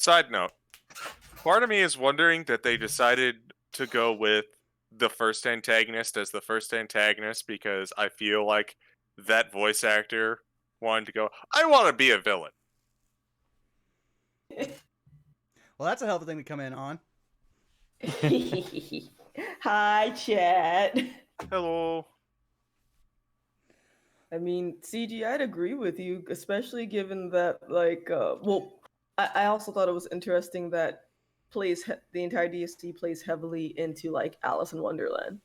Side note, part of me is wondering that they decided to go with the first antagonist as the first antagonist because I feel like that voice actor wanted to go, I want to be a villain. Well, that's a hell of a thing to come in on. Hi, chat. Hello. I mean, CG, I'd agree with you, especially given that, I also thought it was interesting that the entire DSC plays heavily into, like, Alice in Wonderland.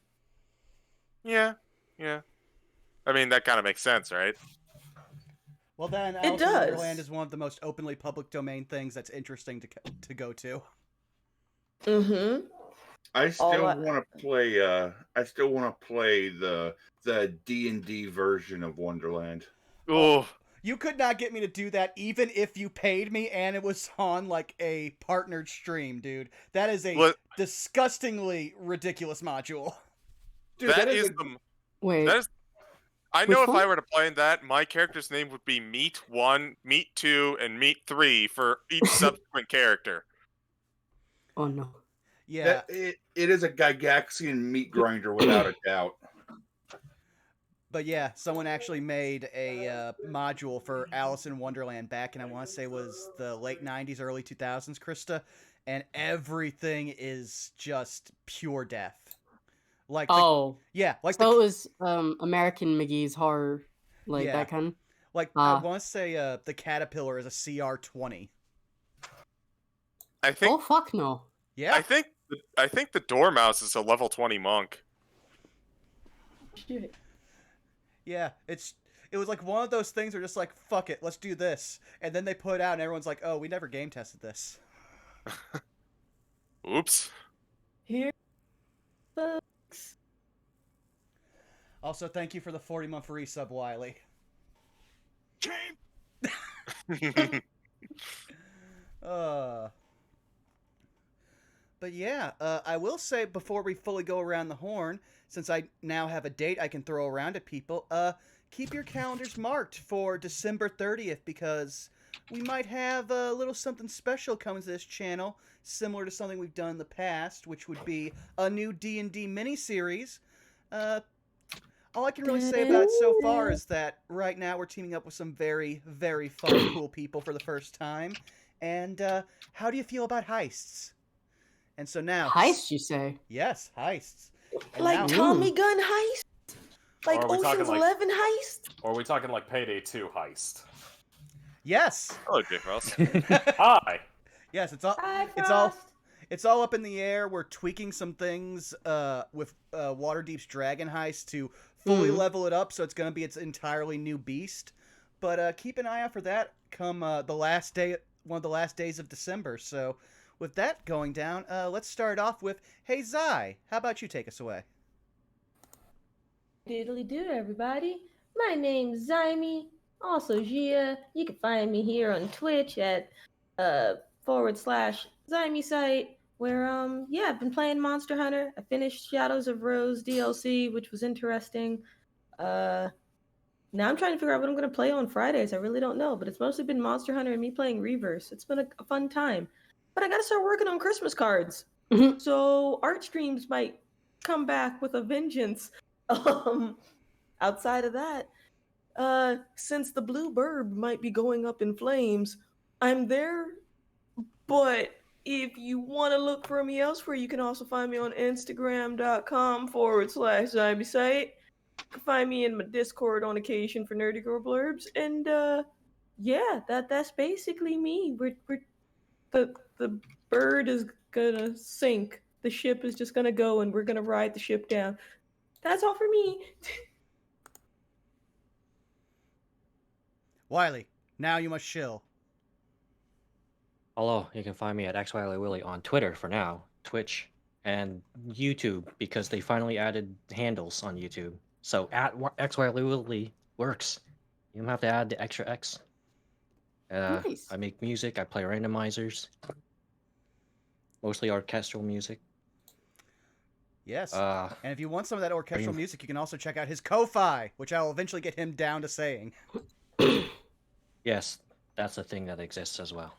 Yeah. I mean, that kind of makes sense, right? Well, then, It Alice in does. Wonderland is one of the most openly public domain things that's interesting to go to. Mm-hmm. I still want to play. I still want to play the D&D version of Wonderland. Oh, You could not get me to do that even if you paid me and it was on, like, a partnered stream, dude. That is a disgustingly ridiculous module. Dude, that is the... Wait. That is... I Which know if one? I were to play that, my character's name would be Meat 1, Meat 2, and Meat 3 for each subsequent character. Oh no. Yeah. It is a Gygaxian meat grinder without a doubt. But yeah, someone actually made a module for Alice in Wonderland back in, I want to say, was the late 90s, early 2000s, Krista, and everything is just pure death. Like yeah, like so it was American McGee's Horror, like that kind. Like I want to say the caterpillar is a CR20. I think. Oh fuck no. Yeah. I think the Dormouse is a level 20 monk. Shit. Yeah, it was like one of those things where just like, fuck it, let's do this. And then they put it out and everyone's like, oh, we never game tested this. Oops. Here, folks. Also, thank you for the 40-month resub, Wiley. But yeah, I will say before we fully go around the horn, since I now have a date I can throw around at people, keep your calendars marked for December 30th because we might have a little something special coming to this channel, similar to something we've done in the past, which would be a new D&D miniseries. All I can really say about it so far is that right now we're teaming up with some very, very fun, cool people for the first time. And how do you feel about heists? And so now... Heists, you say? Yes, heists. And like now, Tommy Gun heist? Like Ocean's 11 heist? Or are we talking like Payday 2 heist? Yes! Hello, Dick Ross. Hi! Yes, it's all up in the air. We're tweaking some things with Waterdeep's Dragon Heist to fully level it up, so it's going to be its entirely new beast. But keep an eye out for that come one of the last days of December. So with that going down, let's start off with, hey Zai, how about you take us away? Diddly do, everybody. My name's Zaimi, also Gia. You can find me here on Twitch at /Zaimi site, where I've been playing Monster Hunter. I finished Shadows of Rose DLC, which was interesting. Now I'm trying to figure out what I'm gonna play on Fridays. I really don't know, but it's mostly been Monster Hunter and me playing Reverse. It's been a fun time. But I gotta start working on Christmas cards. So art streams might come back with a vengeance. Outside of that, since the blue bird might be going up in flames, I'm there. But if you want to look for me elsewhere, you can also find me on Instagram.com/ZimeSite. You can find me in my Discord on occasion for Nerdy Girl Blurbs. And that's basically me. The bird is gonna sink. The ship is just gonna go and we're gonna ride the ship down. That's all for me. Wiley, now you must chill. Hello, you can find me at XYLWilly on Twitter for now, Twitch, and YouTube, because they finally added handles on YouTube. So at XYLWilly works. You don't have to add the extra X. Nice. I make music, I play randomizers. Mostly orchestral music. Yes. And if you want some of that orchestral music, you can also check out his Ko-Fi, which I will eventually get him down to saying. Yes, that's a thing that exists as well.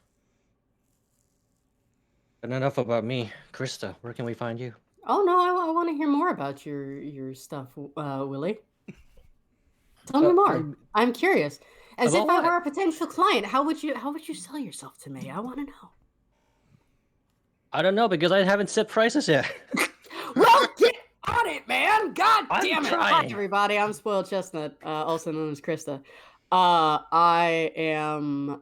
And enough about me. Krista, where can we find you? Oh no, I want to hear more about your stuff, Willie. Tell me more. I'm curious. As if About I what? were a potential client, how would you sell yourself to me? I want to know. I don't know because I haven't set prices yet. Well, get on it, man! God I'm damn it! Hi, trying. everybody. I'm Spoiled Chestnut, also known as Krista. I am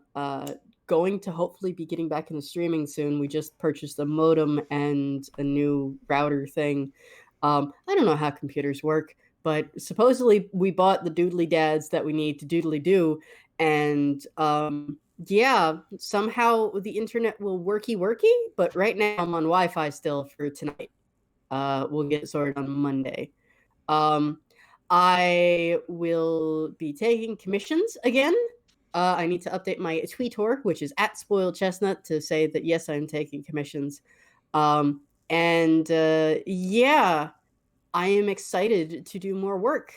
going to hopefully be getting back into streaming soon. We just purchased a modem and a new router thing. I don't know how computers work, but supposedly we bought the doodly dads that we need to doodly do, and yeah, somehow the internet will worky, but right now I'm on Wi-Fi still for tonight. We'll get it sorted on Monday. I will be taking commissions again. I need to update my Twitter, which is at Spoiled Chestnut, to say that yes, I'm taking commissions. And yeah, I am excited to do more work.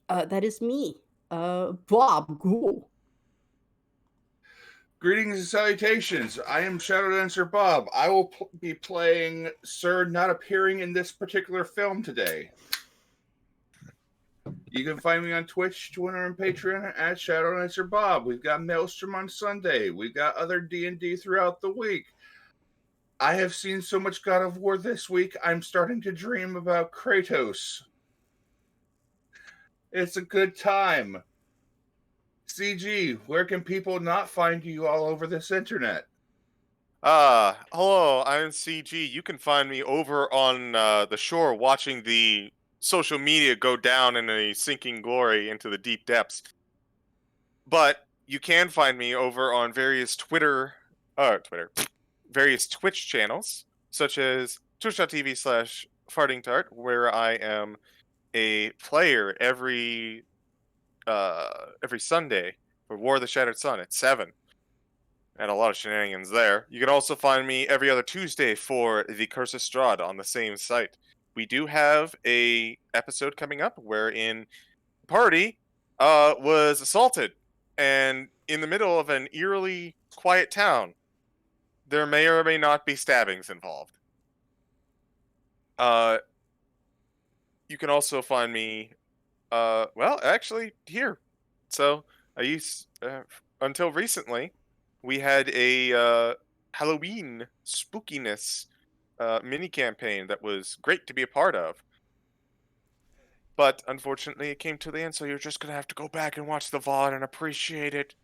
That is me, Bob Ghoul. Greetings and salutations. I am Shadow Dancer Bob. I will be playing Sir not appearing in this particular film today. You can find me on Twitch, Twitter, and Patreon at Shadow Dancer Bob. We've got Maelstrom on Sunday. We've got other D&D throughout the week. I have seen so much God of War this week, I'm starting to dream about Kratos. It's a good time. CG, where can people not find you all over this internet? Hello, I'm CG. You can find me over on the shore watching the social media go down in a sinking glory into the deep depths. But you can find me over on various various Twitch channels, such as twitch.tv/fartingtart, where I am a player every Sunday for War of the Shattered Sun at 7. And a lot of shenanigans there. You can also find me every other Tuesday for the Curse of Strahd on the same site. We do have a episode coming up wherein the party was assaulted, and in the middle of an eerily quiet town, there may or may not be stabbings involved. You can also find me, actually here. So I used until recently. We had a Halloween spookiness mini campaign that was great to be a part of. But unfortunately, it came to the end, so you're just going to have to go back and watch the VOD and appreciate it.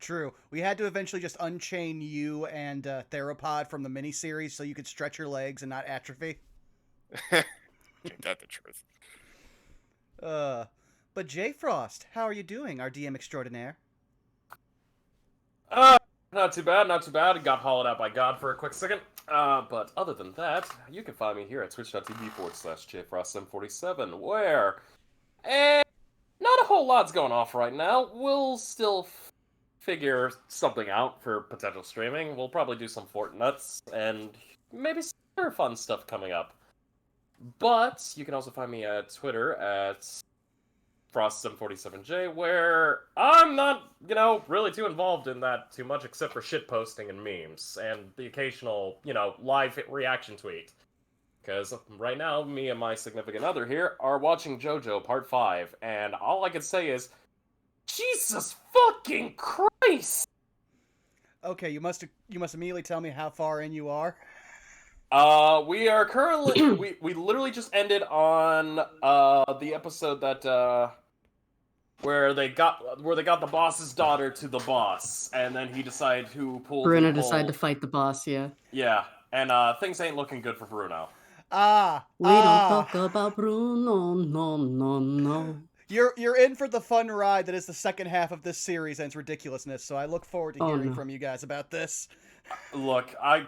True. We had to eventually just unchain you and Theropod from the miniseries so you could stretch your legs and not atrophy. Ain't that the truth? But J Frost, how are you doing, our DM extraordinaire? Not too bad, not too bad. Got hollowed out by God for a quick second. But other than that, you can find me here at twitch.tv/jfrost747, where not a whole lot's going off right now. We'll still figure something out for potential streaming. We'll probably do some Fortnuts and maybe some other fun stuff coming up. But you can also find me at Twitter at Frost747J, where I'm not, really too involved in that too much, except for shitposting and memes, and the occasional, live reaction tweet. Because right now, me and my significant other here are watching JoJo Part 5, and all I can say is, Jesus fucking Christ! Okay, you must immediately tell me how far in you are. We are currently, we literally just ended on, the episode that, where they got the boss's daughter to the boss, and then he decided who pulled. Bruno decided to fight the boss. Yeah. Yeah, and things ain't looking good for Bruno. We don't talk about Bruno. No. You're in for the fun ride that is the second half of this series and its ridiculousness. So I look forward to hearing from you guys about this. Look, I'm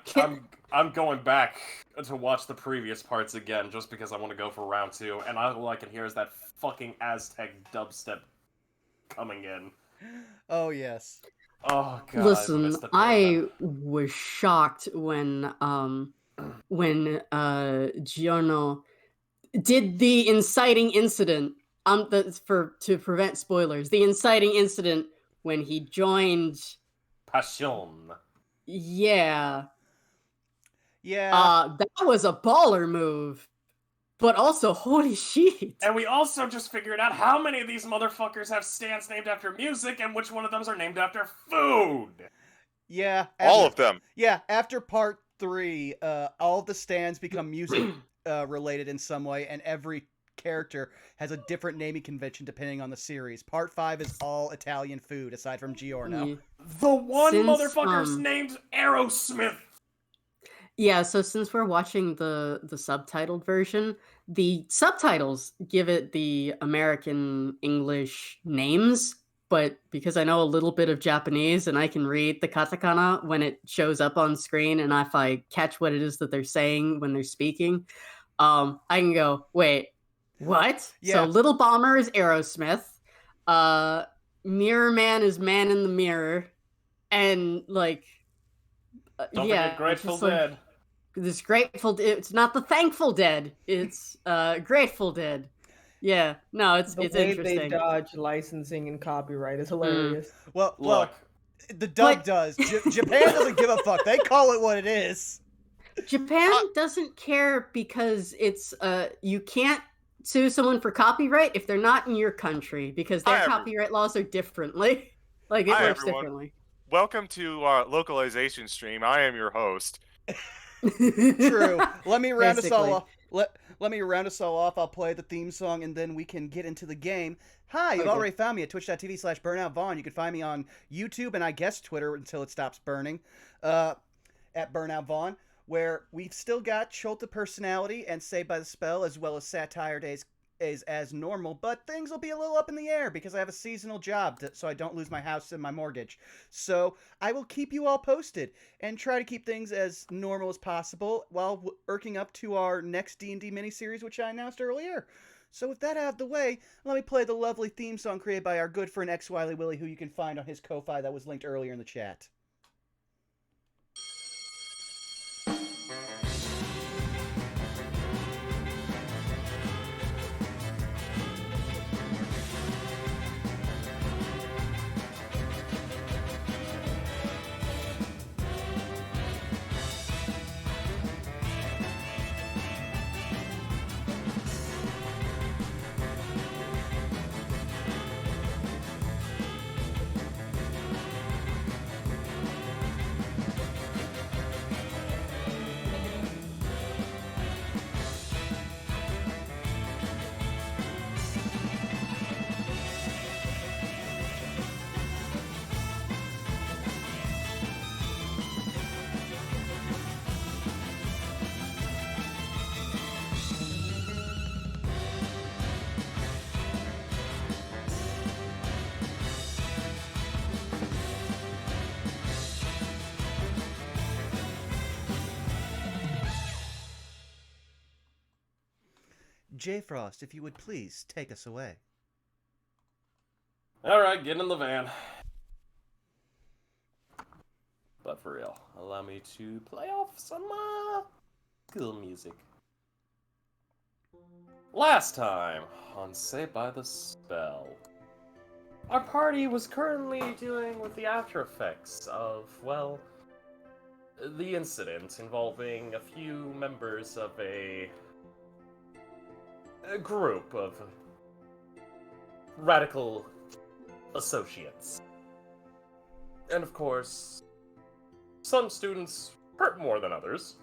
going back to watch the previous parts again just because I want to go for round 2, and all I can hear is that fucking Aztec dubstep coming in. Oh yes. Oh god. Listen, I was shocked when Giorno did the inciting incident. To prevent spoilers, the inciting incident when he joined Passion. Yeah. Yeah. That was a baller move. But also, holy shit. And we also just figured out how many of these motherfuckers have stands named after music and which one of them are named after food. Yeah. All of them. Yeah, after part 3, all the stands become music related in some way, and every character has a different naming convention depending on the series. Part 5 is all Italian food, aside from Giorno. Yeah. The one Since, motherfucker's named Aerosmith. Yeah, so since we're watching the subtitled version, the subtitles give it the American English names, but because I know a little bit of Japanese and I can read the katakana when it shows up on screen, and if I catch what it is that they're saying when they're speaking, I can go, wait, what? Yeah. So Little Bomber is Aerosmith, Mirror Man is Man in the Mirror, and like Don't yeah, forget Grateful just, like, Dead. this Grateful, it's not the Thankful Dead, it's Grateful Dead. Yeah, no, it's The way interesting. they dodge licensing and copyright is hilarious. Well, Look, the dub But- does. Japan doesn't give a fuck. They call it what it is. Japan doesn't care because it's you can't sue someone for copyright if they're not in your country, because their Hi, copyright laws are differently. Like, it Hi, works everyone. differently. Welcome to our localization stream. I am your host. True. Let me round us all Basically. off. Let me round us all off. I'll play the theme song and then we can get into the game. Hi, you've Okay. already found me at twitch.tv/BurnoutVaughn. You can find me on YouTube and I guess Twitter until it stops burning. At Burnout Vaughn, where we've still got Cholta personality and Saved by the Spell, as well as Satire Days as normal, but things will be a little up in the air because I have a seasonal job, so I don't lose my house and my mortgage. So I will keep you all posted and try to keep things as normal as possible while working up to our next D&D miniseries, which I announced earlier. So with that out of the way, let me play the lovely theme song created by our good friend X Wiley Willie, who you can find on his Ko-Fi that was linked earlier in the chat. J. Frost, if you would please take us away. Alright, get in the van. But for real, allow me to play off some school music. Last time on Saved by the Spell, our party was currently dealing with the after effects of, well, the incident involving a few members of a group of radical associates. And of course, some students, hurt more than others,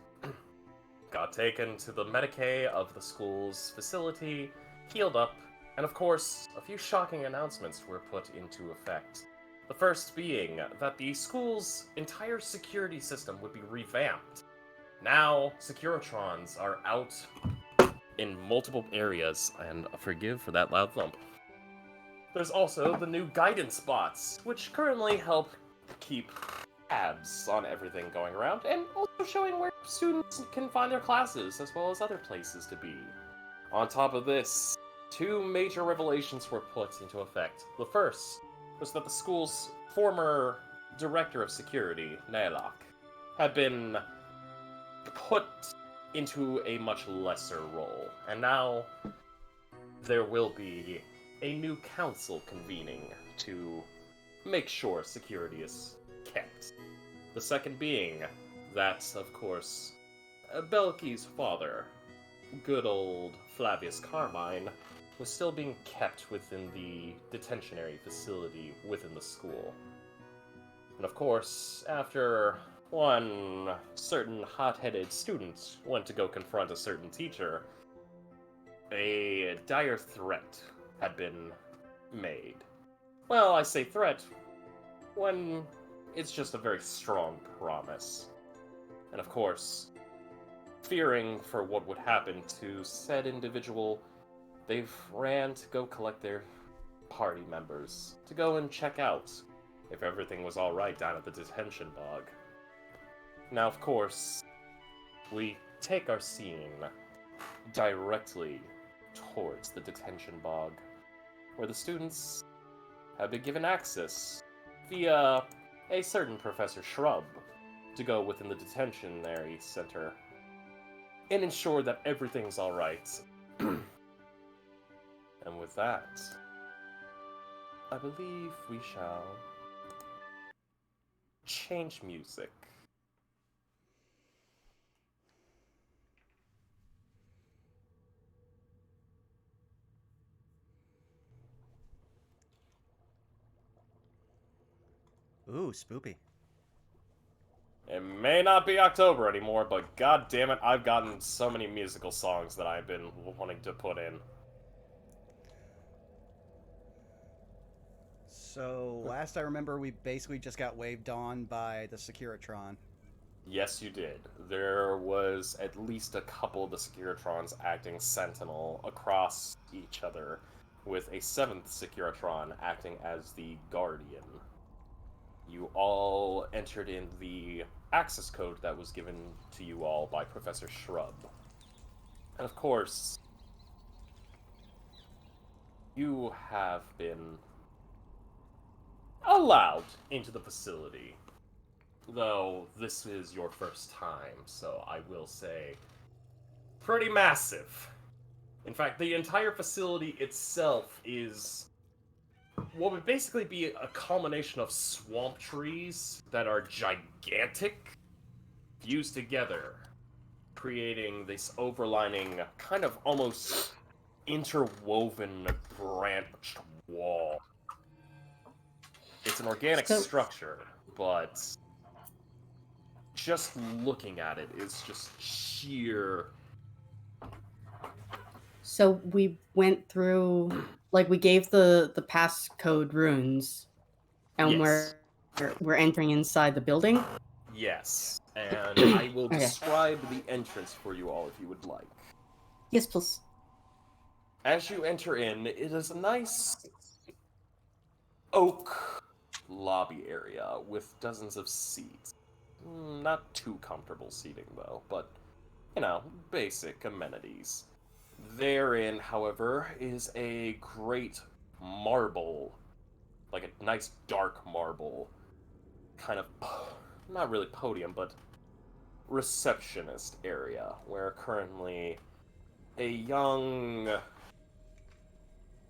got taken to the Medicaid of the school's facility, healed up, and of course, a few shocking announcements were put into effect. The first being that the school's entire security system would be revamped. Now, Securitrons are out in multiple areas, and forgive for that loud thump. There's also the new guidance bots, which currently help keep tabs on everything going around, and also showing where students can find their classes, as well as other places to be. On top of this, two major revelations were put into effect. The first was that the school's former director of security, Nailok, had been put into a much lesser role, and now there will be a new council convening to make sure security is kept. The second being that, of course, Belki's father, good old Flavius Carmine, was still being kept within the detentionary facility within the school. And of course, after one certain hot-headed student went to go confront a certain teacher, a dire threat had been made. Well, I say threat when it's just a very strong promise. And of course, fearing for what would happen to said individual, they've ran to go collect their party members, to go and check out if everything was alright down at the detention bog. Now, of course, we take our scene directly towards the detention bog, where the students have been given access via a certain Professor Shrub to go within the detentionary center and ensure that everything's alright. And with that, I believe we shall change music. Ooh, spoopy. It may not be October anymore, but god damn it, I've gotten so many musical songs that I've been wanting to put in. So, last I remember, we basically just got waved on by the Securitron. Yes, you did. There was at least a couple of the Securitrons acting sentinel across each other, with a 7th Securitron acting as the Guardian. You all entered in the access code that was given to you all by Professor Shrub. And of course, you have been allowed into the facility. Though this is your first time, so I will say pretty massive. In fact, the entire facility itself is what would basically be a culmination of swamp trees that are gigantic, fused together, creating this overlining, kind of almost interwoven branched wall. It's an organic structure, but just looking at it is just sheer. So we went through, like, we gave the passcode runes, and Yes. we're entering inside the building. Yes, and I will describe the entrance for you all if you would like. Yes, please. As you enter in, it is a nice oak lobby area with dozens of seats. Not too comfortable seating, though, but, you know, basic amenities. Therein, however, is a great marble, like a nice dark marble, kind of, not really podium, but receptionist area, where currently a young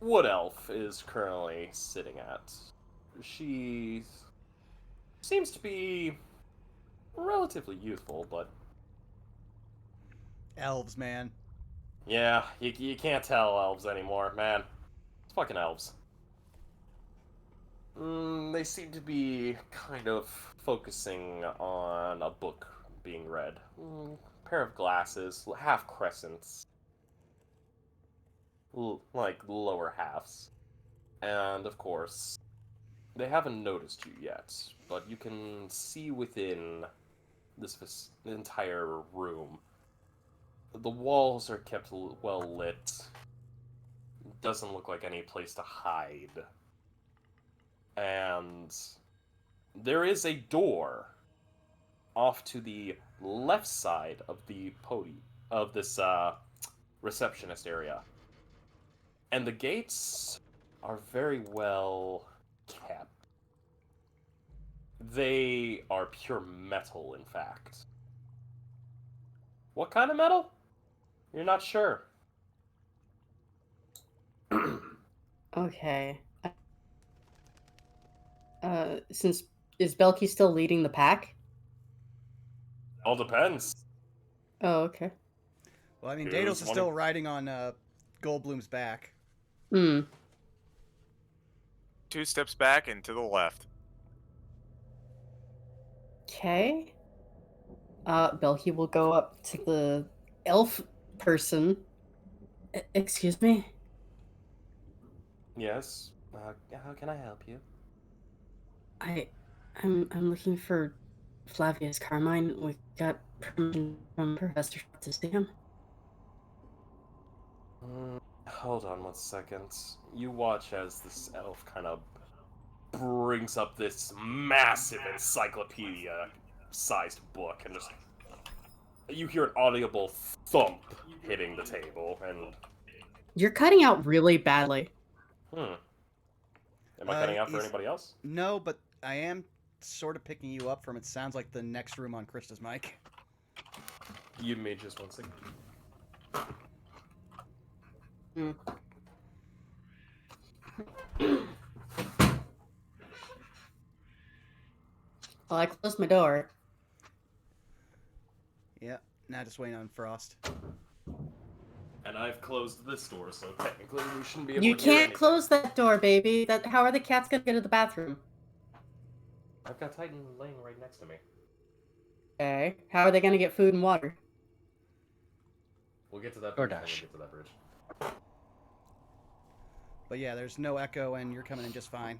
wood elf is currently sitting at. She seems to be relatively youthful, but Elves, man. yeah, you can't tell elves anymore, man. It's fucking elves. They seem to be kind of focusing on a book being read. Pair of glasses, half crescents. Like lower halves. And of course, they haven't noticed you yet, but you can see within this entire room. The walls are kept well lit. Doesn't look like any place to hide. And there is a door off to the left side of the podium of this receptionist area. And the gates are very well kept. They are pure metal, in fact. What kind of metal? You're not sure. Okay. Is Belki still leading the pack? All depends. Oh, okay. Well, I mean, Who's Daedalus is wanting- still riding on Goldblum's back. Hmm. 2 steps back and to the left. Okay. Belki will go up to the elf person. Excuse me? Yes. How can I help you? I'm looking for Flavius Carmine. We got permission from Professor to see him. Hold on 1 second. You watch as this elf kind of brings up this massive encyclopedia-sized book, and just you hear an audible thump hitting the table, and You're cutting out really badly. Am I cutting out for he's- anybody else? No, but I am sort of picking you up from it sounds like the next room on Krista's mic. You may just 1 second. Well, I closed my door. Yeah, now just waiting on Frost. And I've closed this door, so technically we shouldn't be able You to hear can't anything. close that door, baby. How are the cats gonna get to the bathroom? I've got Titan laying right next to me. Okay. How are they gonna get food and water? We'll get to that bridge when we DoorDash. get to that bridge. But yeah, there's no echo and you're coming in just fine.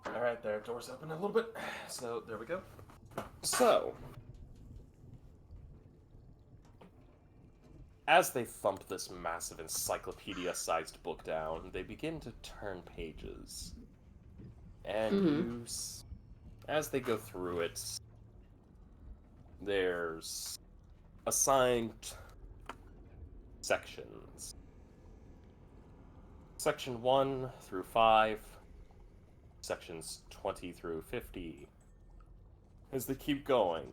Alright, there, door's open a little bit. So, there we go. So, as they thump this massive encyclopedia-sized book down, they begin to turn pages. And as they go through it, there's assigned sections. Section 1 through 5, sections 20 through 50. As they keep going,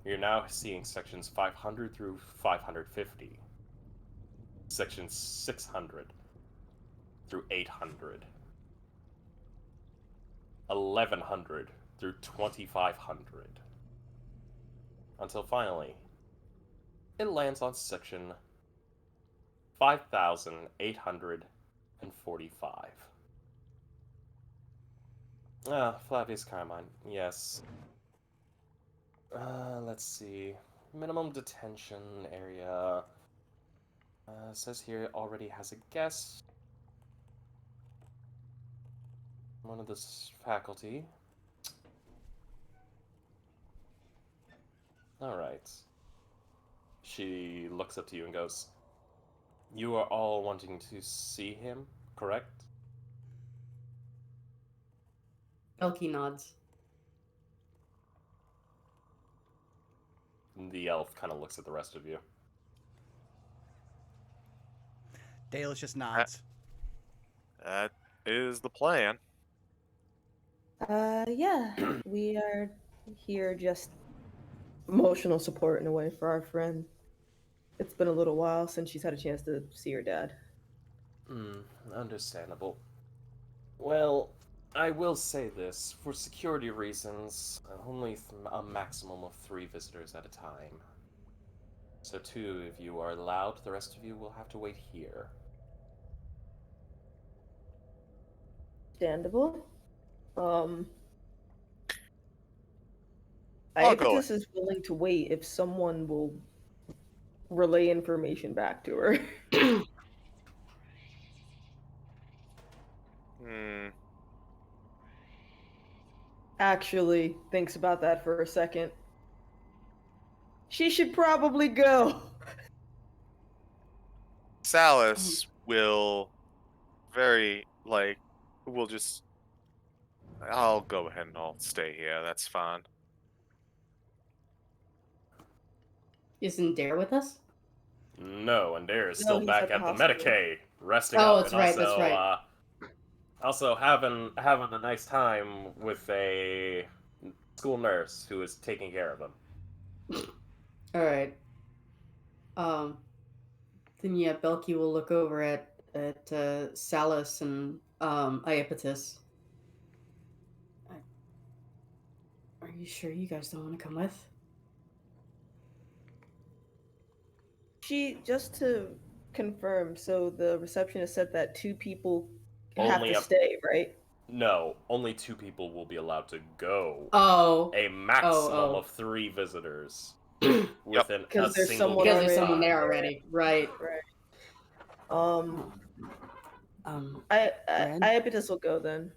you're now seeing sections 500 through 550, sections 600 through 800, 1100 through 2500, until finally it lands on section 5845. Flavius Carmine, yes. Let's see. Minimum detention area. Says here it already has a guest. One of this faculty. Alright. She looks up to you and goes, "You are all wanting to see him, correct?" Belki nods. The elf kind of looks at the rest of you. Daedalus just nods. That is the plan. Yeah, we are here just emotional support in a way for our friend. It's been a little while since she's had a chance to see her dad. Understandable. Well, I will say this. For security reasons, only a maximum of 3 visitors at a time. So 2 if you are allowed, the rest of you will have to wait here. Understandable. I'll go. Iapetus is willing to wait if someone will relay information back to her. Actually thinks about that for a second. She should probably go. Salas will we'll just. I'll go ahead and I'll stay here. That's fine. Isn't Dare with us? No, and Dare is No, still he's back at the at the hospital. Medicaid, resting Oh, up, that's and right, also, that's right. Also having a nice time with a school nurse who is taking care of him. All right. Then yeah, Belki will look over at Salus and Iapetus. Are you sure you guys don't want to come with? Just to confirm, so the receptionist said that 2 people have Only to a- stay, right? No, only 2 people will be allowed to go. Oh. A maximum oh. of 3 visitors Yep. within a Because there's single someone Because game there's already someone time. there already. Right. Um, Um, I Red? Iapetus will go then.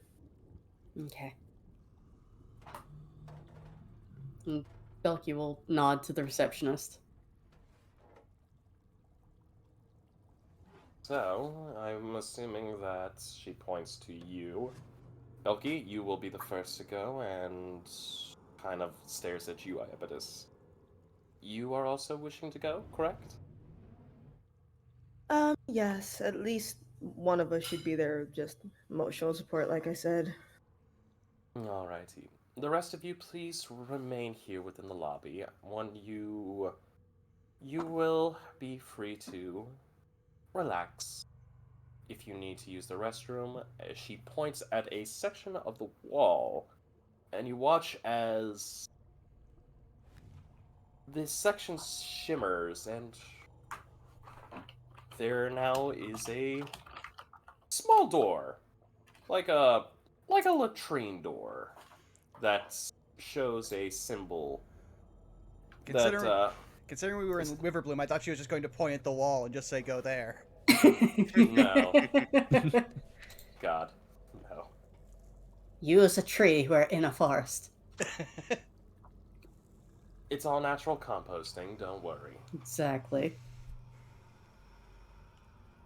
Okay. And Belki will nod to the receptionist. So, I'm assuming that she points to you. Belki, you will be the first to go and kind of stares at you, Iapetus. You are also wishing to go, correct? Yes, at least one of us should be there, just emotional support, like I said. Alrighty. The rest of you, please remain here within the lobby. You will be free to relax. If you need to use the restroom, she points at a section of the wall, and you watch as this section shimmers, and there now is a small door, like a latrine door, that shows a symbol Considering, that considering we were in Riverbloom, I thought she was just going to point at the wall and just say, "Go there." No. God, no. Use a tree. We're in a forest. It's all natural composting, don't worry. Exactly.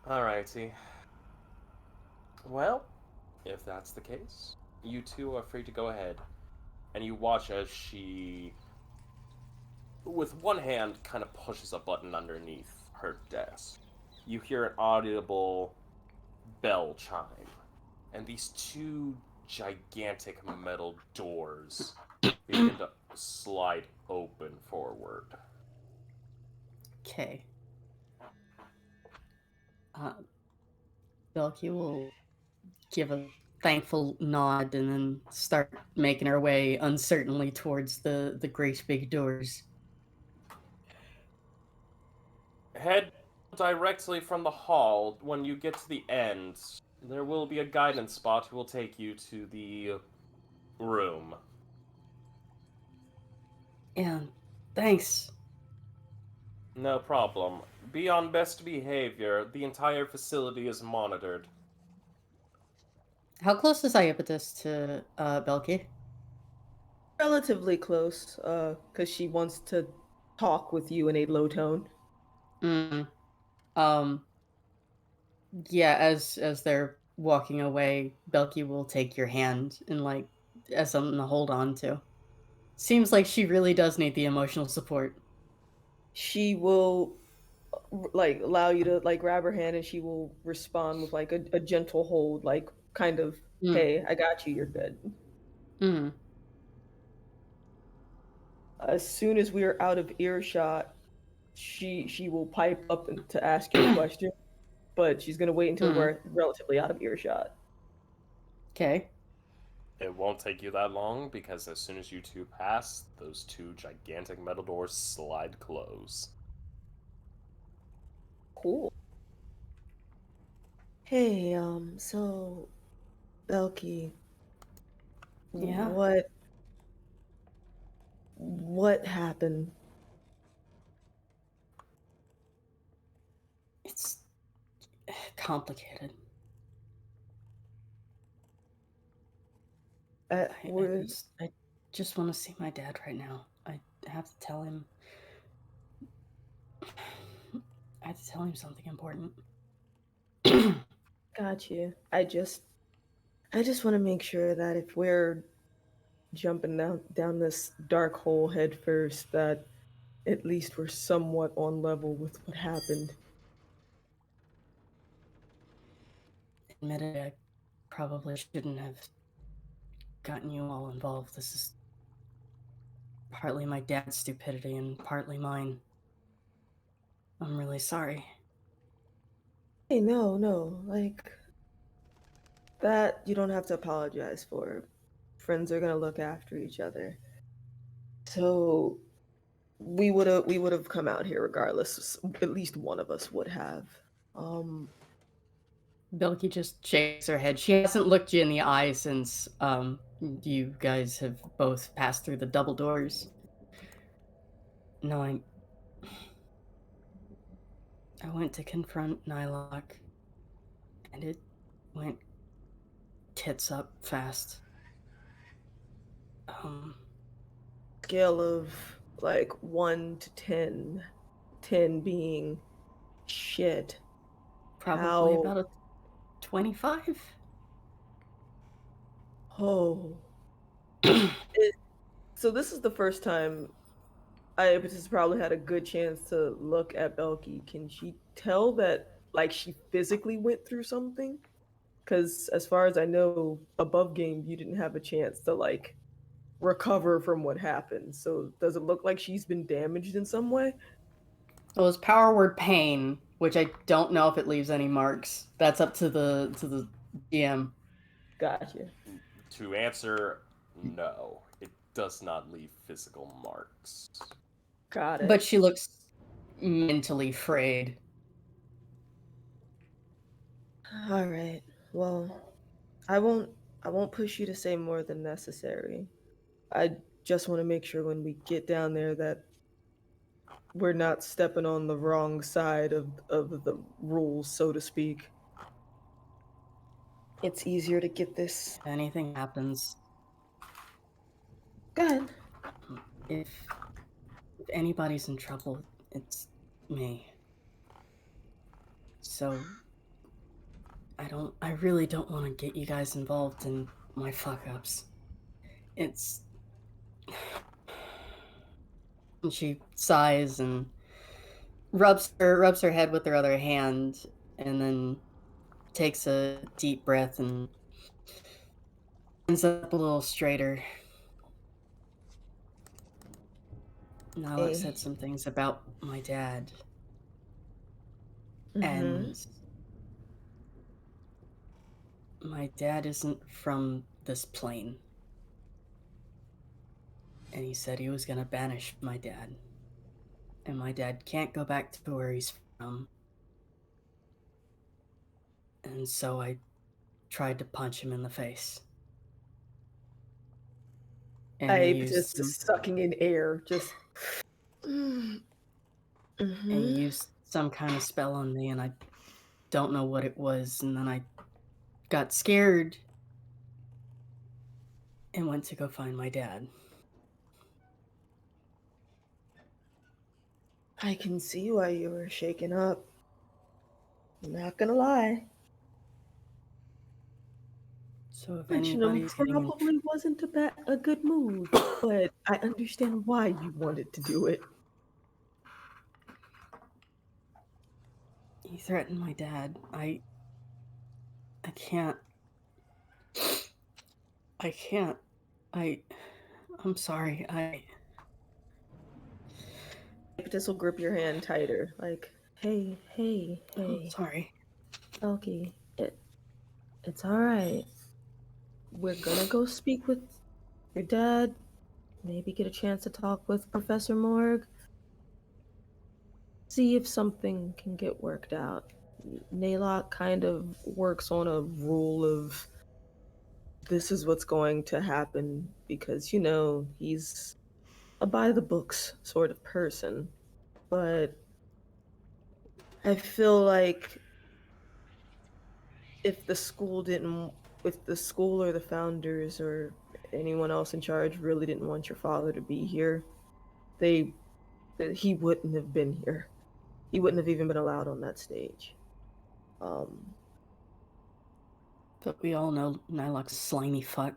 Alrighty. Well, if that's the case, you two are free to go ahead. And you watch as she, with one hand, kind of pushes a button underneath her desk. You hear an audible bell chime, and these 2 gigantic metal doors begin to slide open forward. Okay. Belki will give a thankful nod and then start making her way uncertainly towards the great big doors. Head directly from the hall. When you get to the end, there will be a guidance spot who will take you to the room. Yeah, thanks. No problem. Be on best behavior. The entire facility is monitored. How close is Iapetus to Belki? Relatively close, because she wants to talk with you in a low tone. Mm. Yeah, as they're walking away, Belki will take your hand and like as something to hold on to. Seems like she really does need the emotional support. She will like allow you to like grab her hand, and she will respond with like a gentle hold, like kind of, hey, I got you, you're good. Mm. As soon as we are out of earshot, she will pipe up to ask you a question, but she's gonna wait until we're relatively out of earshot. Okay. It won't take you that long because as soon as you two pass, those 2 gigantic metal doors slide close. Cool. Hey, so Belki, Yeah. what happened? It's complicated. I just want to see my dad right now. I have to tell him. I have to tell him something important. Got you. I just want to make sure that if we're jumping down this dark hole head first, that at least we're somewhat on level with what happened. Admitted, I probably shouldn't have gotten you all involved. This is partly my dad's stupidity and partly mine. I'm really sorry. Hey, no, like that you don't have to apologize for. Friends are gonna look after each other. So we would have come out here regardless. At least one of us would have. Belki just shakes her head. She hasn't looked you in the eye since you guys have both passed through the double doors. No, I went to confront Nylock, and it went tits up fast. Scale of like 1 to 10, 10 being shit. Probably How- about a 25. Oh. So this is the first time Ibis probably had a good chance to look at Belki. Can she tell that like she physically went through something? Because as far as I know, above game you didn't have a chance to like recover from what happened. So does it look like she's been damaged in some way? Well, it's power word pain, which I don't know if it leaves any marks. That's up to the DM. Gotcha. To answer, no, it does not leave physical marks. Got it. But she looks mentally frayed. All right. Well, I won't push you to say more than necessary. I just want to make sure when we get down there that we're not stepping on the wrong side of the rules, so to speak. It's easier to get this. If anything happens, Go ahead. if anybody's in trouble, it's me. So I really don't want to get you guys involved in my fuck ups. It's and she sighs and rubs her head with her other hand, and then takes a deep breath and stands up a little straighter. Nylock Hey. said some things about my dad, Mhm. and my dad isn't from this plane. And he said he was gonna banish my dad. And my dad can't go back to where he's from. And so I tried to punch him in the face. And he Just used sucking in air, just. and he used some kind of spell on me, and I don't know what it was. And then I got scared and went to go find my dad. I can see why you were shaken up. I'm not gonna lie. So if Mention him anybody's getting probably wasn't a good move, but I understand why you wanted to do it. he threatened my dad, I can't. I'm sorry. This will grip your hand tighter, like, hey, I'm sorry. Belki, it's all right. We're gonna go speak with your dad. Maybe get a chance to talk with Professor Morg. See if something can get worked out. Naylock kind of works on a rule of this is what's going to happen because, you know, he's a by the books sort of person. But I feel like if the school or the founders or anyone else in charge really didn't want your father to be here, he wouldn't have been here. He wouldn't have even been allowed on that stage. But we all know Nylock's a slimy fuck.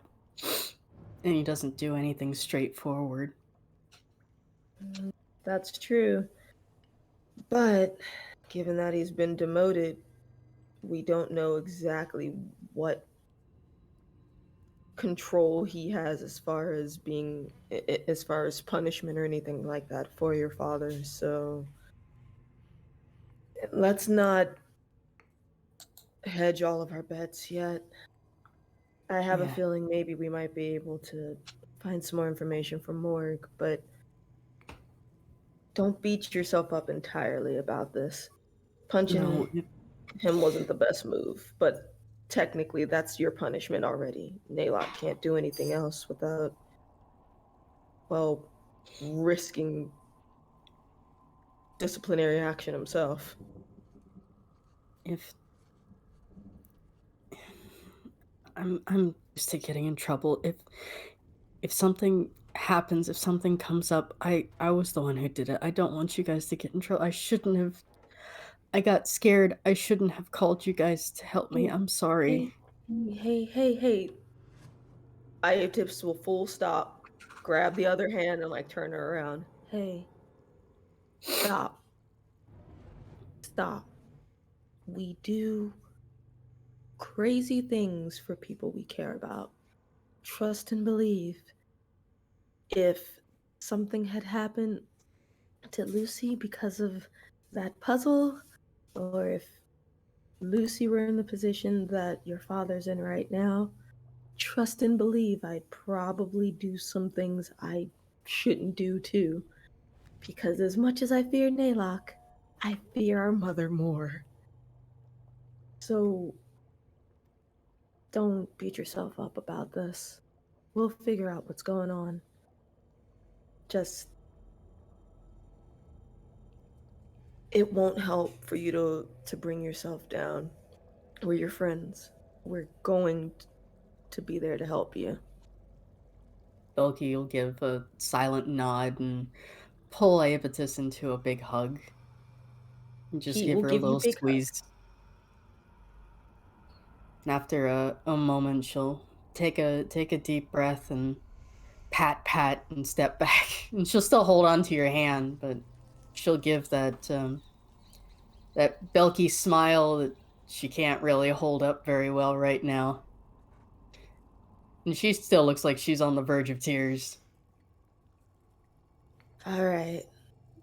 And he doesn't do anything straightforward. That's true. But given that he's been demoted, we don't know exactly what control he has as far as punishment or anything like that for your father. So let's not hedge all of our bets yet. I have a feeling maybe we might be able to find some more information from Morg, but Don't beat yourself up entirely about this. Punching No, him wasn't the best move, but technically that's your punishment already. Naylock can't do anything else without, well, risking disciplinary action himself. if I'm used to getting in trouble. If something happens, if something comes up, I was the one who did it. I don't want you guys to get in trouble. I shouldn't have. I got scared. I shouldn't have called you guys to help me. I'm sorry. Hey. Tips will full stop, grab the other hand, and like turn her around. Hey, stop. Stop. We do crazy things for people we care about. Trust and believe. If something had happened to Lucy because of that puzzle, or if Lucy were in the position that your father's in right now, trust and believe I'd probably do some things I shouldn't do too. Because as much as I fear Naylock, I fear our mother more. So don't beat yourself up about this. We'll figure out what's going on. Just it won't help for you to bring yourself down. We're your friends. We're going to be there to help you. Belki will give a silent nod and pull Aevatus into a big hug. And just He give will her a give you little big squeeze. And after a moment, she'll take a deep breath and pat and step back. And she'll still hold on to your hand, but she'll give that that Belky smile that she can't really hold up very well right now. And she still looks like she's on the verge of tears. All right.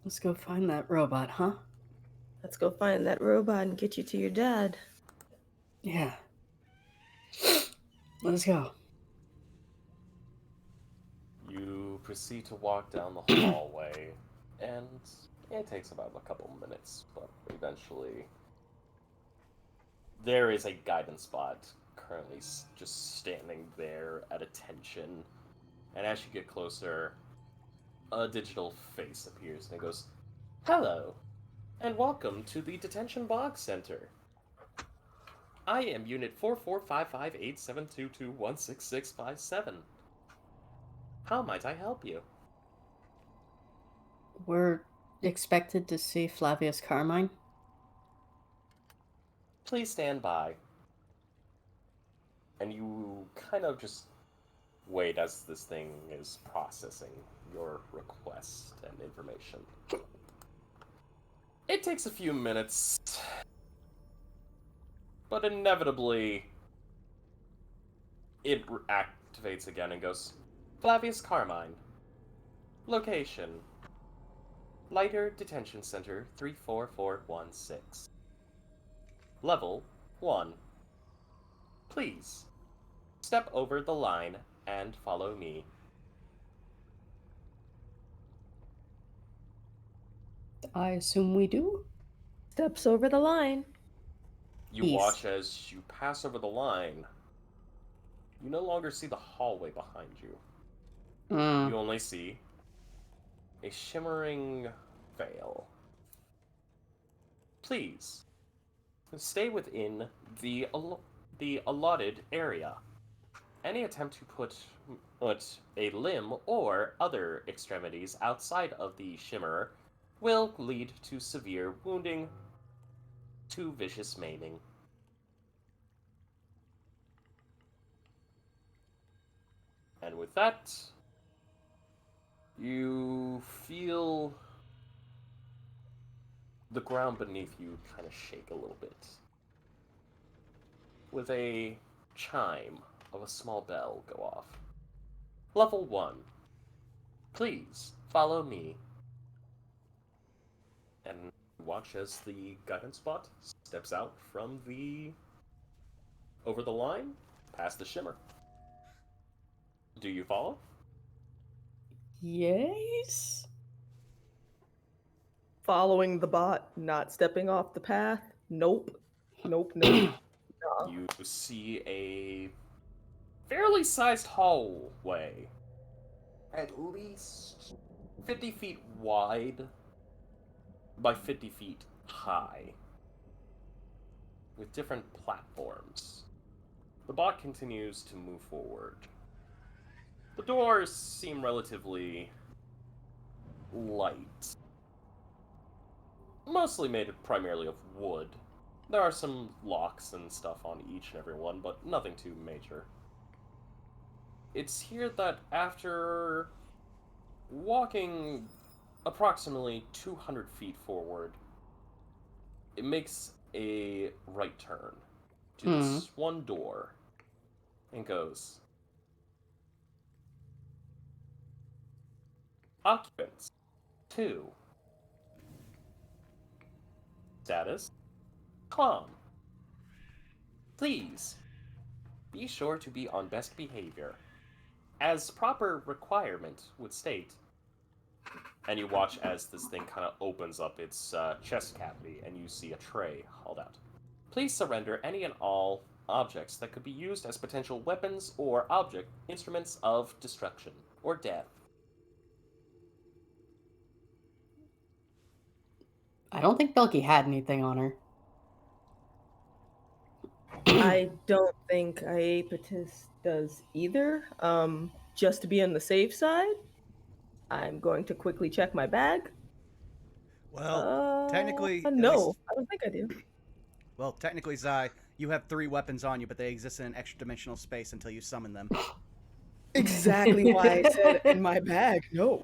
Let's go find that robot, huh? Let's go find that robot and get you to your dad. Yeah. Let's go. You proceed to walk down the hallway, and it takes about a couple minutes, but eventually there is a guidance bot currently just standing there at attention, and as you get closer, a digital face appears and it goes, "Hello, and welcome to the Detention Bog Center. I am Unit 44558722166657. How might I help you?" We're expected to see Flavius Carmine. "Please stand by." And you kind of just wait as this thing is processing your request and information. It takes a few minutes, but inevitably it activates again and goes, "Flavius Carmine. Location: Lighter Detention Center 34416. Level 1. Please step over the line and follow me." I assume we do? Steps over the line. You East. watch as you pass over the line. You no longer see the hallway behind you. You only see a shimmering veil. Please stay within the allotted area. Any attempt to put a limb or other extremities outside of the shimmer will lead to severe wounding to vicious maiming. And with that, you feel the ground beneath you kind of shake a little bit, with a chime of a small bell go off. Level 1. Please follow me. And watch as the guidance bot steps out from the over the line, past the shimmer. Do you follow? Yes? following the bot, not stepping off the path. Nope. Nope, nope. Nah. You see a fairly sized hallway, at least 50 feet wide by 50 feet high, with different platforms. The bot continues to move forward. The doors seem relatively light, mostly made primarily of wood. There are some locks and stuff on each and every one, but nothing too major. It's here that after walking approximately 200 feet forward, it makes a right turn to this one door and goes, occupants 2. Status calm. Please be sure to be on best behavior, as proper requirement would state. And you watch as this thing kind of opens up its chest cavity, and you see a tray hauled out. Please surrender any and all objects that could be used as potential weapons or instruments of destruction or death. I don't think Belki had anything on her. I don't think Iapetus does either. Just to be on the safe side, I'm going to quickly check my bag. Well, technically, at no, least- I don't think I do. Well, technically, Zai, you have 3 weapons on you, but they exist in an extra dimensional space until you summon them. Exactly why I said in my bag. No.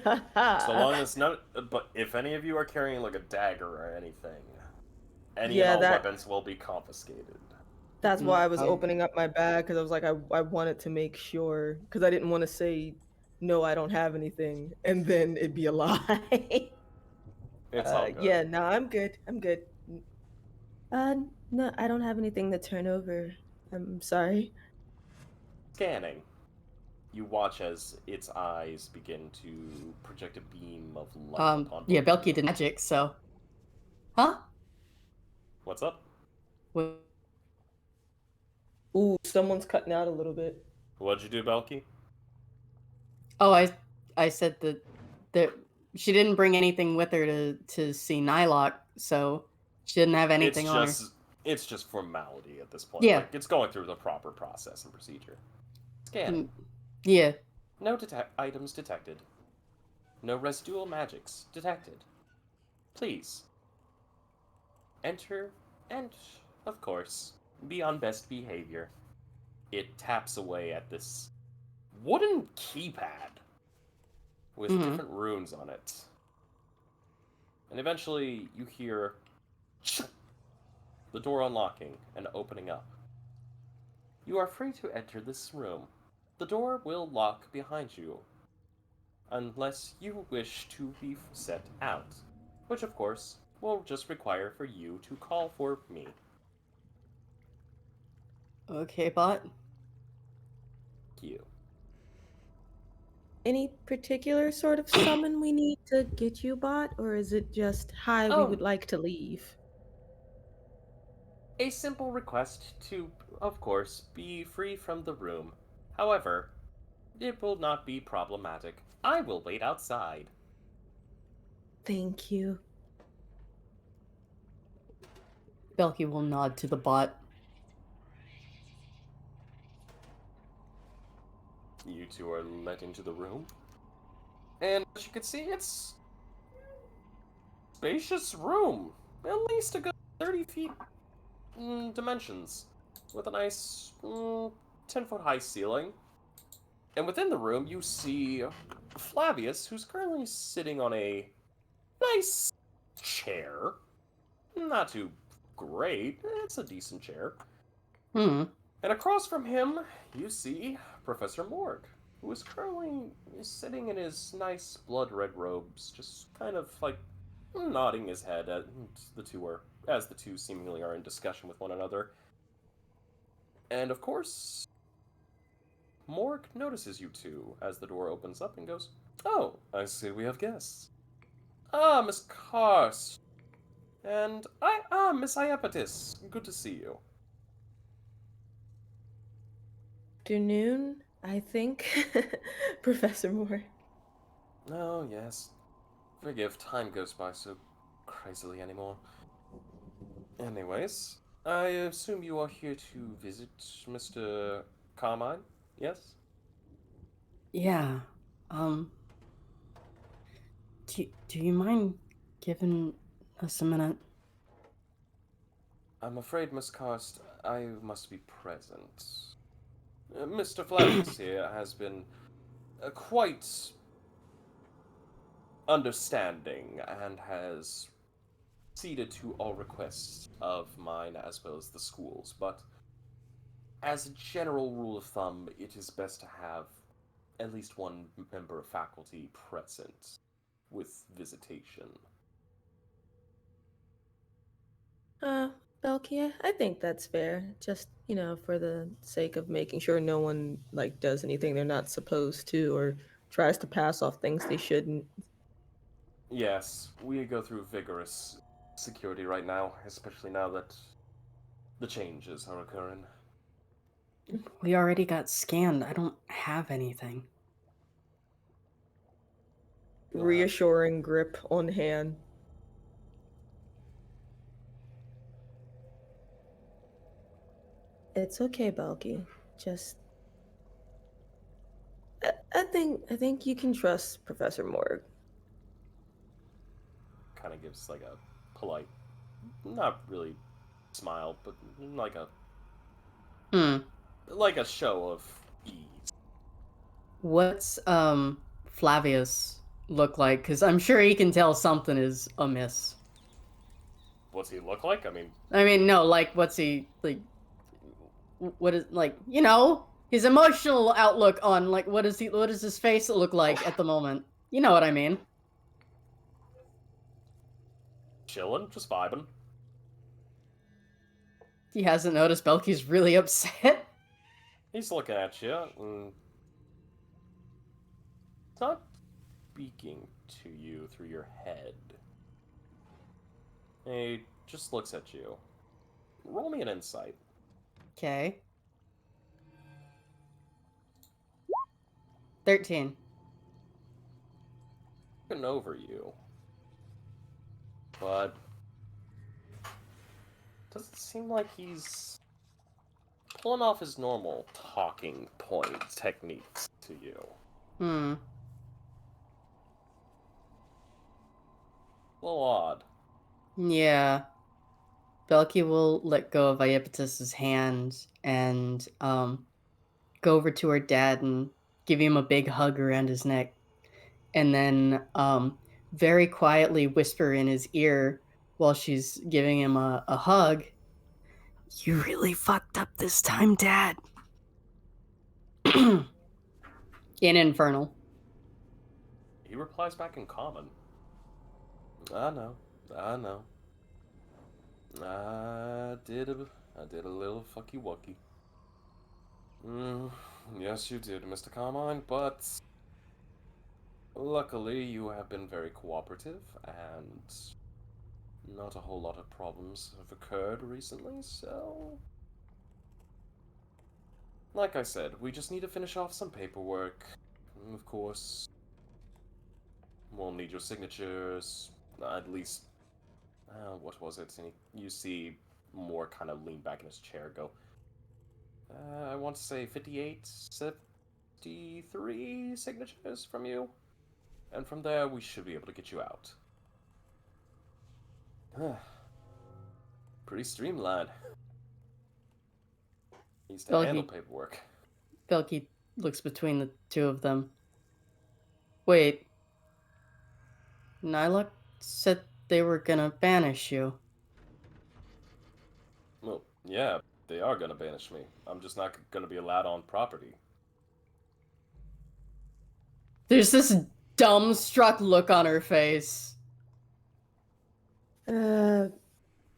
So long as none, but if any of you are carrying like a dagger or anything, any Yeah, and all that- weapons will be confiscated. That's why I was Oh. opening up my bag, because I was like, I wanted to make sure, because I didn't want to say, no, I don't have anything, and then it'd be a lie. It's all good. Yeah, no, I'm good. I'm good. No, I don't have anything to turn over. I'm sorry. Scanning. You watch as its eyes begin to project a beam of light upon Yeah, both of Belki you. did magic, so. Huh? What's up? What? Ooh, someone's cutting out a little bit. What'd you do, Belki? Oh, I said that she didn't bring anything with her to see Nylock, so she didn't have anything on her. It's just formality at this point. Yeah. Like, it's going through the proper process and procedure. Scanning. Yeah. No items detected. No residual magics detected. Please. Enter, and, of course, be on best behavior. It taps away at this wooden keypad with different runes on it. And eventually you hear the door unlocking and opening up. You are free to enter this room. The door will lock behind you, unless you wish to be set out, which of course will just require for you to call for me. Okay, bot. You. Any particular sort of summon we need to get you, bot, or is it just hi? We Oh. would like to leave. A simple request to, of course, be free from the room. However, it will not be problematic. I will wait outside. Thank you. Belki will nod to the bot. You two are let into the room. And as you can see, it's a spacious room. At least a good 30 feet dimensions. With a nice 10-foot high ceiling. And within the room, you see Flavius, who's currently sitting on a nice chair. Not too great. It's a decent chair. Hmm. And across from him, you see Professor Morg, who is currently sitting in his nice blood-red robes, just kind of like nodding his head as the two seemingly are in discussion with one another. And of course, Morg notices you two as the door opens up and goes, "Oh, I see we have guests. Miss Karst. And Miss Iapetus. Good to see you. Afternoon, I think. Professor Moore. Oh, yes. Forgive, time goes by so crazily anymore. Anyways, I assume you are here to visit Mr. Carmine, yes? Yeah. Um, do you mind giving us a minute? I'm afraid, Miss Karst, I must be present. Mr. Flavius here has been quite understanding and has ceded to all requests of mine as well as the school's, but as a general rule of thumb, it is best to have at least one member of faculty present with visitation. Belki, I think that's fair. Just, for the sake of making sure no one, does anything they're not supposed to or tries to pass off things they shouldn't. Yes, we go through vigorous security right now, especially now that the changes are occurring. We already got scanned. I don't have anything. Reassuring grip on hand. It's okay, Belki. Just I think you can trust Professor Morg. Kind of gives like a polite, not really smile, but like a show of ease. What's Flavius look like? Because I'm sure he can tell something is amiss. What's he look like? No, like, what's he, like, what is, like, his emotional outlook on, like, what does his face look like at the moment? You know what I mean. Chillin', just vibing. He hasn't noticed Belki's really upset. He's looking at you, and he's not speaking to you through your head. He just looks at you. Roll me an insight. Okay. 13. Looking over you. But doesn't seem like he's pulling off his normal talking point techniques to you. Hmm. A little odd. Yeah. Belki will let go of Iapetus's hand and go over to her dad and give him a big hug around his neck. And then very quietly whisper in his ear while she's giving him a hug. You really fucked up this time, Dad. In Infernal. He replies back in common. I know. I did a little fucky wucky. Yes, you did, Mr. Carmine, but luckily you have been very cooperative, and not a whole lot of problems have occurred recently, so... Like I said, we just need to finish off some paperwork. Of course, we'll need your signatures, at least... what was it? And you see Moore kind of lean back in his chair go... I want to say 58, 73 signatures from you. And from there, we should be able to get you out. Pretty streamlined. Needs to handle paperwork. Belki looks between the two of them. Wait. Nyla said they were gonna banish you. Well, yeah, they are gonna banish me. I'm just not gonna be allowed on property. There's this dumbstruck look on her face.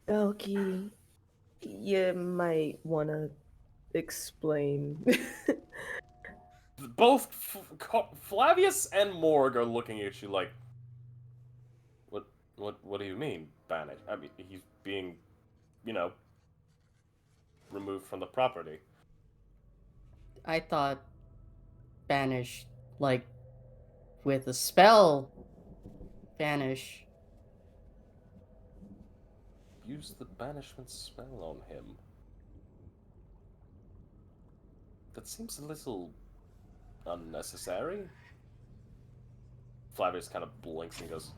Belki, you might want to explain. Both Flavius and Morg are looking at you like, What do you mean, banished? I mean, he's being, you know, removed from the property. I thought banish, like, with a spell. Banish. Use the banishment spell on him. That seems a little unnecessary. Flavius kind of blinks and goes,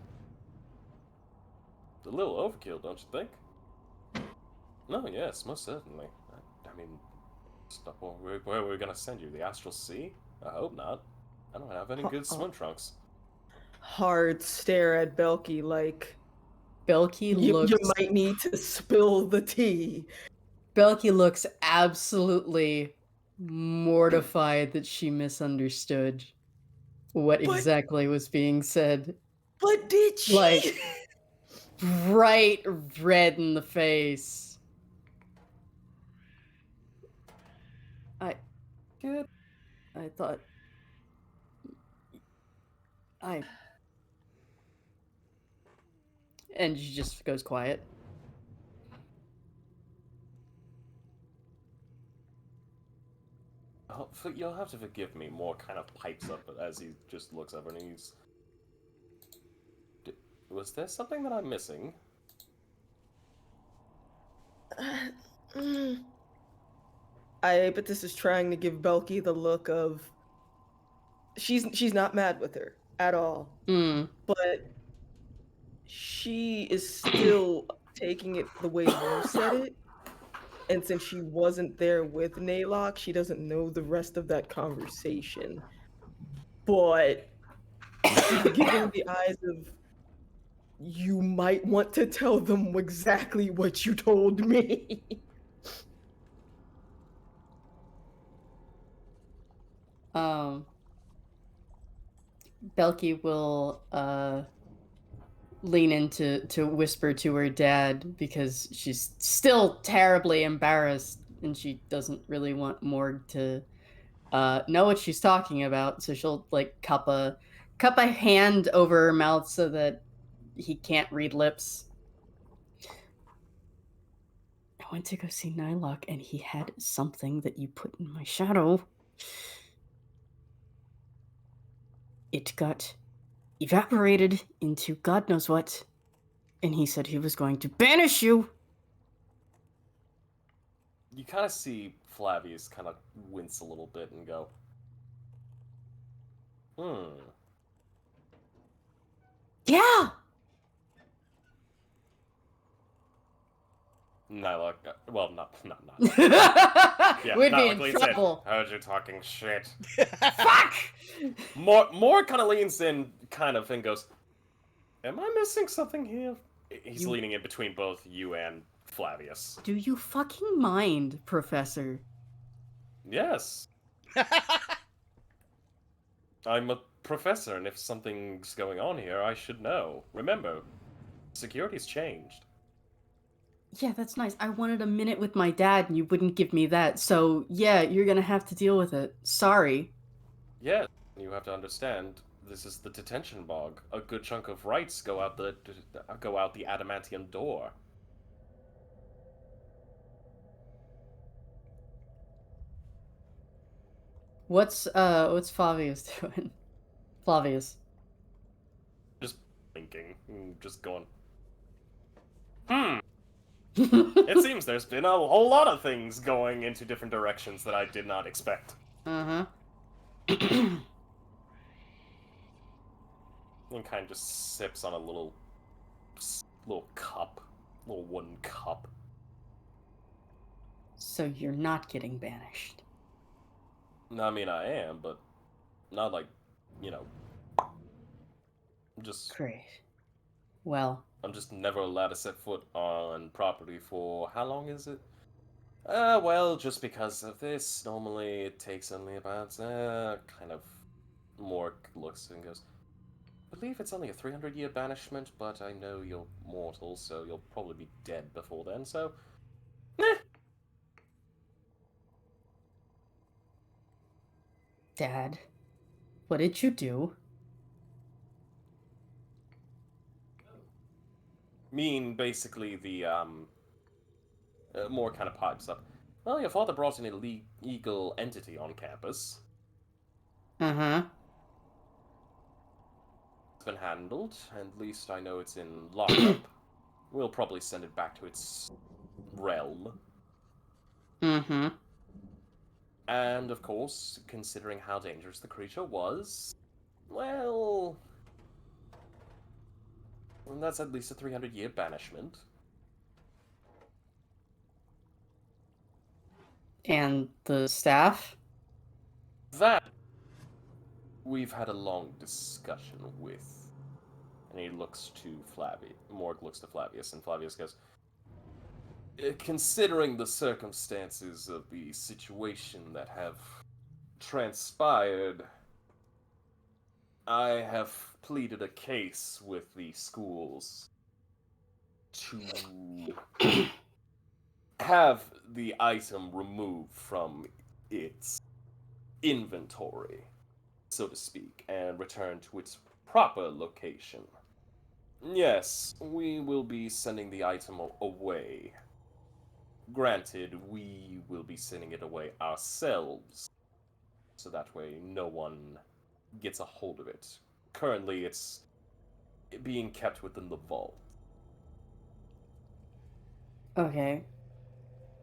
a little overkill, don't you think? No, yes, most certainly. I mean, stop. Where are we gonna send you? The Astral Sea? I hope not. I don't have any good swim trunks. Hard stare at Belki like Belki you looks might need to spill the tea. Belki looks absolutely mortified that she misunderstood what exactly was being said. But did she? Like, bright red in the face. I thought and she just goes quiet. Oh, you'll have to forgive me. More kind of pipes up as he just looks over and he's. Was there something that I'm missing? But this is trying to give Belki the look of she's not mad with her at all. But she is still taking it the way you said it. And since she wasn't there with Naylock, she doesn't know the rest of that conversation. But she's giving the eyes of, you might want to tell them exactly what you told me. Belki will lean into to whisper to her dad because she's still terribly embarrassed and she doesn't really want Morg to know what she's talking about. So she'll like cup a hand over her mouth so that he can't read lips. I went to go see Nylock and he had something that you put in my shadow. It got evaporated into God knows what, and he said he was going to banish you. You kind of see Flavius kind of wince a little bit and go, Yeah. Nylock, well, not. Yeah, We'd be in Nylock trouble. Said, heard you talking shit. Fuck! More kind of leans in, kind of, and goes, am I missing something here? He's leaning in between both you and Flavius. Do you fucking mind, Professor? Yes. I'm a professor, and if something's going on here, I should know. Remember, security's changed. Yeah, that's nice. I wanted a minute with my dad, and you wouldn't give me that. So, yeah, you're gonna have to deal with it. Sorry. Yeah, you have to understand, this is the detention bog. A good chunk of rights go out the adamantium door. What's Flavius doing? Flavius. Just thinking, just going. It seems there's been a whole lot of things going into different directions that I did not expect. Uh-huh. And kind of just sips on a little cup, little wooden cup. So you're not getting banished. I mean, I am, but not like, just... Great. Well... I'm just never allowed to set foot on property for... How long is it? Well, just because of this, normally it takes only about, kind of... More looks and goes, I believe it's only a 300-year banishment, but I know you're mortal, so you'll probably be dead before then, so... Dad, what did you do? mean basically the more kind of pipes up. Well, your father brought an illegal entity on campus. Mm-hmm. It's been handled. At least I know it's in lockup. We'll probably send it back to its realm. Mm-hmm. And, of course, considering how dangerous the creature was, well, that's at least a 300-year banishment. And the staff? That we've had a long discussion with. And he looks to Flavius. Morg looks to Flavius, and Flavius goes, considering the circumstances of the situation that have transpired, I have pleaded a case with the schools to have the item removed from its inventory, so to speak, and returned to its proper location. Yes, we will be sending the item away. Granted, we will be sending it away ourselves, so that way no one gets a hold of it. Currently, it's being kept within the vault. Okay.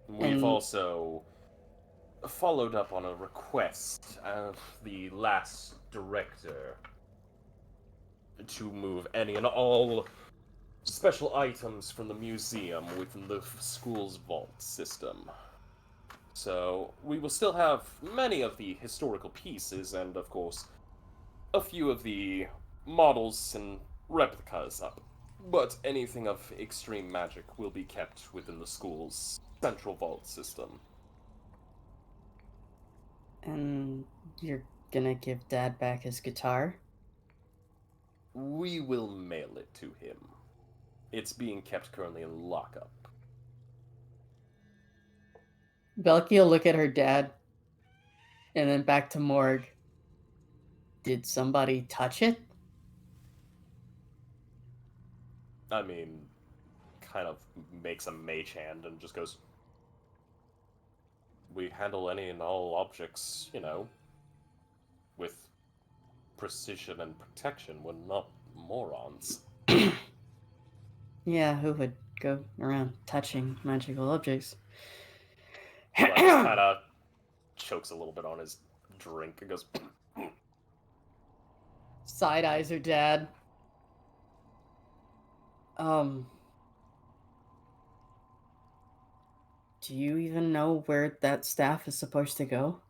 We've And- also followed up on a request of the last director to move any and all special items from the museum within the school's vault system. So we will still have many of the historical pieces and, of course, a few of the models and replicas up. But anything of extreme magic will be kept within the school's central vault system. And you're gonna give Dad back his guitar? We will mail it to him. It's being kept currently in lockup. Belki will look at her dad and then back to Morg. Did somebody touch it? I mean, kind of makes a mage hand and just goes, we handle any and all objects, with precision and protection. We're not morons. Yeah, who would go around touching magical objects? Lex kind of chokes a little bit on his drink and goes, Side eyes her dad. Do you even know where that staff is supposed to go?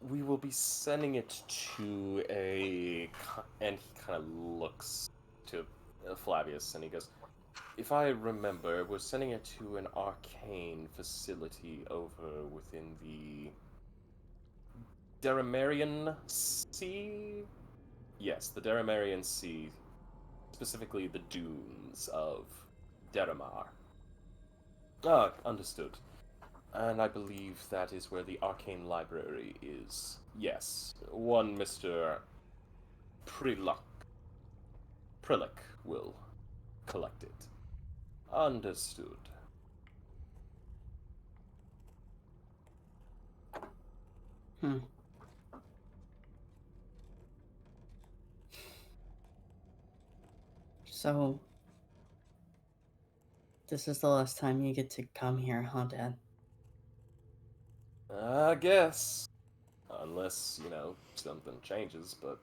we will be sending it to and he kind of looks to Flavius and he goes, if I remember, we're sending it to an arcane facility over within the Deramarian Sea? Yes, the Deramarian Sea, specifically the dunes of Deramar. Ah, understood. And I believe that is where the arcane library is. Yes, one Mr. Prillik will collect it. Understood. So, this is the last time you get to come here, huh, Dad? I guess. Unless, something changes, but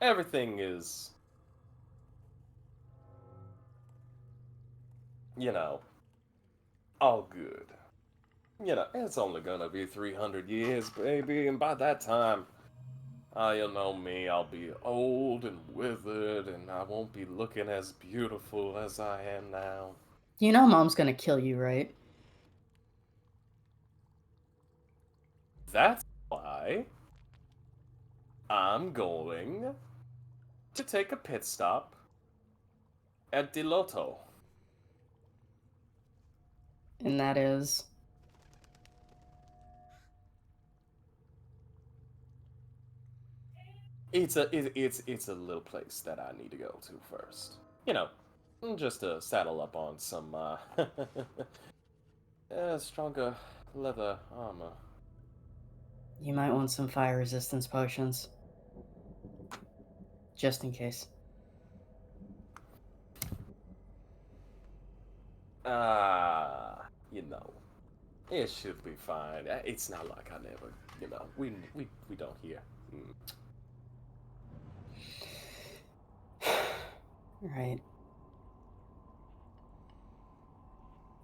everything is, all good. It's only gonna be 300 years, baby, and by that time, you'll know me, I'll be old and withered, and I won't be looking as beautiful as I am now. You know Mom's gonna kill you, right? That's why I'm going to take a pit stop at Diloto. And that is... It's a little place that I need to go to first. You know, just to saddle up on some stronger leather armor. You might want some fire resistance potions. Just in case. You know, it should be fine. It's not like I never, you know, we don't hear. Right.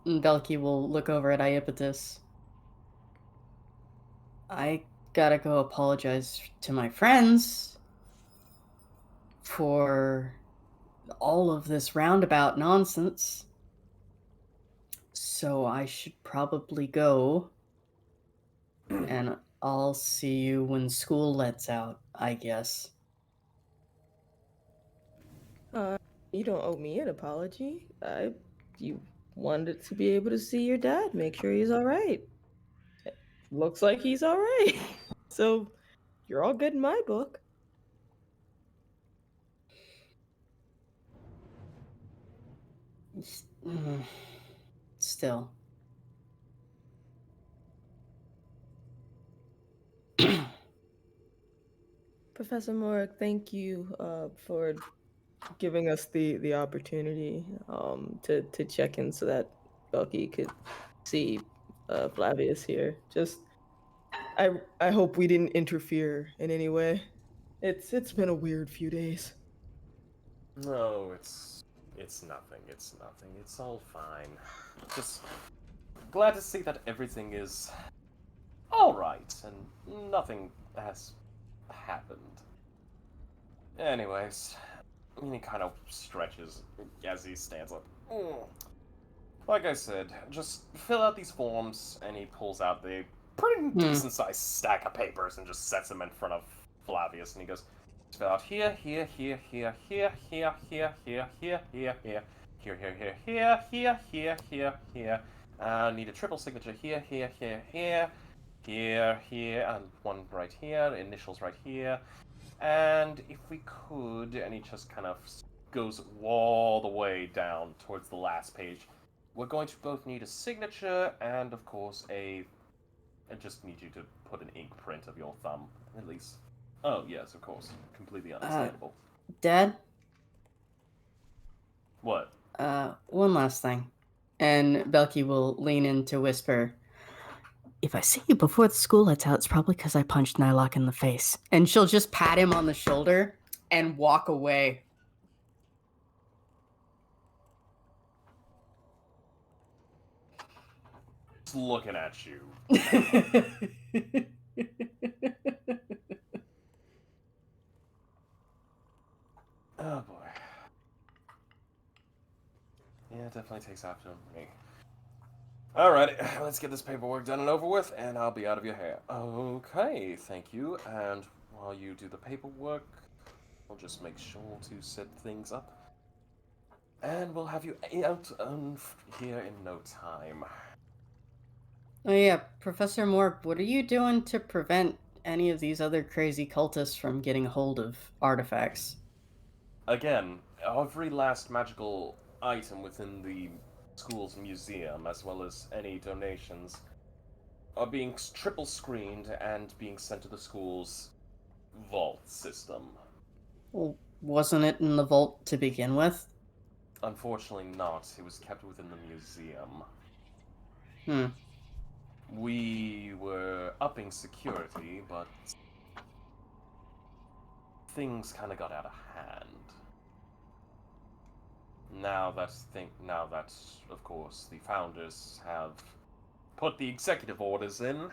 And Belki will look over at Iapetus. I gotta go apologize to my friends for all of this roundabout nonsense. So I should probably go. And I'll see you when school lets out, I guess. You don't owe me an apology. You wanted to be able to see your dad, make sure he's all right. Looks like he's all right. So you're all good in my book. Still. Professor Morag, thank you for giving us the opportunity to check in so that Belki could see Flavius here. Just I hope we didn't interfere in any way. It's been a weird few days. No, it's nothing. It's nothing. It's all fine. Just glad to see that everything is all right and nothing has happened. Anyways, he kind of stretches as he stands up. Like I said, just fill out these forms, and he pulls out the pretty decent-sized stack of papers and just sets them in front of Flavius, and he goes, fill out here, here, here, here, here, here, here, here, here, here, here, here, here, here, here, here, here. Need a triple signature here, here, here, here, here, here, and one right here, initials right here. And if we could, and he just kind of goes all the way down towards the last page. We're going to both need a signature and, of course, I just need you to put an ink print of your thumb, at least. Oh, yes, of course. Completely understandable. Dad? What? One last thing. And Belki will lean in to whisper, if I see you before the school lets out, it's probably because I punched Nylock in the face. And she'll just pat him on the shoulder and walk away. Just looking at you. Oh, boy. Yeah, it definitely takes after me. Alrighty, let's get this paperwork done and over with, and I'll be out of your hair. Okay, thank you. And while you do the paperwork, I'll just make sure to set things up. And we'll have you out here in no time. Oh yeah, Professor Morg, what are you doing to prevent any of these other crazy cultists from getting hold of artifacts? Again, every last magical item within the school's museum, as well as any donations, are being triple screened and being sent to the school's vault system. Well, wasn't it in the vault to begin with? Unfortunately not. It was kept within the museum. We were upping security, but things kind of got out of hand. Now that, of course, the founders have put the executive orders in,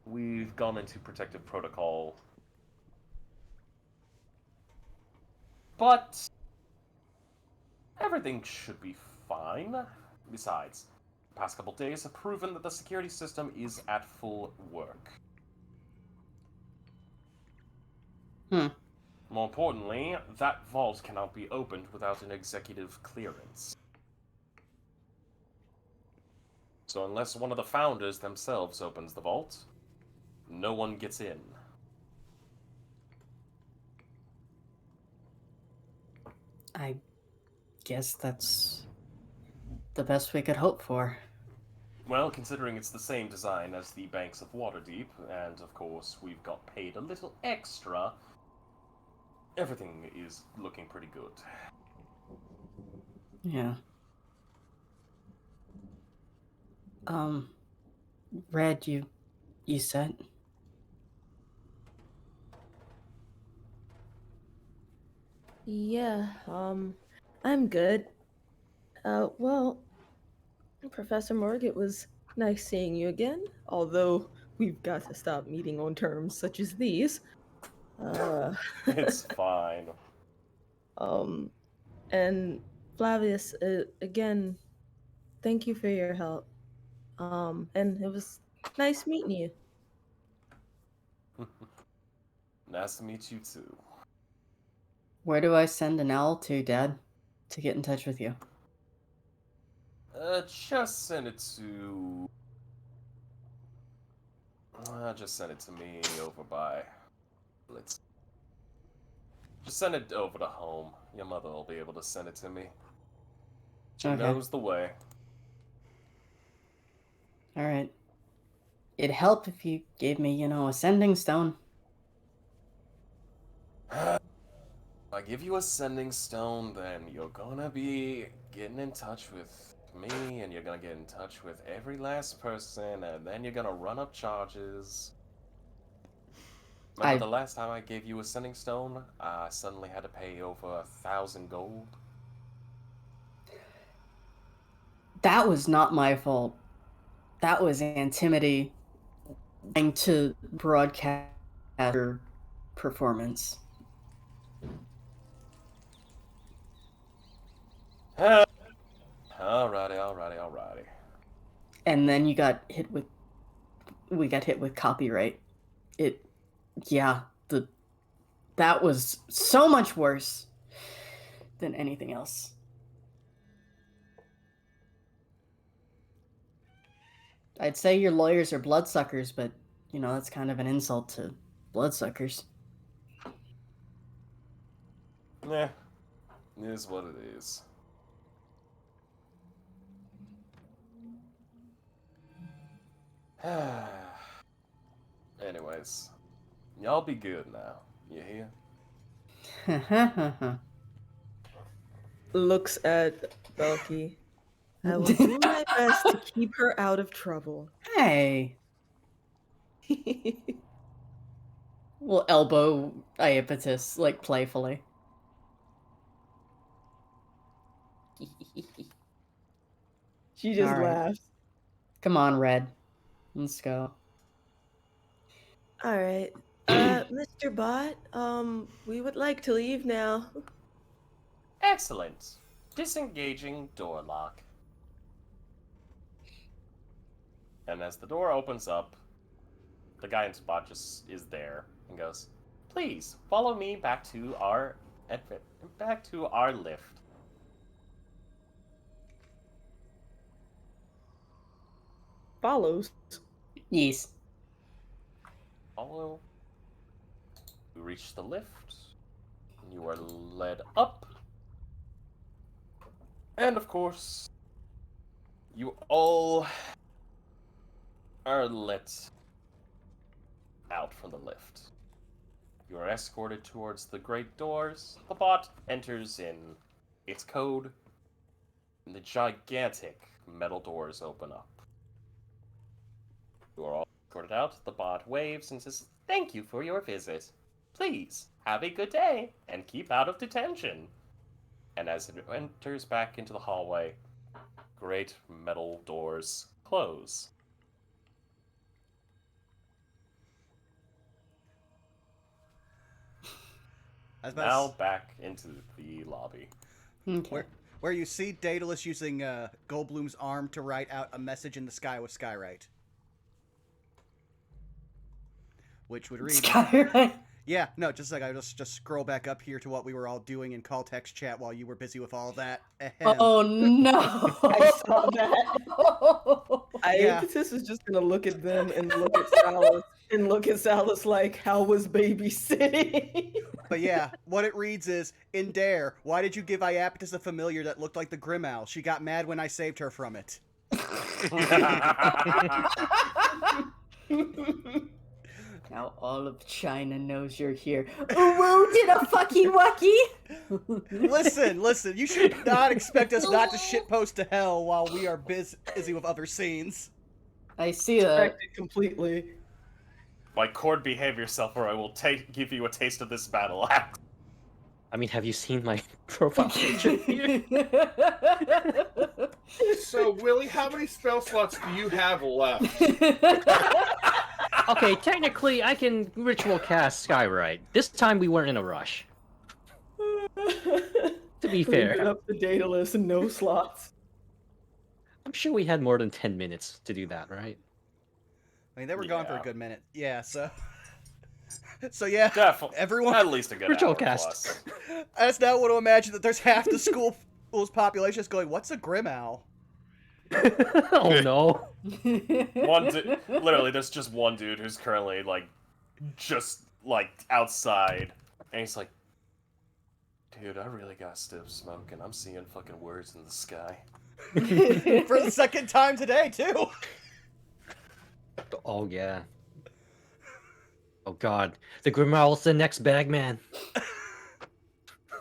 we've gone into protective protocol. But everything should be fine. Besides, the past couple days have proven that the security system is at full work. More importantly, that vault cannot be opened without an executive clearance. So unless one of the founders themselves opens the vault, no one gets in. I guess that's the best we could hope for. Well, considering it's the same design as the banks of Waterdeep, and of course we've got paid a little extra, everything is looking pretty good. Yeah. Red, you said? Yeah, I'm good. Well, Professor Morg, it was nice seeing you again, although we've got to stop meeting on terms such as these. It's fine. And Flavius, again, thank you for your help. And it was nice meeting you. Nice to meet you too. Where do I send an owl to, Dad, to get in touch with you? Just send it to... just send it to me over by... Just send it over to home. Your mother will be able to send it to me. She Okay. knows the way. Alright. It'd help if you gave me, a sending stone. If I give you a sending stone, then you're gonna be getting in touch with me, and you're gonna get in touch with every last person, and then you're gonna run up charges. Remember the last time I gave you a sending stone? I suddenly had to pay over 1,000 gold. That was not my fault. That was Antimity trying to broadcast her performance. Alrighty. And then we got hit with copyright. That was so much worse than anything else. I'd say your lawyers are bloodsuckers, but, that's kind of an insult to bloodsuckers. Yeah, it is what it is. Anyways, y'all be good now. You hear? Looks at Belki. I will do my best to keep her out of trouble. Hey. We'll elbow Iapetus, playfully. She just All right. laughs. Come on, Red. Let's go. All right. Mr. Bot, we would like to leave now. Excellent. Disengaging door lock. And as the door opens up, the guy in Spot just is there and goes, "Please follow me back to our lift." Follows. Yes. Follow. You reach the lift. You are led up. And of course, you all are let out from the lift. You are escorted towards the great doors. The bot enters in its code, and the gigantic metal doors open up. You are all escorted out. The bot waves and says, "Thank you for your visit. Please have a good day and keep out of detention." And as it enters back into the hallway, great metal doors close. Now back into the lobby. Okay. Where you see Daedalus using Goldblum's arm to write out a message in the sky with Skywrite. Which would read... Skywrite? Yeah, no, just like I just scroll back up here to what we were all doing in call text chat while you were busy with all that. Oh no! I saw that. Iapetus is just gonna look at them and look at Salus like, "How was babysitting?" But yeah, what it reads is, in Dare, why did you give Iapetus a familiar that looked like the Grimowl? She got mad when I saved her from it. Now all of China knows you're here. Uwu did a fucky wucky. Listen, you should not expect us not to shitpost to hell while we are busy with other scenes. I see that. Respect it completely. My Cord, behave yourself, or I will give you a taste of this battle axe. I mean, have you seen my profile picture here? So, Willie, how many spell slots do you have left? Okay, technically, I can ritual cast Skywrite. This time we weren't in a rush. To be Leave it fair, up the data list and no slots. I'm sure we had more than 10 minutes to do that, right? I mean, they were gone for a Yeah. good minute. Yeah, so... So yeah, Definitely. everyone... At least a good Ritual hour cast. plus. I just now want to imagine that there's half the school's population just going, what's a Grimowl? Oh no. Literally, there's just one dude who's currently, like, just, like, outside. And he's like, dude, I really got stiff smoke, and I'm seeing fucking words in the sky. For the second time today, too! Oh yeah. Oh god. The Grimowl's the next Bagman.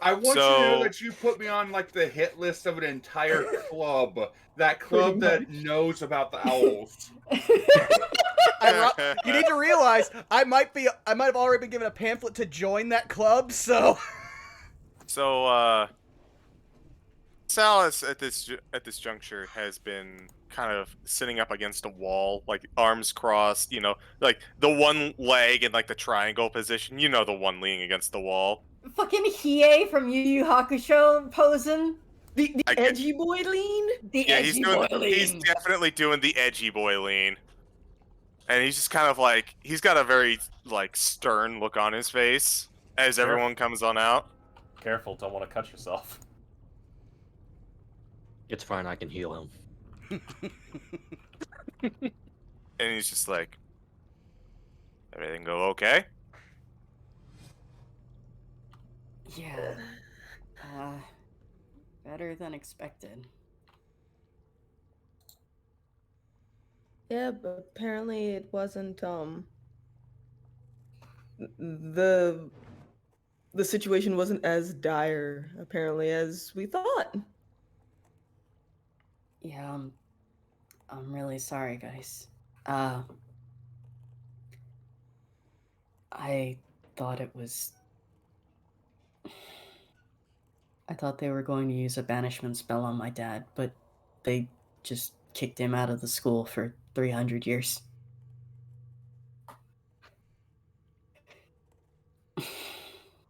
I want you to So- know that you put me on like the hit list of an entire club. That club that knows about the owls. You need to realize, I might have already been given a pamphlet to join that club, so... So, Salas at this juncture has been kind of sitting up against a wall, like arms crossed, you know, like the one leg in like the triangle position, you know, the one leaning against the wall. Fucking Hiei from Yu Yu Hakusho posing. The I get- edgy boy lean? The Yeah, edgy boy he's lean. definitely doing the edgy boy lean. And he's just kind of like, he's got a very like stern look on his face as Sure. everyone comes on out. Careful, don't want to cut yourself. It's fine, I can heal him. And he's just like, everything go okay? Yeah. Better than expected. Yeah, but apparently it wasn't The situation wasn't as dire, apparently, as we thought. Yeah, I'm really sorry, guys. I thought it was... I thought they were going to use a banishment spell on my dad, but they just kicked him out of the school for 300 years.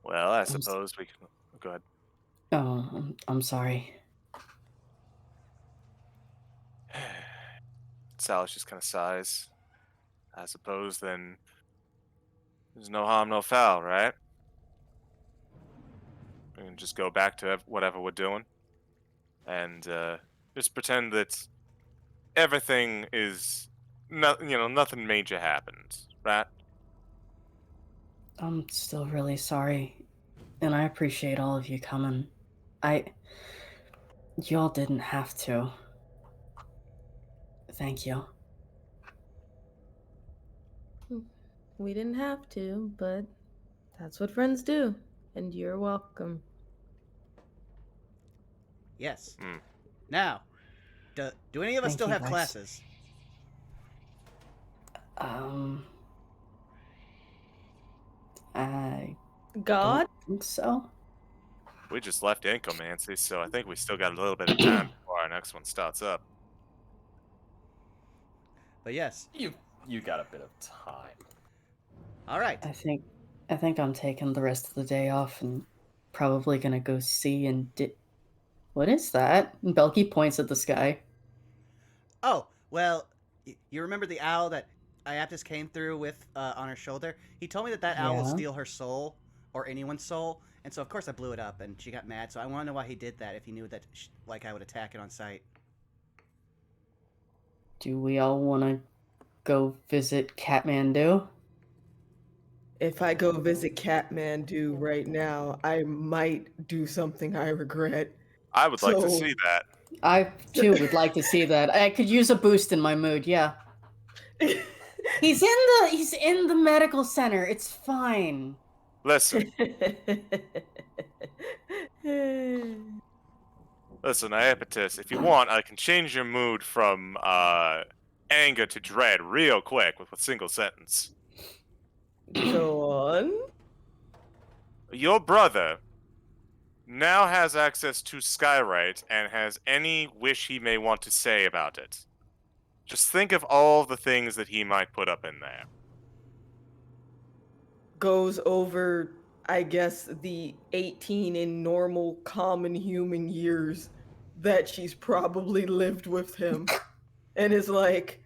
Well, I s- suppose we can go ahead. Oh, I'm sorry. Salas just kind of sighs. I suppose then there's no harm, no foul, right? We can just go back to whatever we're doing, and just pretend that everything is, nothing major happened, right? I'm still really sorry, and I appreciate all of you coming. Y'all didn't have to. Thank you. we didn't have to, but that's what friends do. And you're welcome. Yes. Hmm. Now, do any of us Thank still you, have guys. classes? I God? don't think so. We just left Incomancy, so I think we still got a little bit of time before our next one starts up. But yes. You got a bit of time. All right. I think I'm taking the rest of the day off and probably gonna go see and What is that? And Belki points at the sky. Oh, well, you remember the owl that Iapetus came through with on her shoulder? He told me that owl will Yeah. steal her soul, or anyone's soul, and so of course I blew it up, and she got mad, so I want to know why he did that, if he knew that, I would attack it on sight. Do we all want to go visit Kathmandu? if I go visit Catmandu right now, I might do something I regret. I would like to So- see that. I too would like to see that. I could use a boost in my mood. Yeah. He's in the medical center. It's fine. Listen, Aepatus, if you want, I can change your mood from anger to dread real quick with a single sentence. Go on. Your brother now has access to Skyrite and has any wish he may want to say about it. Just think of all the things that he might put up in there. Goes over, I guess, the 18 in normal common human years that she's probably lived with him. And is like,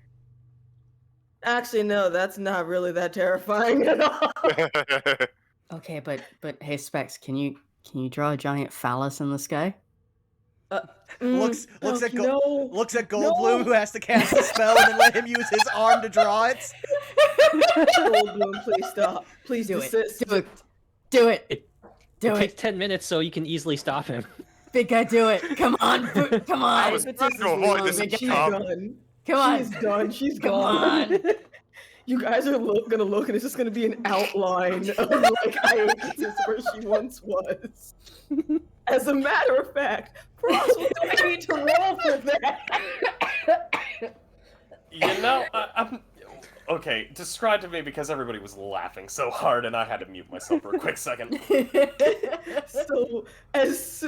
actually, no, that's not really that terrifying at all. Okay, but hey, Specs, can you draw a giant phallus in the sky? Looks at no. looks at Goldblum, who has to cast a spell and then let him use his arm to draw it. Goldblum, please stop. Please Do it. desist. Do it. It Do takes it. 10 minutes, so you can easily stop him. Big guy, do it. Come on. Come I on. was Aepatus trying is to avoid this leaving. She's outcome. done. Come on. She's done. She's Come gone. on. You guys are gonna look, and it's just gonna be an outline of like Iotis where she once was. As a matter of fact, Frost will need to roll for that. You know, I'm okay. Describe to me because everybody was laughing so hard, and I had to mute myself for a quick second. So as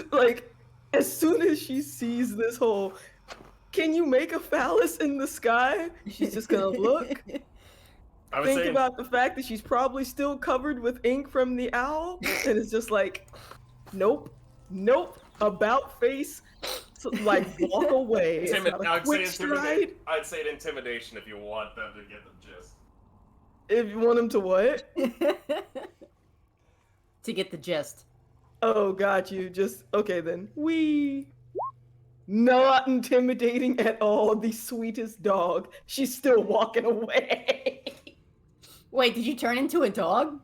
soon as she sees this whole, can you make a phallus in the sky? She's just gonna look. I would Think say about the fact that she's probably still covered with ink from the owl, and it's just like, nope, about face, so, like walk away. It's not a quick stride. I'd say intimidation if you want them to get the gist. If you want him to what? To get the gist. Oh, got you. Just okay then. Not intimidating at all. The sweetest dog. She's still walking away. Wait, did you turn into a dog?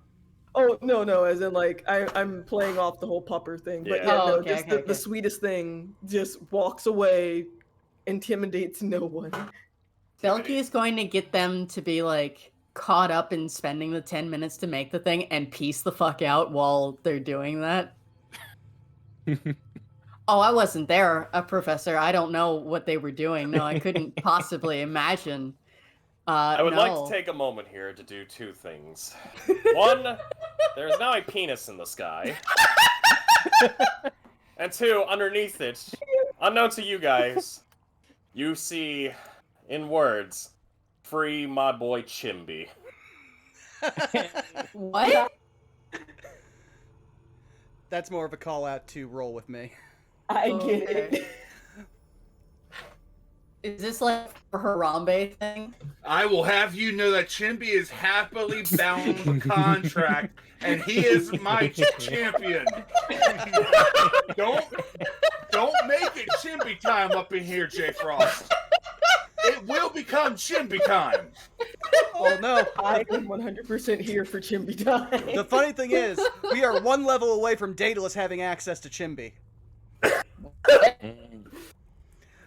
Oh no, as in like I'm playing off the whole pupper thing, but Yeah. yeah, Oh, no, okay, just okay, the okay. sweetest thing just walks away, intimidates no one. Belki is going to get them to be like caught up in spending the 10 minutes to make the thing and piece the fuck out while they're doing that. Oh, I wasn't there, Professor. I don't know what they were doing. No, I couldn't possibly imagine. I would no. like to take a moment here to do two things. One, there is now a penis in the sky. And two, underneath it, unknown to you guys, you see, in words, free my boy Chimby. What? That's more of a call out to roll with me. I get it. Is this like a Harambe thing? I will have you know that Chimby is happily bound the contract, and he is my champion. Don't make it Chimby time up in here, J Frost. It will become Chimby time. Oh no. I am 100% here for Chimby time. The funny thing is, we are one level away from Daedalus having access to Chimby.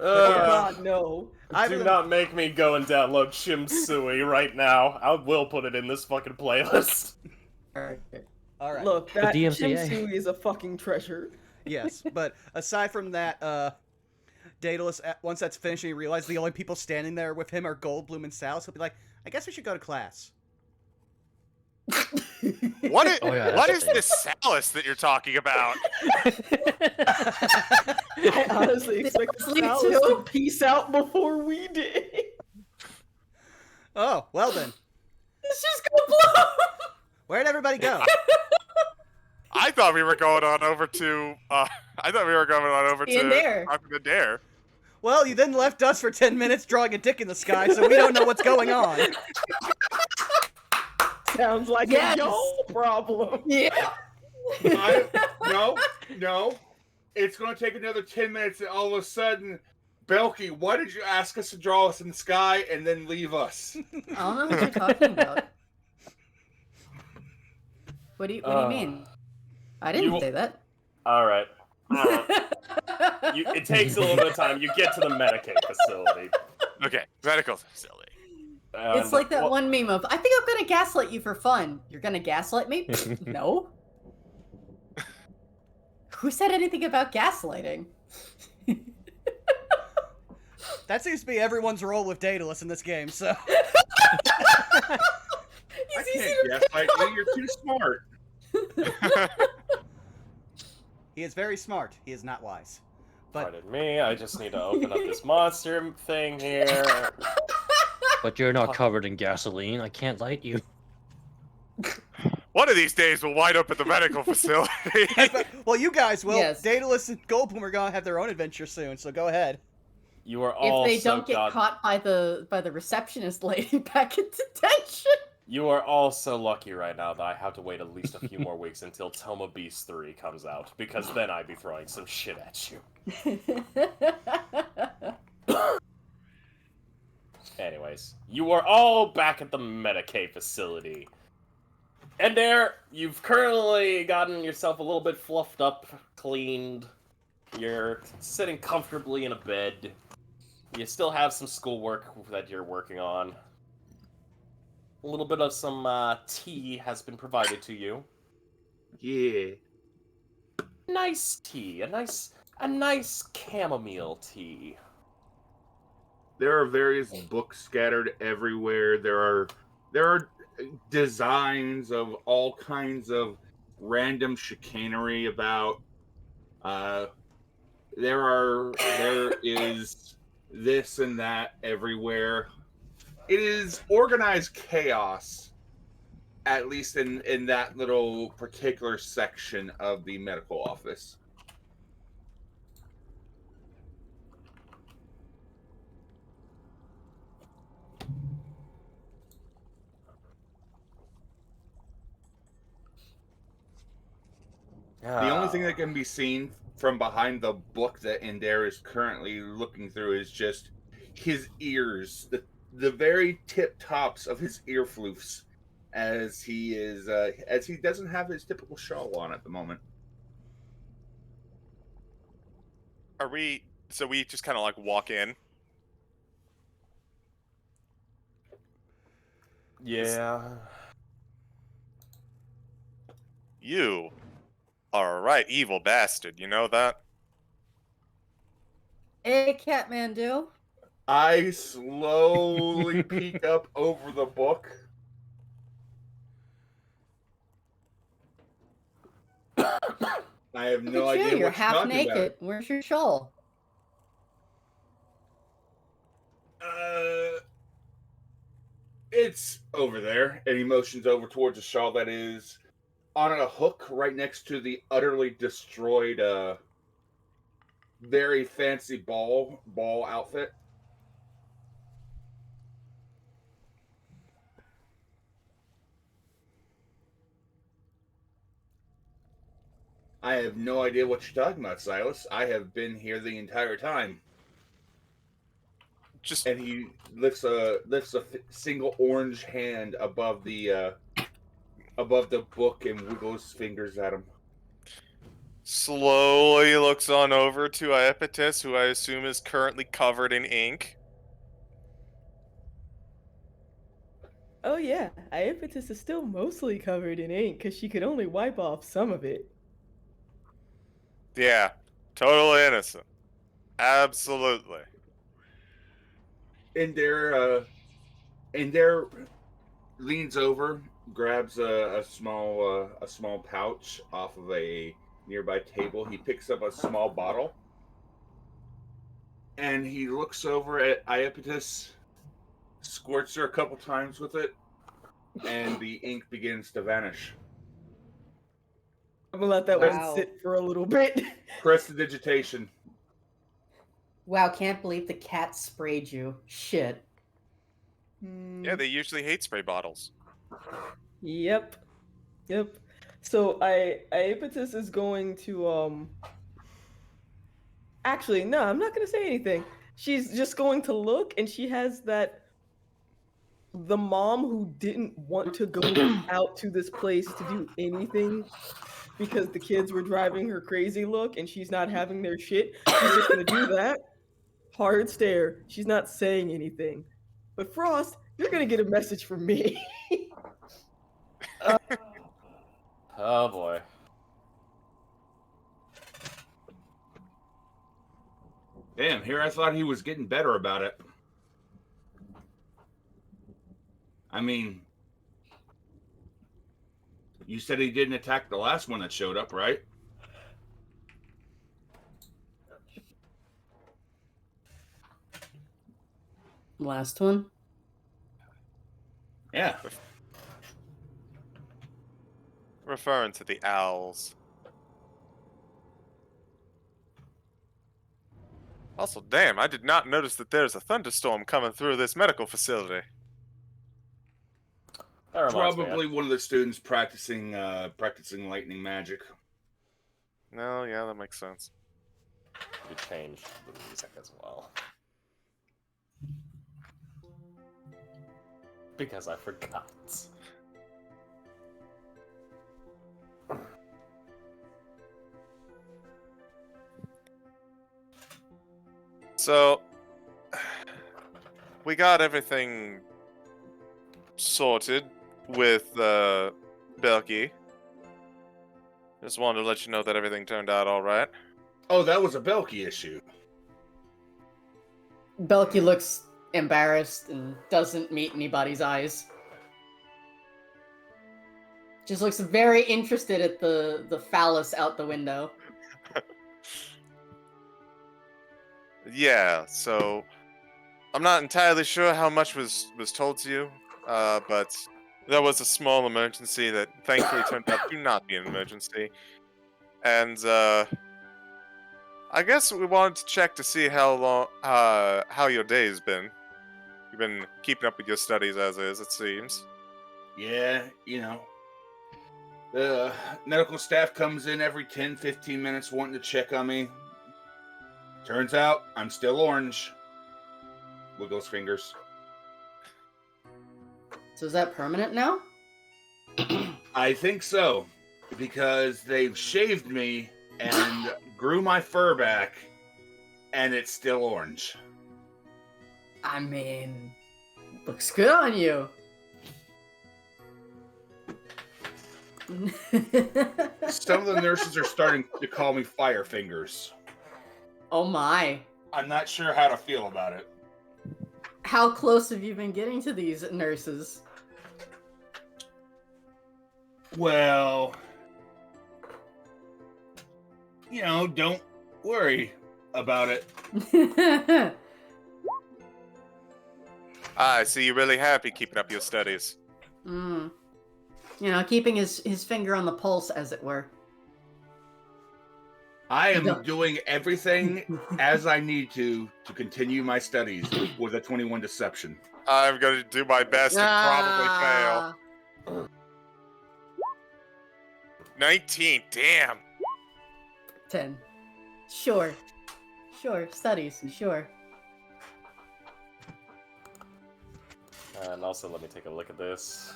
Oh God, no. Do not make me go and download Chim Sui right now. I will put it in this fucking playlist. All right. Look, that DMCA. Chim Sui is a fucking treasure. Yes, but aside from that, Daedalus, once that's finished and you realize the only people standing there with him are Goldblum and Sal, he'll be like, I guess we should go to class. What is, Oh, yeah, what that's is the this Salus that you're talking about? I honestly expect Sleep Salus too? to peace out before we did. Oh, well then. It's just gonna blow! Where'd everybody go? I thought we were going on over to. In there. Talking to Dare. Well, you then left us for 10 minutes drawing a dick in the sky, so we don't know what's going on. Sounds like Yes. a y'all problem. Yeah. No. It's going to take another 10 minutes, and all of a sudden, Belki, why did you ask us to draw us in the sky and then leave us? I don't know what you're talking about. What do you mean? I didn't say that. All right. It takes a little bit of time. You get to the Medicaid facility. Okay, medical facility. It's like that one meme of, I think I'm gonna gaslight you for fun. You're gonna gaslight me? No. Who said anything about gaslighting? That seems to be everyone's role with Daedalus in this game, so. I can't gaslight you. You're too smart. He is very smart. He is not wise. But Pardon me, I just need to open up this monster thing here. But you're not covered in gasoline. I can't light you. One of these days we'll wind up at the medical facility. well, you guys will. Yes. Daedalus and Goldblum are gonna have their own adventure soon, so go ahead. You are all If they don't get caught by the receptionist lady back in detention. You are all so lucky right now that I have to wait at least a few more weeks until Toma Beast 3 comes out, because then I'd be throwing some shit at you. Anyways, you are all back at the Medicaid facility. And there, you've currently gotten yourself a little bit fluffed up, cleaned. You're sitting comfortably in a bed. You still have some schoolwork that you're working on. A little bit of some tea has been provided to you. Yeah. Nice tea, a nice chamomile tea. There are various books scattered everywhere. There are designs of all kinds of random chicanery about. There is this and that everywhere. It is organized chaos, at least in that little particular section of the medical office. The only thing that can be seen from behind the book that Ender is currently looking through is just his ears, the very tip tops of his ear floofs, as he doesn't have his typical shawl on at the moment. So we just kind of like walk in? Yeah. You are a right evil bastard, you know that? Hey, Catmandu. I slowly peek up over the book. I have no Look at idea you, you're what half you're talking naked. about. Where's your shawl? It's over there, and he motions over towards a shawl that is on a hook right next to the utterly destroyed, very fancy ball outfit. I have no idea what you're talking about, Silas. I have been here the entire time. And he lifts a single orange hand above the book and wiggles his fingers at him. Slowly looks on over to Iapetus, who I assume is currently covered in ink. Oh yeah, Iapetus is still mostly covered in ink because she could only wipe off some of it. Yeah, totally innocent. Absolutely. And there leans over, grabs a small pouch off of a nearby table. He picks up a small bottle, and he looks over at Iapetus, squirts her a couple times with it, and the ink begins to vanish. I'm gonna let that one sit for a little bit. Prestidigitation. Wow, can't believe the cat sprayed you. Shit. Yeah, they usually hate spray bottles. Yep. So Iapetus is going to actually no, I'm not gonna say anything. She's just going to look, and she has that the mom who didn't want to go out to this place to do anything because the kids were driving her crazy look and she's not having their shit. She's just gonna do that. Hard stare. She's not saying anything. But Frost, you're gonna get a message from me. Oh boy. Damn, here I thought he was getting better about it. I mean, you said he didn't attack the last one that showed up, right? Last one? Yeah. Referring to the owls. Also, damn, I did not notice that there's a thunderstorm coming through this medical facility. That reminds me, Probably one of the students practicing lightning magic. No, yeah, that makes sense. we changed the music as well. Because I forgot. So, we got everything sorted with Belki. Just wanted to let you know that everything turned out all right. Oh, that was a Belki issue. Belki looks embarrassed and doesn't meet anybody's eyes. Just looks very interested at the phallus out the window. Yeah, so I'm not entirely sure how much was told to you, but there was a small emergency that thankfully turned out to not be an emergency. And I guess we wanted to check to see how your day has been. You've been keeping up with your studies as is, it seems. Yeah, you know. The medical staff comes in every 10-15 minutes wanting to check on me. Turns out I'm still orange. Wiggles fingers. So is that permanent now? I think so, because they've shaved me and grew my fur back, and it's still orange. I mean, looks good on you. Some of the nurses are starting to call me Fire Fingers. Oh my. I'm not sure how to feel about it. How close have you been getting to these nurses? Well, you know, don't worry about it. I see you're really happy keeping up your studies. You know, keeping his finger on the pulse, as it were. I am doing everything as I need to continue my studies with a 21 deception. I'm going to do my best and probably fail. 19, damn. 10. Sure. Studies, sure. And also, let me take a look at this.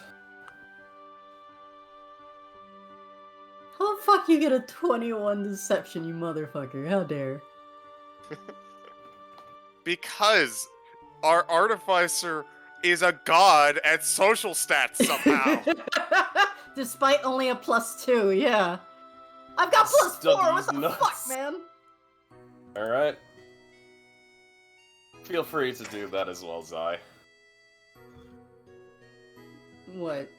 How the fuck you get a 21 deception, you motherfucker? How dare. Because our artificer is a god at social stats somehow. Despite only a +2, yeah. I've got +4, what the fuck, man? Alright. Feel free to do that as well, Zai. What?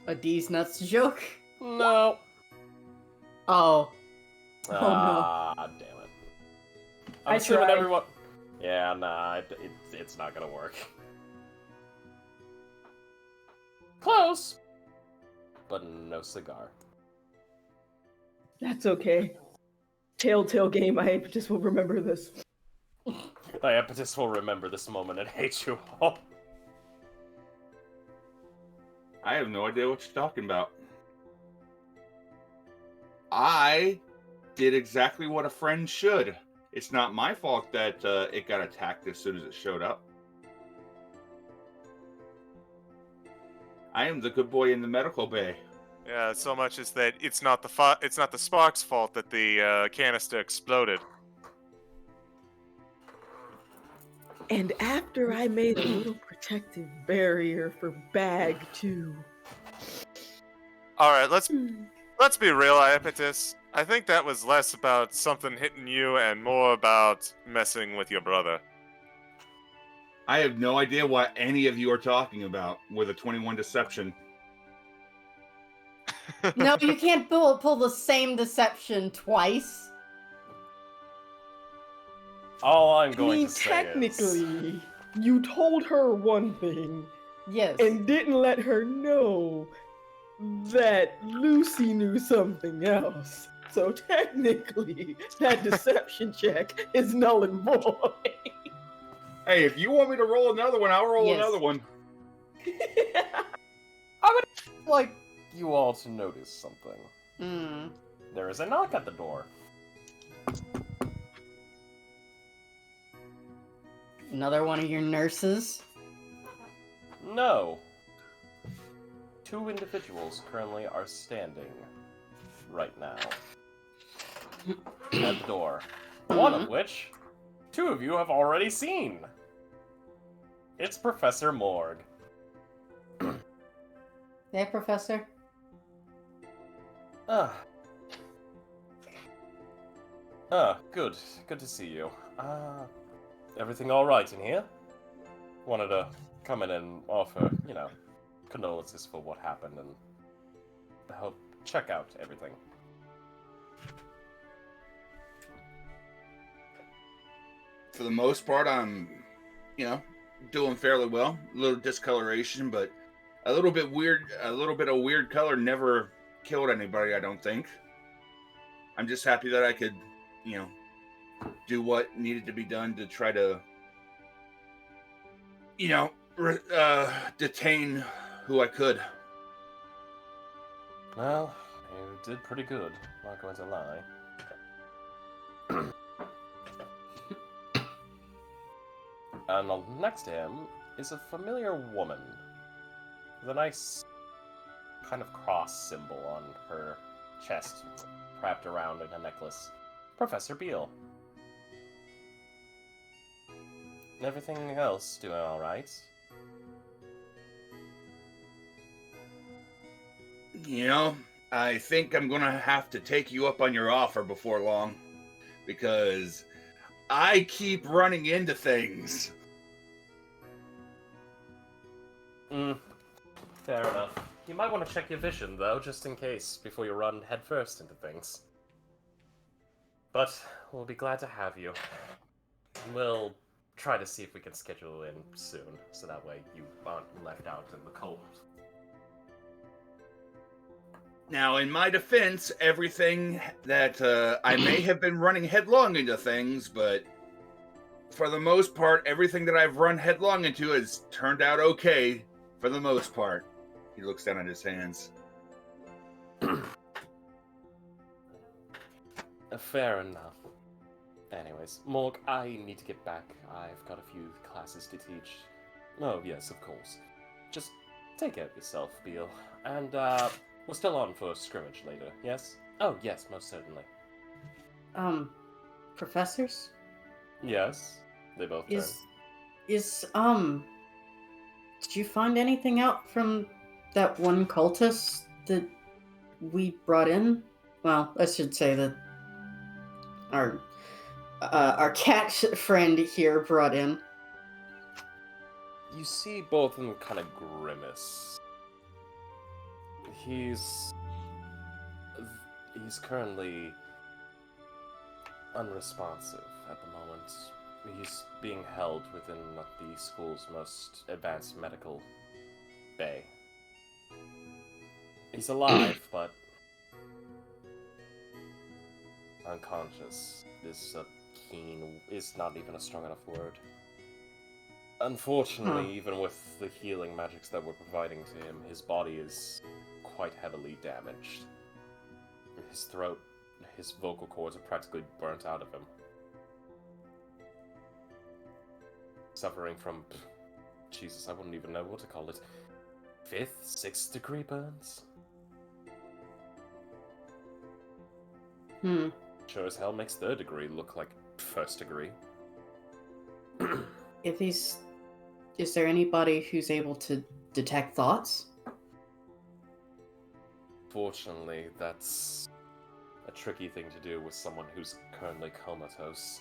A D's nuts joke? No. Oh. Ah, damn it. I'm I assuming tried. everyone... Yeah, nah, it's not gonna work. Close! But no cigar. That's okay. Telltale game, I just will remember this. The impetus will remember this moment and hate you all. I have no idea what you're talking about. I did exactly what a friend should. It's not my fault that it got attacked as soon as it showed up. I am the good boy in the medical bay. Yeah, so much as that it's not the spark's fault that the canister exploded. And after I made a little protective barrier for Bag 2. All right, let's be real, Iapetus. I think that was less about something hitting you and more about messing with your brother. I have no idea what any of you are talking about with a 21 deception. No, you can't pull the same deception twice. All I'm I going mean, to say technically, you told her one thing Yes. and didn't let her know that Lucy knew something else. So technically, that deception check is null and void. Hey, if you want me to roll another one, I'll roll Yes. another one. I would like you all to notice something. Hmm. There is a knock at the door. Another one of your nurses? No. 2 individuals currently are standing right now at the door. One of which 2 of you have already seen. It's Professor Morg. Hey, Professor. Good. Good to see you. Everything alright in here? Wanted to come in and offer, condolences for what happened and help check out everything. For the most part, I'm, doing fairly well. A little discoloration, but a little bit of weird color never killed anybody, I don't think. I'm just happy that I could, do what needed to be done to try to, detain who I could. Well, you did pretty good, not going to lie. And next to him is a familiar woman with a nice kind of cross symbol on her chest, wrapped around in a necklace. Professor Beale. Everything else doing alright? I think I'm gonna have to take you up on your offer before long, because I keep running into things. Fair enough. You might want to check your vision, though, just in case, before you run headfirst into things. But we'll be glad to have you. We'll try to see if we can schedule in soon, so that way you aren't left out in the cold. Now, in my defense, everything that I may have been running headlong into things, but for the most part, everything that I've run headlong into has turned out okay, for the most part. He looks down at his hands. Fair enough. Anyways, Morg, I need to get back. I've got a few classes to teach. Oh, yes, of course. Just take care of yourself, Beale. And, we're still on for scrimmage later, yes? Oh, yes, most certainly. Professors? Yes, they both turn. Did you find anything out from that one cultist that we brought in? Well, I should say that our cat friend here brought in. You see both of them kind of grimace. He's currently unresponsive at the moment. He's being held within the school's most advanced medical bay. He's alive, but unconscious is not even a strong enough word. Unfortunately, even with the healing magics that we're providing to him, his body is quite heavily damaged. His throat, his vocal cords are practically burnt out of him. Suffering from... Jesus, I wouldn't even know what to call it. 5th, 6th degree burns. Sure as hell makes 3rd degree look like 1st degree. Is there anybody who's able to detect thoughts? Fortunately, that's a tricky thing to do with someone who's currently comatose.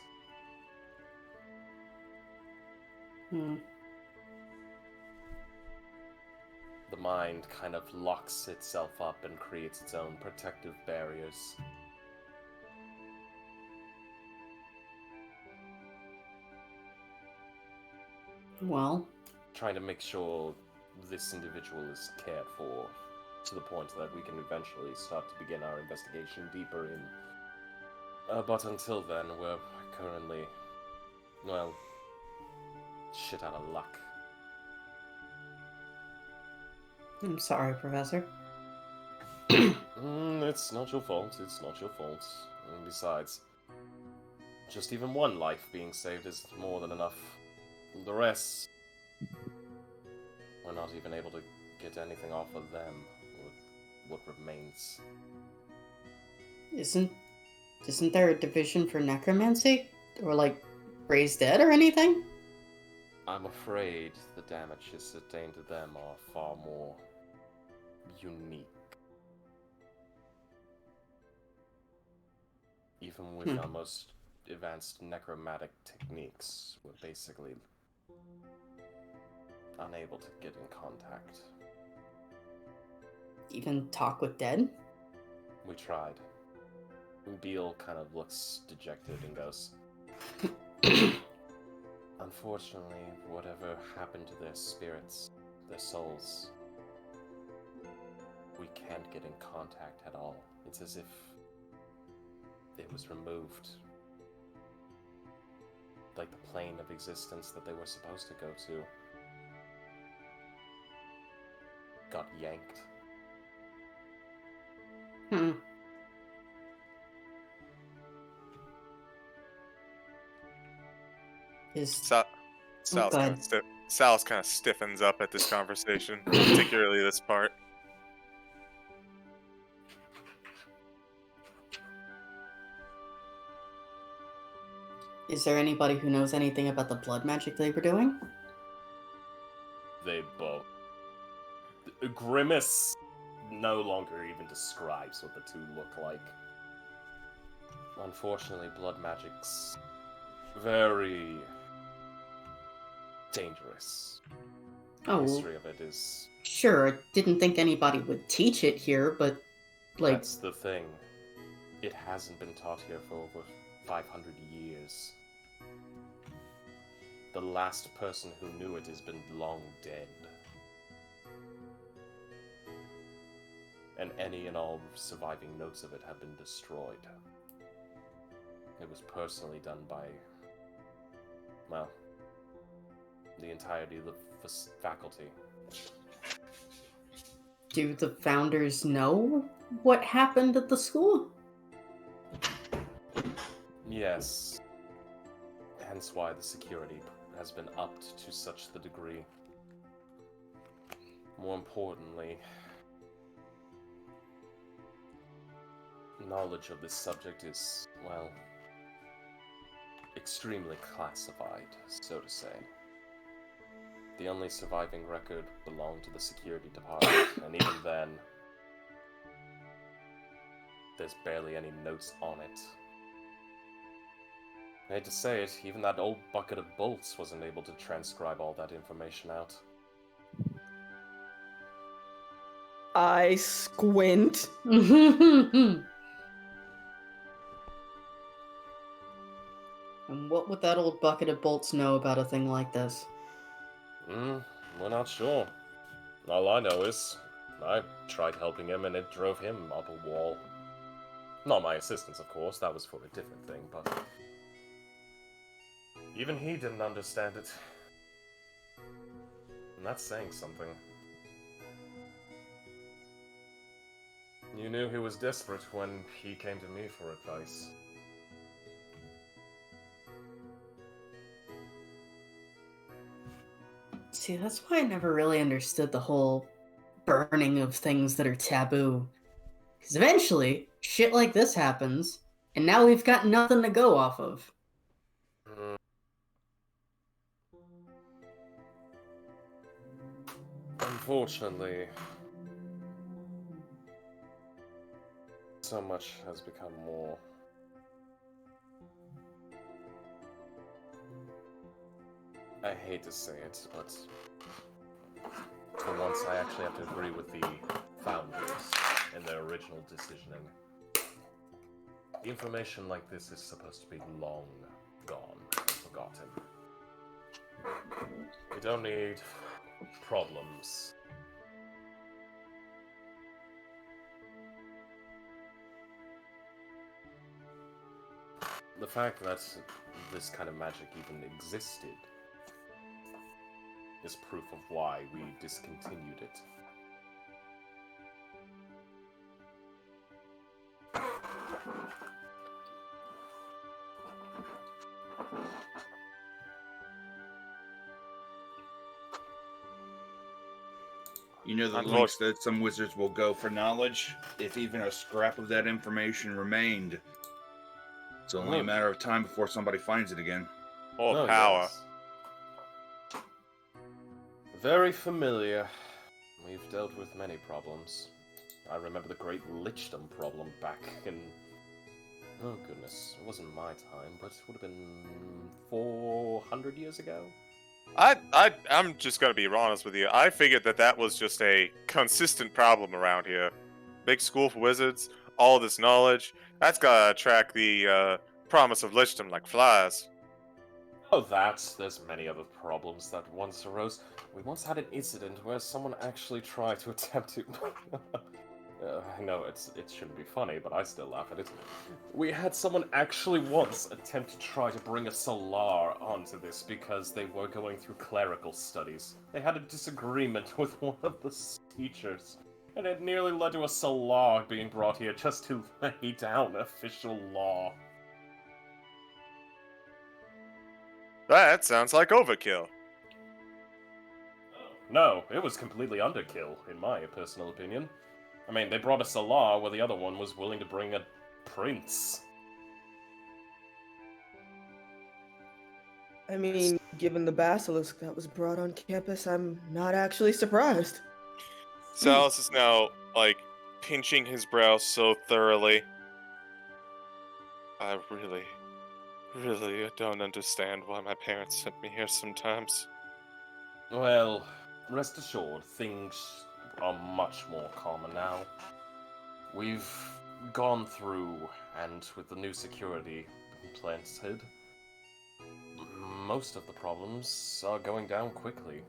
The mind kind of locks itself up and creates its own protective barriers. Well, Trying to make sure this individual is cared for to the point that we can eventually start to begin our investigation deeper in. But until then, we're currently, well, shit out of luck. I'm sorry, Professor. It's not your fault, it's not your fault. And besides, just even one life being saved is more than enough. The rest, we're not even able to get anything off of them, what remains. Isn't there a division for necromancy? Or like raised dead or anything? I'm afraid the damage sustained to them are far more unique. Even with our most advanced necromantic techniques, we're basically unable to get in contact. Even talk with dead? We tried. Beale kind of looks dejected and goes, unfortunately, whatever happened to their spirits, their souls, we can't get in contact at all. It's as if it was removed. Like the plane of existence that they were supposed to go to got yanked. Sal's kind of stiffens up at this conversation, particularly this part. Is there anybody who knows anything about the blood magic they were doing? They both. Grimace no longer even describes what the two look like. Unfortunately, blood magic's very dangerous. The history of it is... Sure, I didn't think anybody would teach it here, but, like... That's the thing. It hasn't been taught here for over 500 years. The last person who knew it has been long dead. And any and all surviving notes of it have been destroyed. It was personally done by, well, the entirety of the faculty. Do the founders know what happened at the school? Yes. Hence why the security has been upped to such the degree. More importantly, knowledge of this subject is, well, extremely classified, so to say. The only surviving record belonged to the security department, and even then, there's barely any notes on it. I hate to say it, even that old bucket of bolts wasn't able to transcribe all that information out. I squint. And what would that old bucket of bolts know about a thing like this? We're not sure. All I know is, I tried helping him and it drove him up a wall. Not my assistance, of course, that was for a different thing, but... even he didn't understand it. And that's saying something. You knew he was desperate when he came to me for advice. See, that's why I never really understood the whole burning of things that are taboo. Because eventually, shit like this happens, and now we've got nothing to go off of. Unfortunately, so much has become more. I hate to say it, but for once I actually have to agree with the founders in their original decisioning. Information like this is supposed to be long gone and forgotten. We don't need problems. The fact that this kind of magic even existed is proof of why we discontinued it. You know the lengths that some wizards will go for knowledge? If even a scrap of that information remained, it's only a matter of time before somebody finds it again. Or power. Yes. Very familiar. We've dealt with many problems. I remember the Great Lichdom problem back in... Oh goodness, it wasn't my time, but it would have been 400 years ago? I'm just gonna be honest with you. I figured that was just a consistent problem around here. Big school for wizards, all this knowledge. That's gotta attract the promise of Lichdom like flies. Oh, there's many other problems that once arose. We once had an incident where someone actually tried to attempt to... I know it shouldn't be funny, but I still laugh at it. We had someone actually once attempt to try to bring a Solar onto this because they were going through clerical studies. They had a disagreement with one of the teachers, and it nearly led to a Solar being brought here just to lay down official law. That sounds like overkill. No, it was completely underkill, in my personal opinion. I mean, they brought a Solar where the other one was willing to bring a prince. I mean, given the basilisk that was brought on campus, I'm not actually surprised. Salas is now, like, pinching his brow so thoroughly. I really don't understand why my parents sent me here sometimes. Well, rest assured, things are much more common now. We've gone through, and with the new security implanted, most of the problems are going down quickly.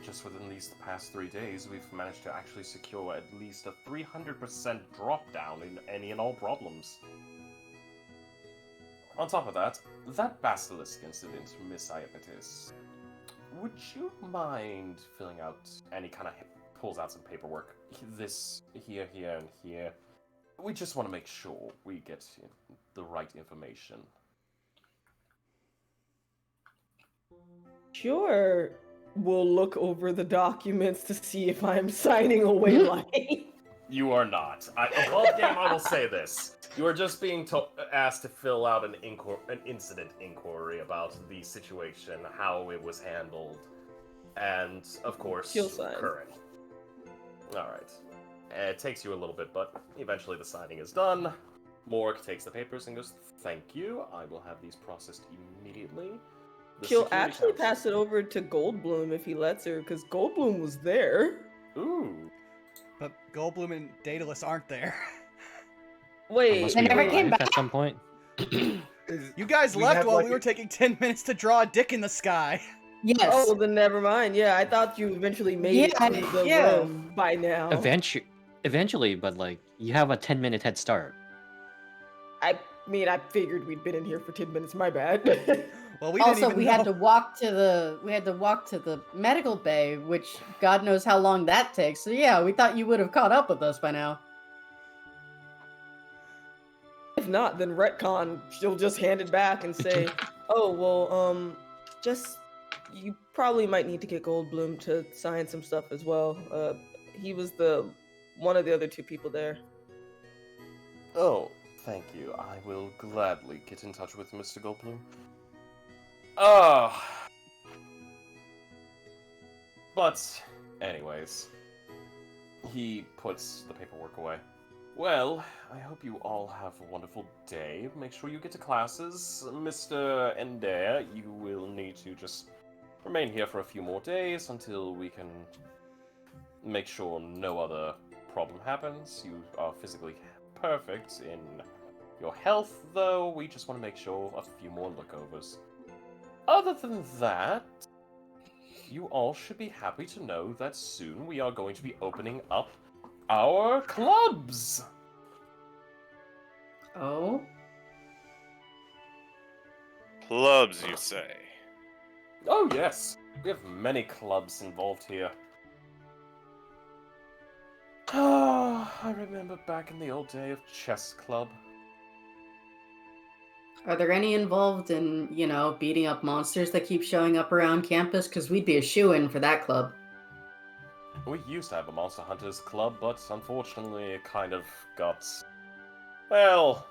Just within these past 3 days, we've managed to actually secure at least a 300% drop down in any and all problems. On top of that Basilisk incident, Miss Iapetus, would you mind filling out any kind of... pulls out some paperwork. This, here, and here. We just want to make sure we get the right information. Sure. We'll look over the documents to see if I'm signing away lying. You are not. Above game, I will say this. You are just being asked to fill out an incident inquiry about the situation, how it was handled, and, of course, current. Alright. It takes you a little bit, but eventually the signing is done. Morg takes the papers and goes, "Thank you. I will have these processed immediately." She'll actually pass it over to Goldblum if he lets her, because Goldblum was there. Ooh. But Goldblum and Daedalus aren't there. Wait, They never came back at some point. You guys left while we were taking 10 minutes to draw a dick in the sky. Yes. Oh, well, then never mind. Yeah, I thought you eventually made it to the room by now. Eventually, but like you have a 10-minute head start. I mean, I figured we'd been in here for 10 minutes. My bad. Well, we also we had to walk to the medical bay, which God knows how long that takes. So yeah, we thought you would have caught up with us by now. If not, then retcon. She'll just hand it back and say, "Oh, well, you probably might need to get Goldblum to sign some stuff as well. He was the one of the other two people there. Oh, thank you. I will gladly get in touch with Mr. Goldblum. Ah. But, anyways, he puts the paperwork away. Well, I hope you all have a wonderful day. Make sure you get to classes. Mr. Ender, you will need to just remain here for a few more days until we can make sure no other problem happens. You are physically perfect in your health, though. We just want to make sure a few more lookovers. Other than that, you all should be happy to know that soon we are going to be opening up our clubs! Oh? Clubs, you say? Oh yes, we have many clubs involved here. Ah, I remember back in the old day of chess club. Are there any involved in, beating up monsters that keep showing up around campus? Because we'd be a shoo-in for that club. We used to have a Monster Hunters club, but unfortunately it kind of got... well...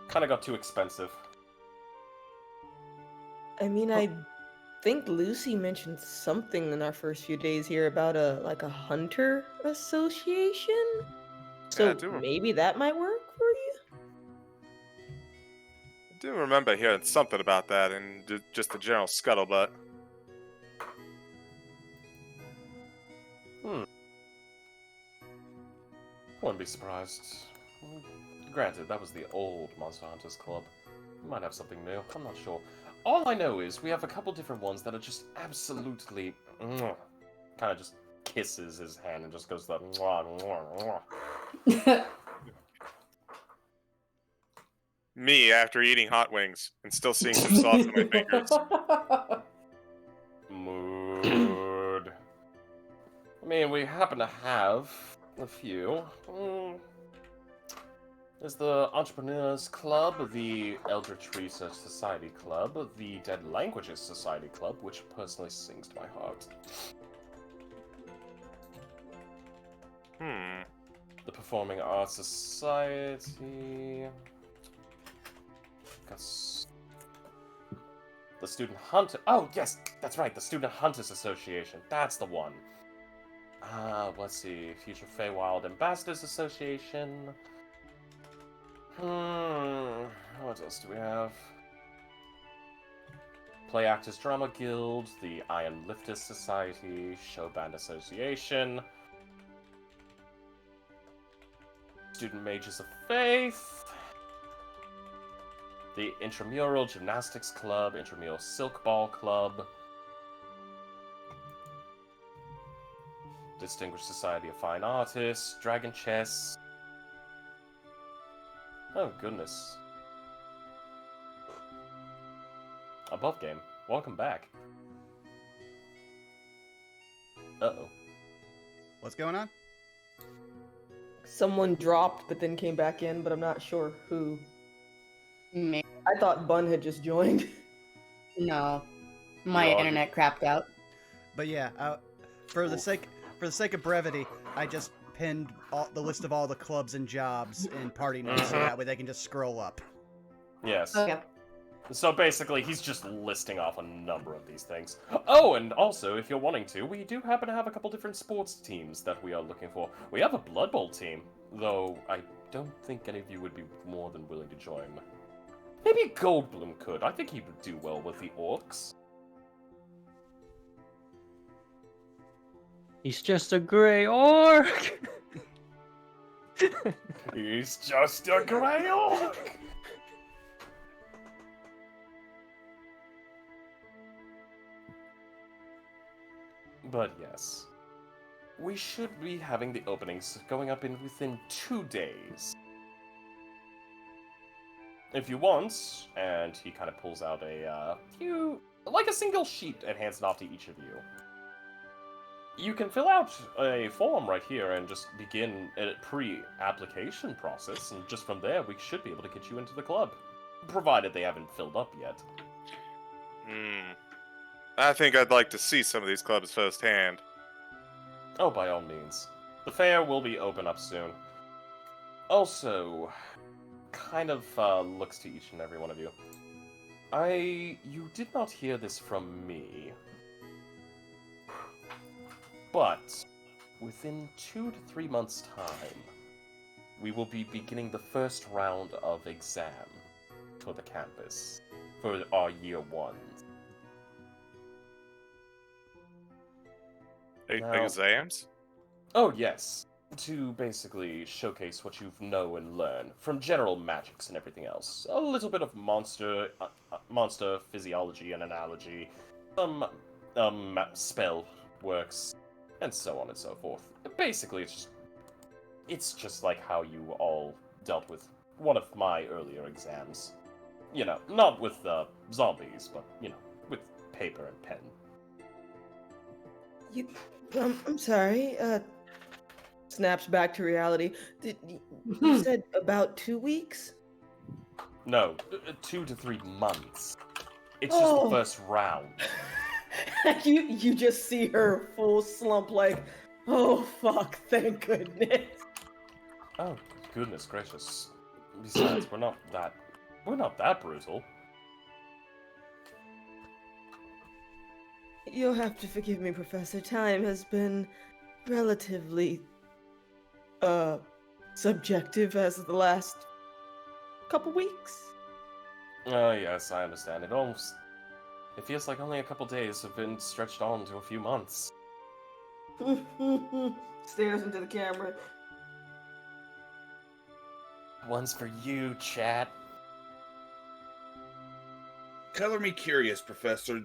kind of got too expensive. I mean, I think Lucy mentioned something in our first few days here about a hunter association. So I maybe that might work for you. do remember hearing something about that and just the general scuttlebutt. Wouldn't be surprised. Granted, that was the old Monster Hunters club. We might have something new, I'm not sure. All I know is we have a couple different ones that are just absolutely... kind of just kisses his hand and just goes that... Me after eating hot wings and still seeing some sauce on my fingers. Mood. I mean, we happen to have a few. There's the Entrepreneurs Club, the Eldritch Research Society Club, the Dead Languages Society Club, which personally sings to my heart. The Performing Arts Society. The Student Hunter. Oh, yes, that's right, the Student Hunters Association. That's the one. Let's see. Future Feywild Ambassadors Association. What else do we have? Play Actors Drama Guild, the Iron Lifters Society, Show Band Association, Student Mages of Faith, the Intramural Gymnastics Club, Intramural Silk Ball Club, Distinguished Society of Fine Artists, Dragon Chess. Oh, goodness. Above Game, welcome back. Uh-oh. What's going on? Someone dropped but then came back in, but I'm not sure who. Me. I thought Bun had just joined. No. My Log. internet crapped out. But yeah, for the sake of brevity, I just pinned the list of all the clubs and jobs in party notes, so that way they can just scroll up. Yes. Okay. So basically, he's just listing off a number of these things. Oh, and also, if you're wanting to, we do happen to have a couple different sports teams that we are looking for. We have a Blood Bowl team, though I don't think any of you would be more than willing to join. Maybe Goldblum could. I think he would do well with the orcs. He's just a gray orc. He's just a grey orc! But yes, we should be having the openings going up within 2 days. If you want, and he kind of pulls out a single sheet and hands it off to each of you. You can fill out a form right here and just begin a pre-application process, and just from there we should be able to get you into the club, provided they haven't filled up yet. I think I'd like to see some of these clubs firsthand. Oh, by all means. The fair will be open up soon. Also, kind of looks to each and every one of you. You did not hear this from me, but within 2 to 3 months' time, we will be beginning the first round of exam for the campus for our year ones. Now- Exams? Oh, yes. To basically showcase what you know and learn from general magics and everything else. A little bit of monster physiology and analogy, some spell works, and so on and so forth. Basically, it's just like how you all dealt with one of my earlier exams. You know, not with zombies, but with paper and pen. I'm sorry. Snaps back to reality. You said about 2 weeks? No, 2 to 3 months. It's just the first round. you just see her full slump like, oh fuck, thank goodness. Oh, goodness gracious. Besides, we're not that brutal. You'll have to forgive me, Professor. Time has been relatively subjective as of the last couple weeks. Yes, I understand. It feels like only a couple days have been stretched on to a few months. Stares into the camera. One's for you, chat. Color me curious, Professor.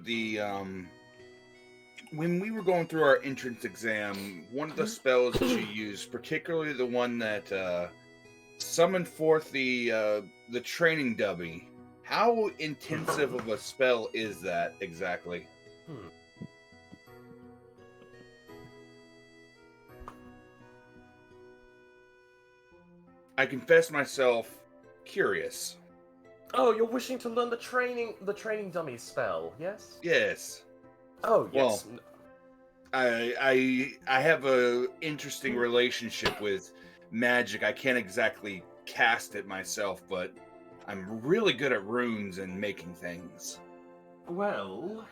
When we were going through our entrance exam, one of the spells that you used, particularly the one that summoned forth the training dummy, how intensive of a spell is that exactly? I confess myself curious. Oh, you're wishing to learn the training dummy spell, yes? Yes. Oh, yes. Well, I have a interesting relationship with magic. I can't exactly cast it myself, but I'm really good at runes and making things. Well,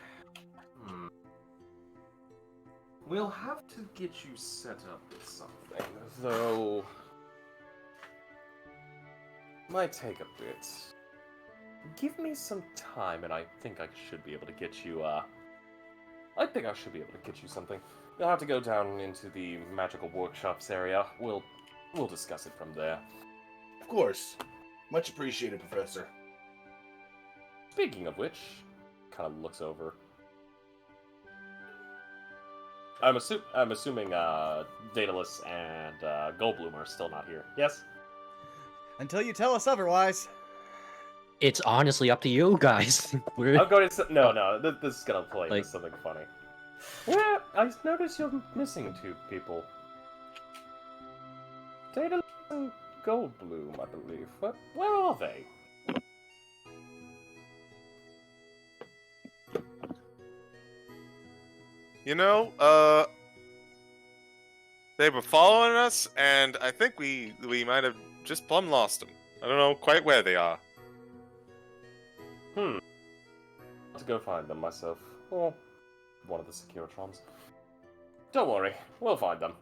we'll have to get you set up with something, though might take a bit. Give me some time, and I think I should be able to get you, something. You'll have to go down into the magical workshops area. We'll discuss it from there. Of course. Much appreciated, Professor. Speaking of which, kind of looks over. I'm assuming Daedalus and Goldblum are still not here. Yes? Until you tell us otherwise. It's honestly up to you guys. I'm going to... No, this is going to play Like- into something funny. Yeah, I noticed you're missing 2 people. Daedalus and Goldblum, I believe. Where are they? You know, they were following us, and I think we might have just plumb lost them. I don't know quite where they are. I'll have to go find them myself. Or one of the Securitrons. Don't worry, we'll find them.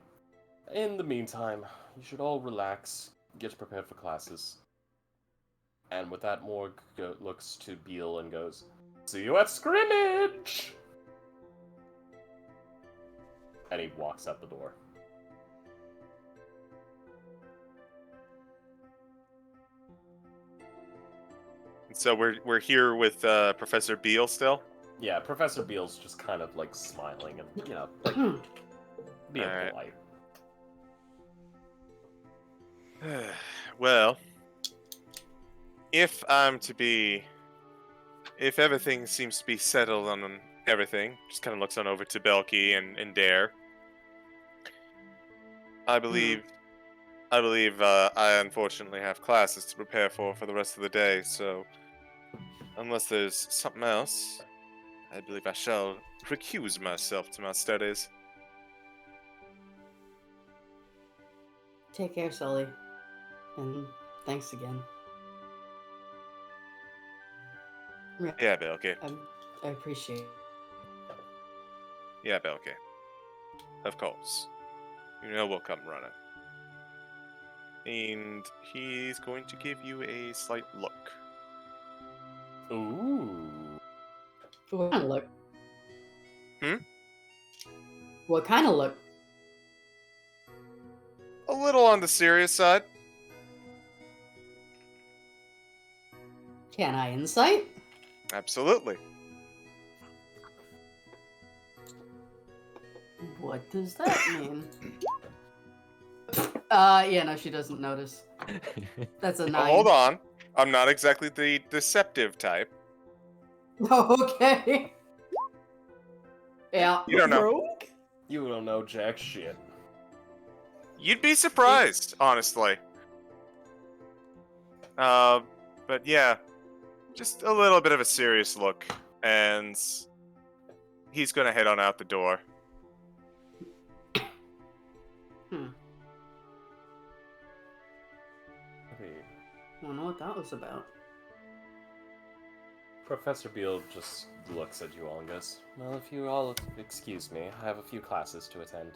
In the meantime, you should all relax, get prepared for classes. And with that, Morg looks to Beale and goes, "See you at scrimmage!" And he walks out the door. So we're here with Professor Beale still. Yeah, Professor Beale's just kind of like smiling and like being Alright. polite. Well, if everything seems to be settled on everything, just kind of looks on over to Belki and Dare. I believe I unfortunately have classes to prepare for the rest of the day, so unless there's something else, I believe I shall recuse myself to my studies. Take care, Sully. And thanks again. Yeah, Belki. I appreciate it. Yeah, Belki. Of course. You know we'll come running. And he's going to give you a slight look. Ooh. What kind of look? Hmm? What kind of look? A little on the serious side. Can I insight? Absolutely. What does that mean? Yeah, no, she doesn't notice. That's a 9. Hold on. I'm not exactly the deceptive type. Okay. Yeah. You don't know. Rogue? You don't know jack shit. You'd be surprised, honestly. But yeah, just a little bit of a serious look, and he's gonna head on out the door. I don't know what that was about. Professor Beale just looks at you all and goes, well, if you all excuse me, I have a few classes to attend.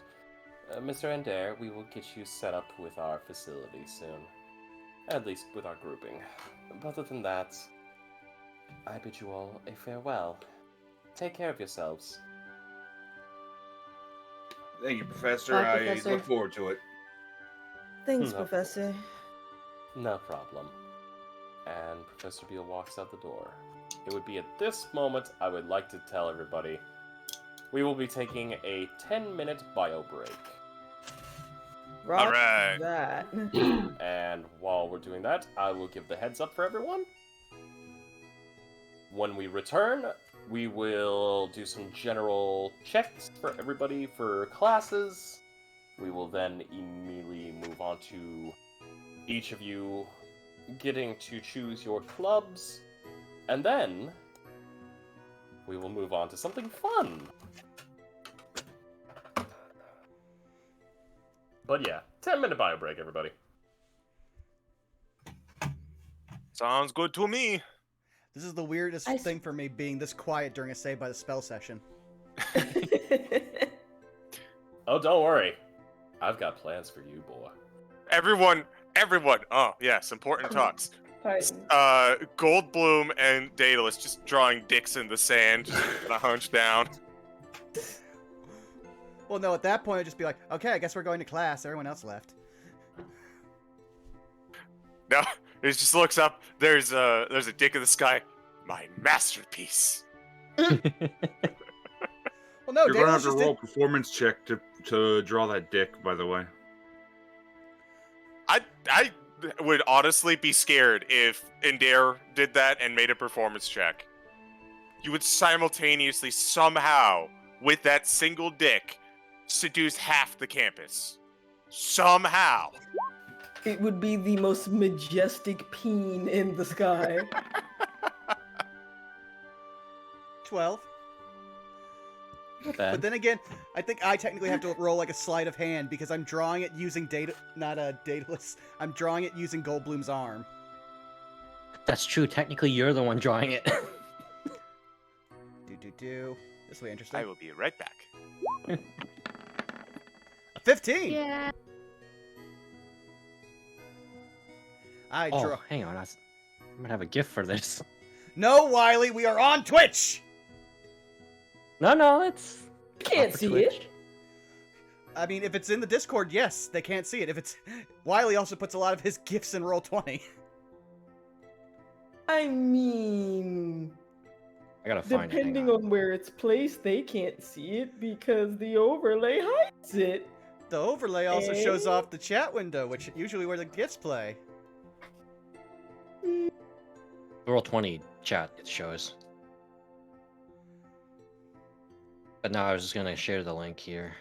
Mr. Ender, we will get you set up with our facility soon. At least with our grouping. But other than that, I bid you all a farewell. Take care of yourselves. Thank you, Professor. Bye, I Professor. look forward to it. Thanks, No. Professor. No problem. And Professor Beale walks out the door. It would be at this moment I would like to tell everybody we will be taking a 10-minute bio break. Rock Alright. that. And while we're doing that, I will give the heads up for everyone. When we return, we will do some general checks for everybody for classes. We will then immediately move on to each of you getting to choose your clubs. And then we will move on to something fun. But yeah, 10-minute bio break, everybody. Sounds good to me. This is the weirdest I thing for me, being this quiet during a Save by the Spell session. Oh, don't worry. I've got plans for you, boy. Everyone. Oh, yes, important talks. Titan. Goldblum and Daedalus just drawing dicks in the sand, and I hunch down. Well, no, at that point, I'd just be like, okay, I guess we're going to class. Everyone else left. No, he just looks up. There's a dick in the sky. My masterpiece. Well, no, You're gonna have Daedalus to just roll a did... performance check to draw that dick, by the way. I would honestly be scared if Indare did that and made a performance check. You would simultaneously somehow, with that single dick, seduce half the campus. Somehow. It would be the most majestic peen in the sky. 12. Not bad. But then again, I think I technically have to roll like a sleight of hand because I'm drawing it using Daedalus. I'm drawing it using Goldblum's arm. That's true. Technically, you're the one drawing it. This will be interesting. I will be right back. 15. Yeah. I Oh, draw. hang on. I'm gonna have a gift for this. No, Wiley, we are on Twitch. No, it's. You can't for see Twitch. it. I mean, if it's in the Discord, yes, they can't see it. If it's Wiley also puts a lot of his gifts in Roll20. I mean, I gotta find it. hang depending on where it's placed, they can't see it because the overlay hides it. The overlay also shows Eh? off the chat window, which is usually where the gifts play. Roll 20 chat, it shows. But now I was just gonna share the link here.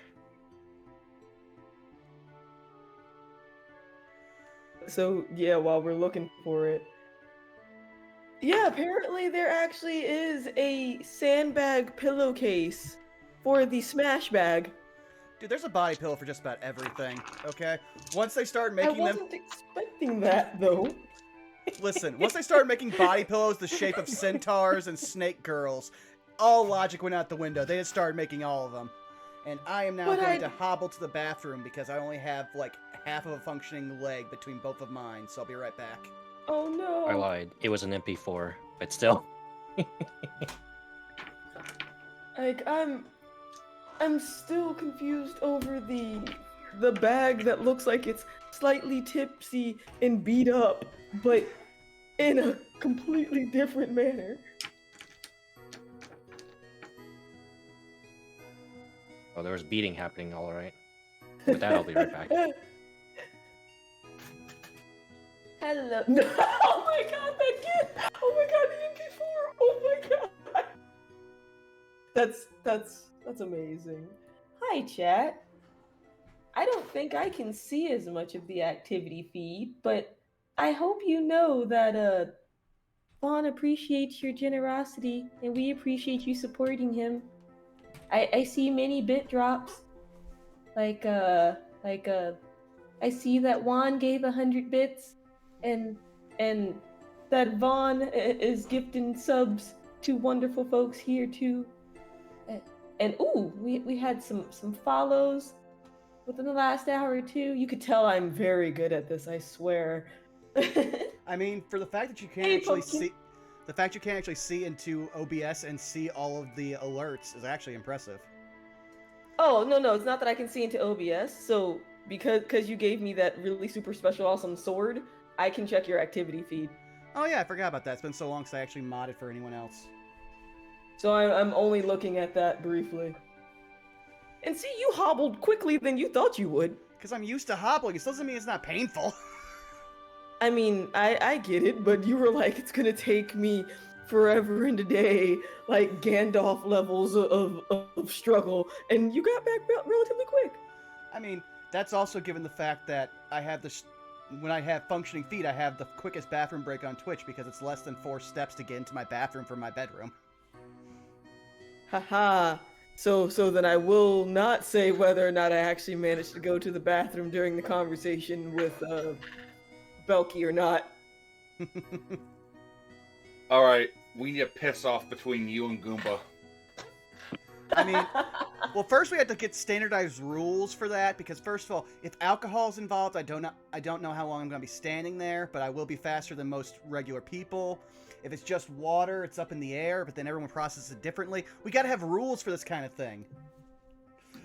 So yeah, while we're looking for it. Yeah, apparently there actually is a sandbag pillowcase for the smash bag. Dude, there's a body pillow for just about everything, okay? Once they start I making them... wasn't expecting that, though. Listen, once they started making body pillows the shape of centaurs and snake girls, all logic went out the window. They just started making all of them. And I am now But going to hobble to the bathroom because I only have, like, half of a functioning leg between both of mine, so I'll be right back. Oh no. I lied. It was an MP4, but still. Like, I'm still confused over the bag that looks like it's slightly tipsy and beat up, but in a completely different manner. Oh, there was beating happening, all right. With that, I'll be right back. Hello. No. Oh my god, that kid! Oh my god, the MP4! Oh my god! That's amazing. Hi, chat. I don't think I can see as much of the activity feed, but I hope you know that Vaughn appreciates your generosity, and we appreciate you supporting him. I see many bit drops. I see that Juan gave 100 bits, and that Vaughn is gifting subs to wonderful folks here too. And ooh, we had some follows within the last hour or two. You could tell I'm very good at this, I swear. I mean, for the fact that you can't Hey, actually Pumpkin. see... The fact you can't actually see into OBS and see all of the alerts is actually impressive. Oh, no, it's not that I can see into OBS. So because you gave me that really super special awesome sword, I can check your activity feed. Oh yeah, I forgot about that. It's been so long since I actually modded for anyone else. So I'm only looking at that briefly. And see, you hobbled quickly than you thought you would. Because I'm used to hobbling. It doesn't mean it's not painful. I mean, I get it, but you were like, it's gonna take me forever and a day, like Gandalf levels of struggle, and you got back relatively quick. I mean, that's also given the fact that I have the... When I have functioning feet, I have the quickest bathroom break on Twitch because it's less than 4 steps to get into my bathroom from my bedroom. Haha. So then I will not say whether or not I actually managed to go to the bathroom during the conversation with Belki or not. All right, we need a piss off between you and Goomba. I mean, well, first we have to get standardized rules for that because first of all, if alcohol is involved, I don't know how long I'm going to be standing there, but I will be faster than most regular people. If it's just water, it's up in the air, but then everyone processes it differently. We got to have rules for this kind of thing.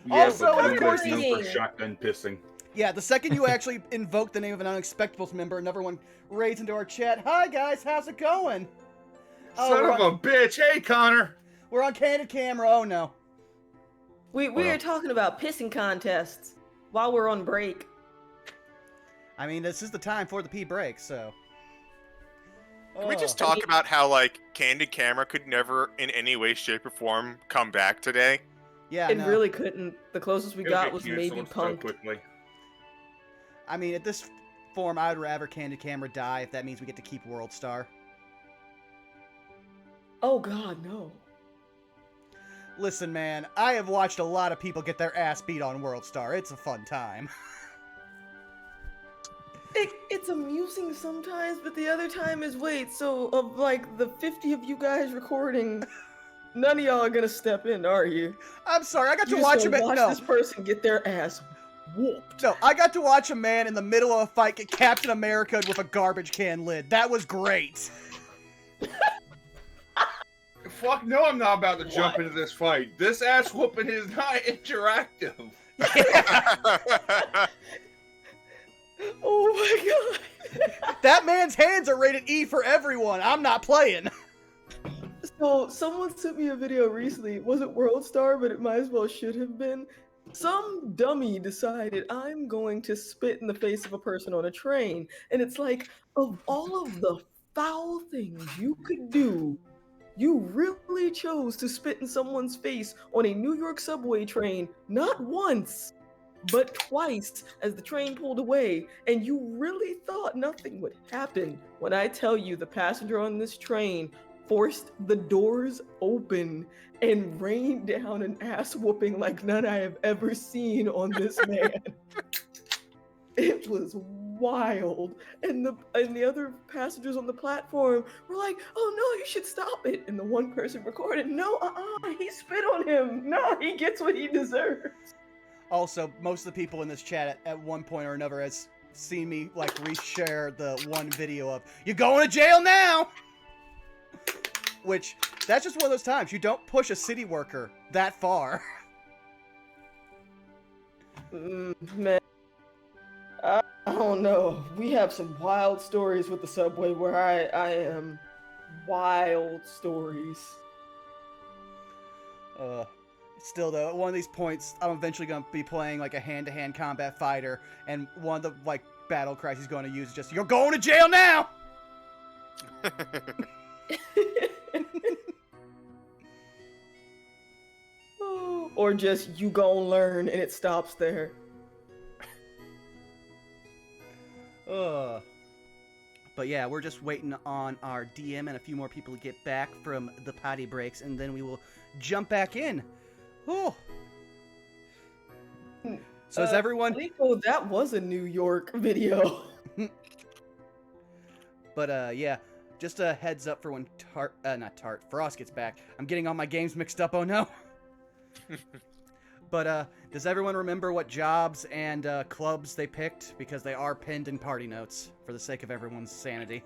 Yeah, Also, but of course, Goomba's known for shotgun pissing. Yeah, the second you actually invoke the name of an Unexpectables member, another one raids into our chat. Hi guys, how's it going? Son of a bitch! Hey, Connor. We're on candid camera. Oh no. We are talking about pissing contests while we're on break. I mean, this is the time for the pee break, so. Can we just talk about how, like, Candid Camera could never, in any way, shape, or form, come back today? Yeah, It no. really couldn't. The closest we It'll got get was canceled maybe so Punk. quickly. I mean, at this form, I'd rather Candid Camera die if that means we get to keep World Star. Oh god, no. Listen, man, I have watched a lot of people get their ass beat on World Star. It's a fun time. It's amusing sometimes, but the other time is wait, so of like the 50 of you guys recording, none of y'all are gonna step in, are you? I'm sorry, I got You to just watch gonna him. watch No, this person get their ass whooped. no, I got to watch a man in the middle of a fight get Captain America with a garbage can lid. That was great. Fuck no, I'm not about to jump into this fight. This ass whooping is not interactive. Oh my god. That man's hands are rated E for everyone. I'm not playing. So someone sent me a video recently. It wasn't World Star, but it might as well should have been. Some dummy decided I'm going to spit in the face of a person on a train. And it's like, of all of the foul things you could do, you really chose to spit in someone's face on a New York subway train, not once, but twice as the train pulled away, and you really thought nothing would happen when I tell you the passenger on this train forced the doors open and rained down an ass whooping like none I have ever seen on this man. It was wild. And the other passengers on the platform were like, "Oh no, you should stop it." And the one person recorded, "No, he spit on him. No, he gets what he deserves." Also, most of the people in this chat at one point or another has seen me like reshare the one video of "You going to jail now?" Which, that's just one of those times. You don't push a city worker that far. Man, I don't know. We have some wild stories with the subway where I am wild stories. Still though, at one of these points, I'm eventually going to be playing like a hand-to-hand combat fighter, and one of the like battle cries he's going to use is just "You're going to jail now!" Or just "You gon' learn," and it stops there. But yeah, we're just waiting on our DM and a few more people to get back from the potty breaks, and then we will jump back in. Oh. So is everyone... Nico, that was a New York video. But yeah, just a heads up for when Frost gets back. I'm getting all my games mixed up, oh no. But does everyone remember what jobs and clubs they picked? Because they are pinned in party notes for the sake of everyone's sanity.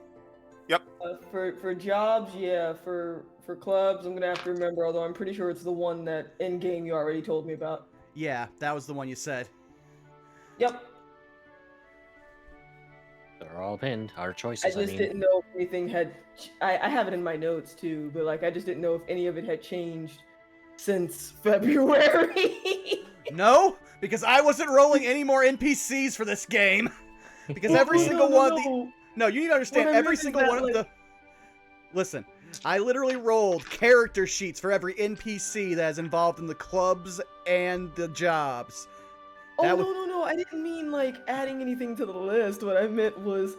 Yep. For jobs, yeah. For clubs, I'm gonna have to remember. Although I'm pretty sure it's the one that in game you already told me about. Yeah, that was the one you said. Yep. They're all pinned. Our choices. I just didn't know if anything had. I have it in my notes too, but like I just didn't know if any of it had changed since February. No, because I wasn't rolling any more NPCs for this game. Because every single one of the... No, you need to understand, every single one of the... Listen, I literally rolled character sheets for every NPC that is involved in the clubs and the jobs. No, I didn't mean like adding anything to the list. What I meant was,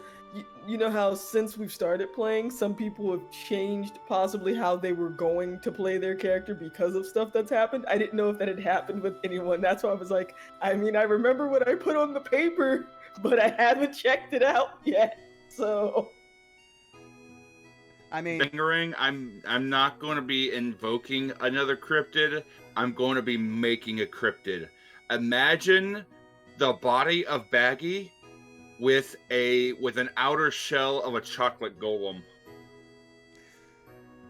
you know how since we've started playing, some people have changed possibly how they were going to play their character because of stuff that's happened. I didn't know if that had happened with anyone. That's why I was like, I mean, I remember what I put on the paper, but I haven't checked it out yet. So, I mean, fingering. I'm not going to be invoking another cryptid. I'm going to be making a cryptid. Imagine the body of Baggy with an outer shell of a chocolate golem.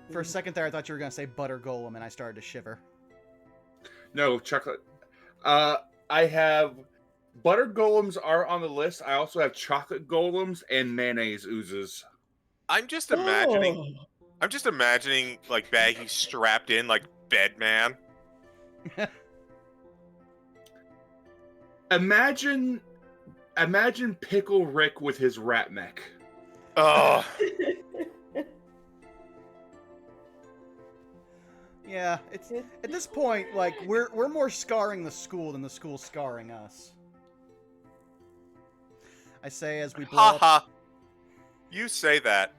For a second there, I thought you were going to say butter golem, and I started to shiver. No, chocolate. I have butter golems are on the list. I also have chocolate golems and mayonnaise oozes. I'm just imagining like Baggy strapped in like Bedman. Imagine Pickle Rick with his rat mech. Oh. Yeah, it's at this point like we're more scarring the school than the school scarring us. I say as we blow up. Ha. You say that.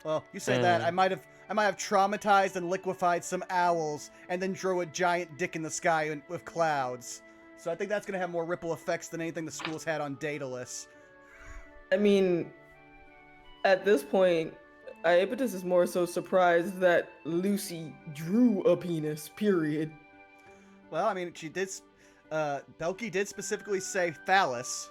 Well, you say that. I might have traumatized and liquefied some owls and then drew a giant dick in the sky with clouds. So I think that's going to have more ripple effects than anything the school's had on Daedalus. I mean, at this point, Iapetus is more so surprised that Lucy drew a penis, period. Well, I mean, she did... Belki did specifically say phallus.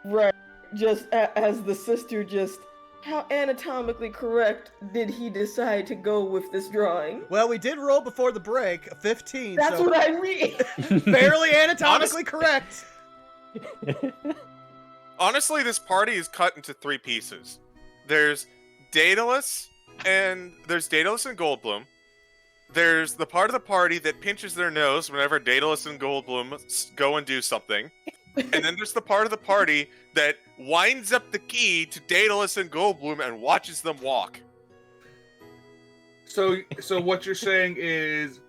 Right. Just as the sister just... How anatomically correct did he decide to go with this drawing? Well, we did roll before the break, a 15. That's so what I mean. barely anatomically correct. Honestly, this party is cut into three pieces. There's Daedalus and Goldblum. There's the part of the party that pinches their nose whenever Daedalus and Goldblum go and do something. And then there's the part of the party that winds up the key to Daedalus and Goldblum and watches them walk. So what you're saying is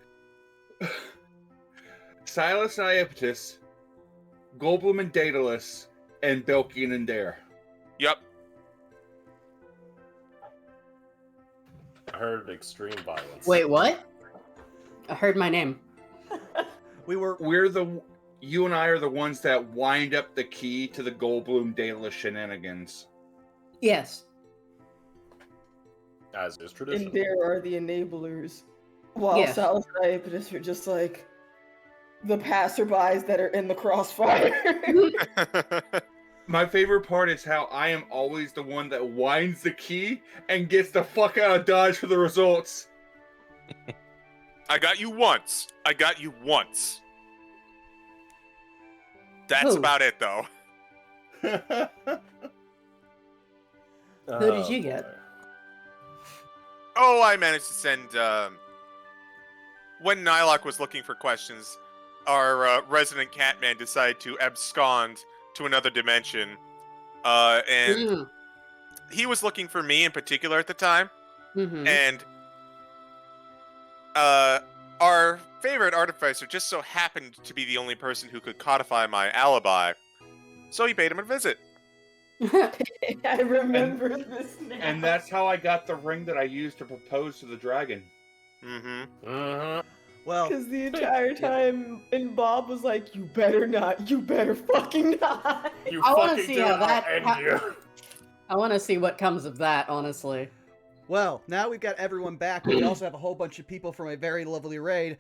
Silas and Iapetus, Goldblum and Daedalus, and Belki and Dare. Yep. I heard extreme violence. Wait, what? I heard my name. You and I are the ones that wind up the key to the Goldblum Daedalus shenanigans. Yes. As is tradition. And there are the enablers. While Yes. Salus and Iapetus are just like the passerbys that are in the crossfire. My favorite part is how I am always the one that winds the key and gets the fuck out of Dodge for the results. I got you once. That's Who? about it, though. Who did you get? boy. Oh, I managed to send. When Nylok was looking for questions, our resident Catman decided to abscond to another dimension, and he was looking for me in particular at the time. Mm-hmm. And our favorite artificer just so happened to be the only person who could codify my alibi, so he paid him a visit. I remember this now. And that's how I got the ring that I used to propose to the dragon. Mm-hmm. Mm-hmm. Well, Because the entire time, and Bob was like, "You better not. You better fucking not." You I wanna fucking see do how it, that- I'll end how- you. I want to see what comes of that, honestly. Well, now we've got everyone back. We also have a whole bunch of people from a very lovely raid.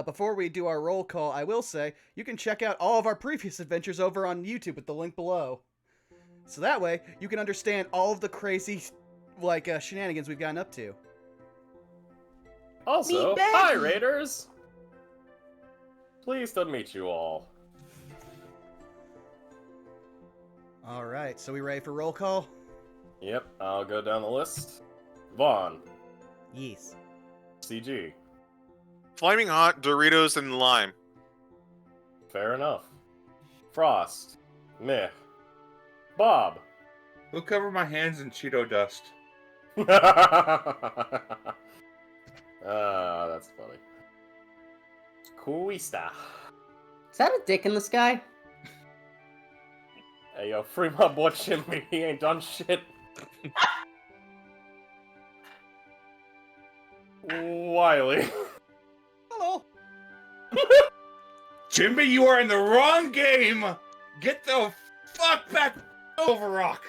Before we do our roll call, I will say you can check out all of our previous adventures over on YouTube with the link below. So that way, you can understand all of the crazy, shenanigans we've gotten up to. Also, Meet hi Belki. Raiders! Pleased to meet you all. All right, so we ready for roll call? Yep, I'll go down the list. Vaughn, Yes. CG, Flaming hot Doritos and lime. fair enough. Frost, meh. Bob. Who covered my hands in Cheeto dust? That's funny. Kuista. Is that a dick in the sky? Hey yo, free my boy Jimmy, he ain't done shit. Wiley. Hello. Jimmy, you are in the wrong game! Get the fuck back over, Rock!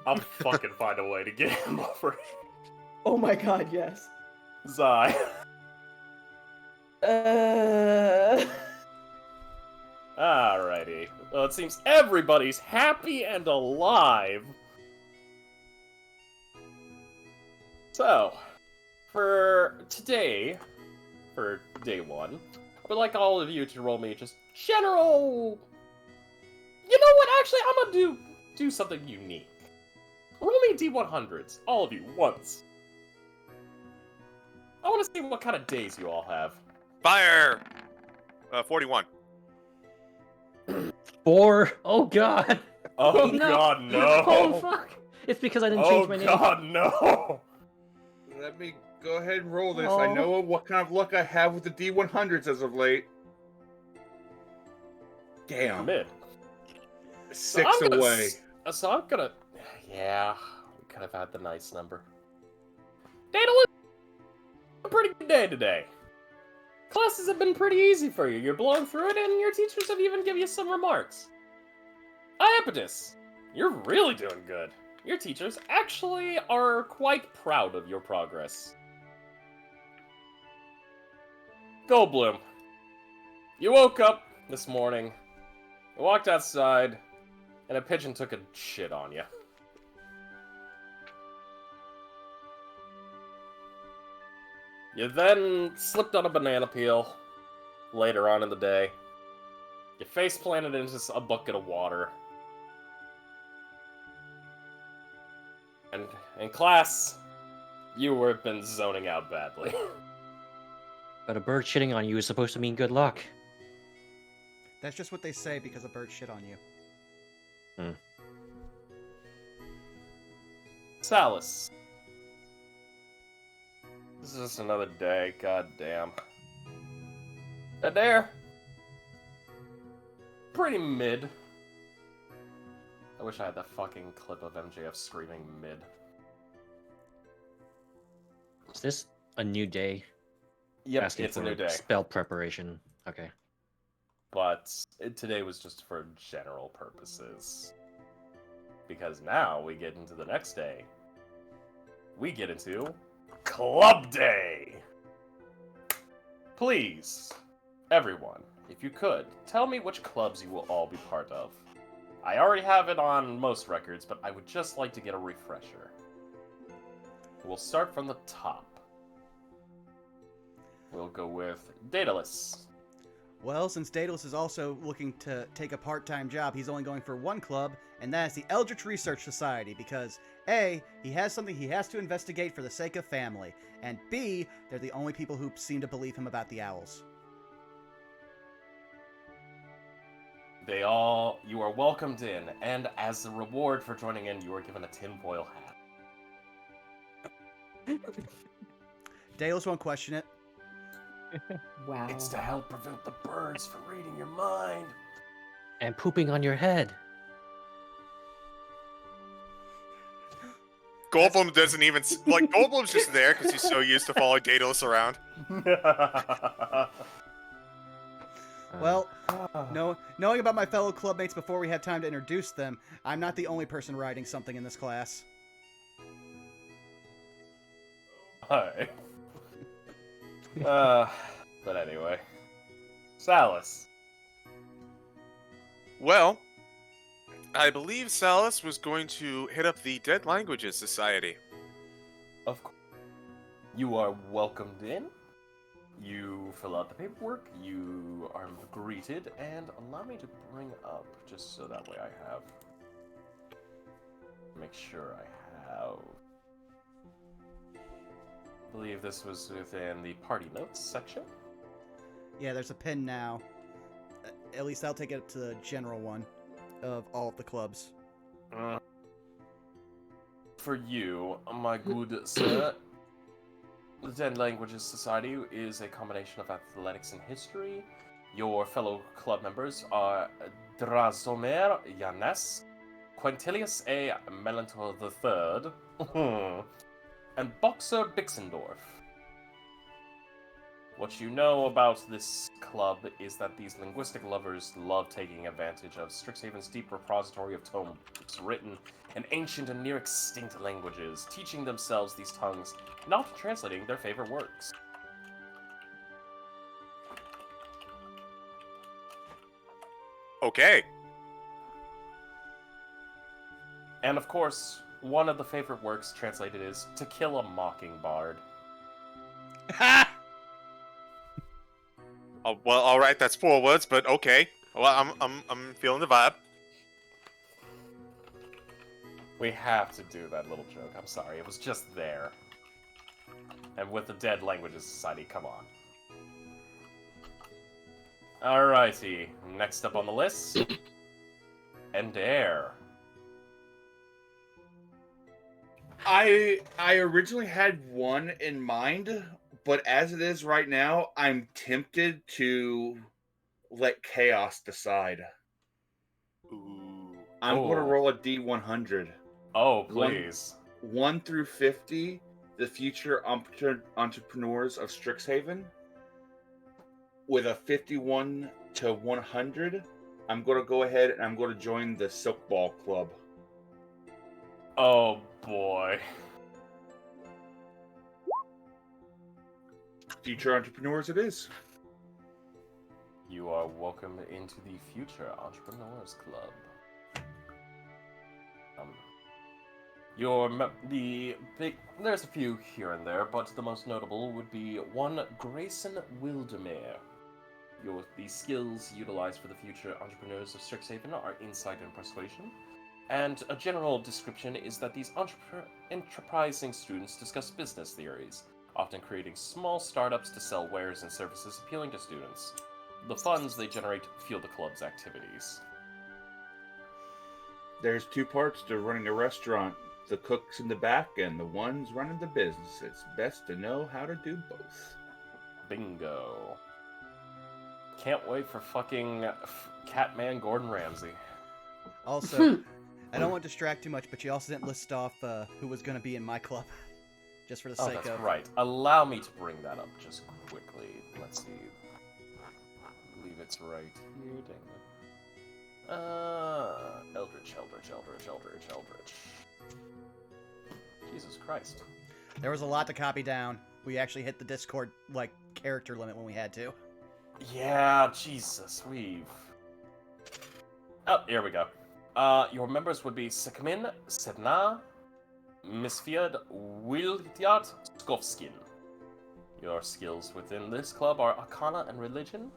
I'll fucking find a way to get him over. Oh my god, yes. Zai. Alrighty. Well, it seems everybody's happy and alive. So, for today, for day one, I would like all of you to roll me just general... You know what? Actually, I'm gonna do something unique. Roll me D100s, all of you, once. I want to see what kind of days you all have. Fire! 41. 4. Oh god. Oh No. god, Oh no! fuck. It's because I didn't Oh change my name. god, no! Let me go ahead and roll this. I know what kind of luck I have with the D100s as of late. Damn. Mid. 6 I'm gonna away. So I'm gonna... Yeah, we could have had the nice number. Daedalus, a pretty good day today. Classes have been pretty easy for you. You're blowing through it, and your teachers have even given you some remarks. Iapetus, you're really doing good. Your teachers actually are quite proud of your progress. Goldblum, you woke up this morning, you walked outside, and a pigeon took a shit on you. You then slipped on a banana peel later on in the day. You face planted into a bucket of water. And in class, you were been zoning out badly. But a bird shitting on you is supposed to mean good luck. That's just what they say because a bird shit on you. Salus. This is just another day, goddamn. Adair. Pretty mid. wish I had that fucking clip of MJF screaming mid. Is this a new day? Yep, Asking it's a for new day. spell preparation. Okay. But today was just for general purposes. Because now we get into the next day. We get into Club Day! Please, everyone, if you could, tell me which clubs you will all be part of. I already have it on most records, but I would just like to get a refresher. We'll start from the top. We'll go with Daedalus. Well, since Daedalus is also looking to take a part-time job, he's only going for one club, and that is the Eldritch Research Society, because A, he has something he has to investigate for the sake of family, and B, they're the only people who seem to believe him about the owls. You are welcomed in, and as a reward for joining in, you are given a tinfoil hat. Daedalus won't question it. Wow. It's to help prevent the birds from reading your mind. And pooping on your head. Goldblum doesn't even like. Goldblum's just there because he's so used to following Daedalus around. Well, knowing about my fellow clubmates before we have time to introduce them, I'm not the only person writing something in this class. Hi. But anyway. Salus. Well, I believe Salus was going to hit up the Dead Languages Society. Of course. You are welcomed in. You fill out the paperwork, you are greeted, and allow me to bring up, just so that way I have... Make sure I have... I believe this was within the party notes section. Yeah, there's a pin now. At least I'll take it to the general one of all of the clubs. For you, my good sir, the Dead Languages Society is a combination of athletics and history. Your fellow club members are Drazomer Yanes, Quintilius A. Melantor III, and Boxer Bixendorf. What you know about this club is that these linguistic lovers love taking advantage of Strixhaven's deep repository of tomes written in ancient and near-extinct languages, teaching themselves these tongues and often translating their favorite works. Okay. And of course, one of the favorite works translated is To Kill a Mockingbird. Ha! Oh, well, all right, that's 4 words, but okay. Well, I'm feeling the vibe. We have to do that little joke. I'm sorry, it was just there. And with the Dead Languages Society, come on. Alrighty, next up on the list, Ender. I originally had one in mind, but as it is right now, I'm tempted to let chaos decide. Ooh. I'm going to roll a D100. Oh, please. 1 through 50, the future entrepreneurs of Strixhaven. With a 51 to 100, I'm going to go ahead and I'm going to join the Silk Ball Club. Oh, boy. Future entrepreneurs it is. You are welcome into the Future Entrepreneurs Club. There's a few here and there, but the most notable would be one Grayson Wildemere. The skills utilized for the future entrepreneurs of Strixhaven are insight and persuasion, and a general description is that these enterprising students discuss business theories, often creating small startups to sell wares and services appealing to students. The funds they generate fuel the club's activities. There's 2 parts to running a restaurant. The cook's in the back and the one's running the business. It's best to know how to do both. Bingo. Can't wait for fucking Catman Gordon Ramsay. Also, I don't want to distract too much, but you also didn't list off who was going to be in my club. Just for the Oh, sake that's of... right. Allow me to bring that up just quickly. Let's see. I believe it's right here. Dang it. Eldritch. Jesus Christ. There was a lot to copy down. We actually hit the Discord, character limit when we had to. Yeah, Jesus, we've... Oh, here we go. Your members would be Sekmin, Sedna, Misfiad, Wildyat, Skovskin. Your skills within this club are Arcana and Religion,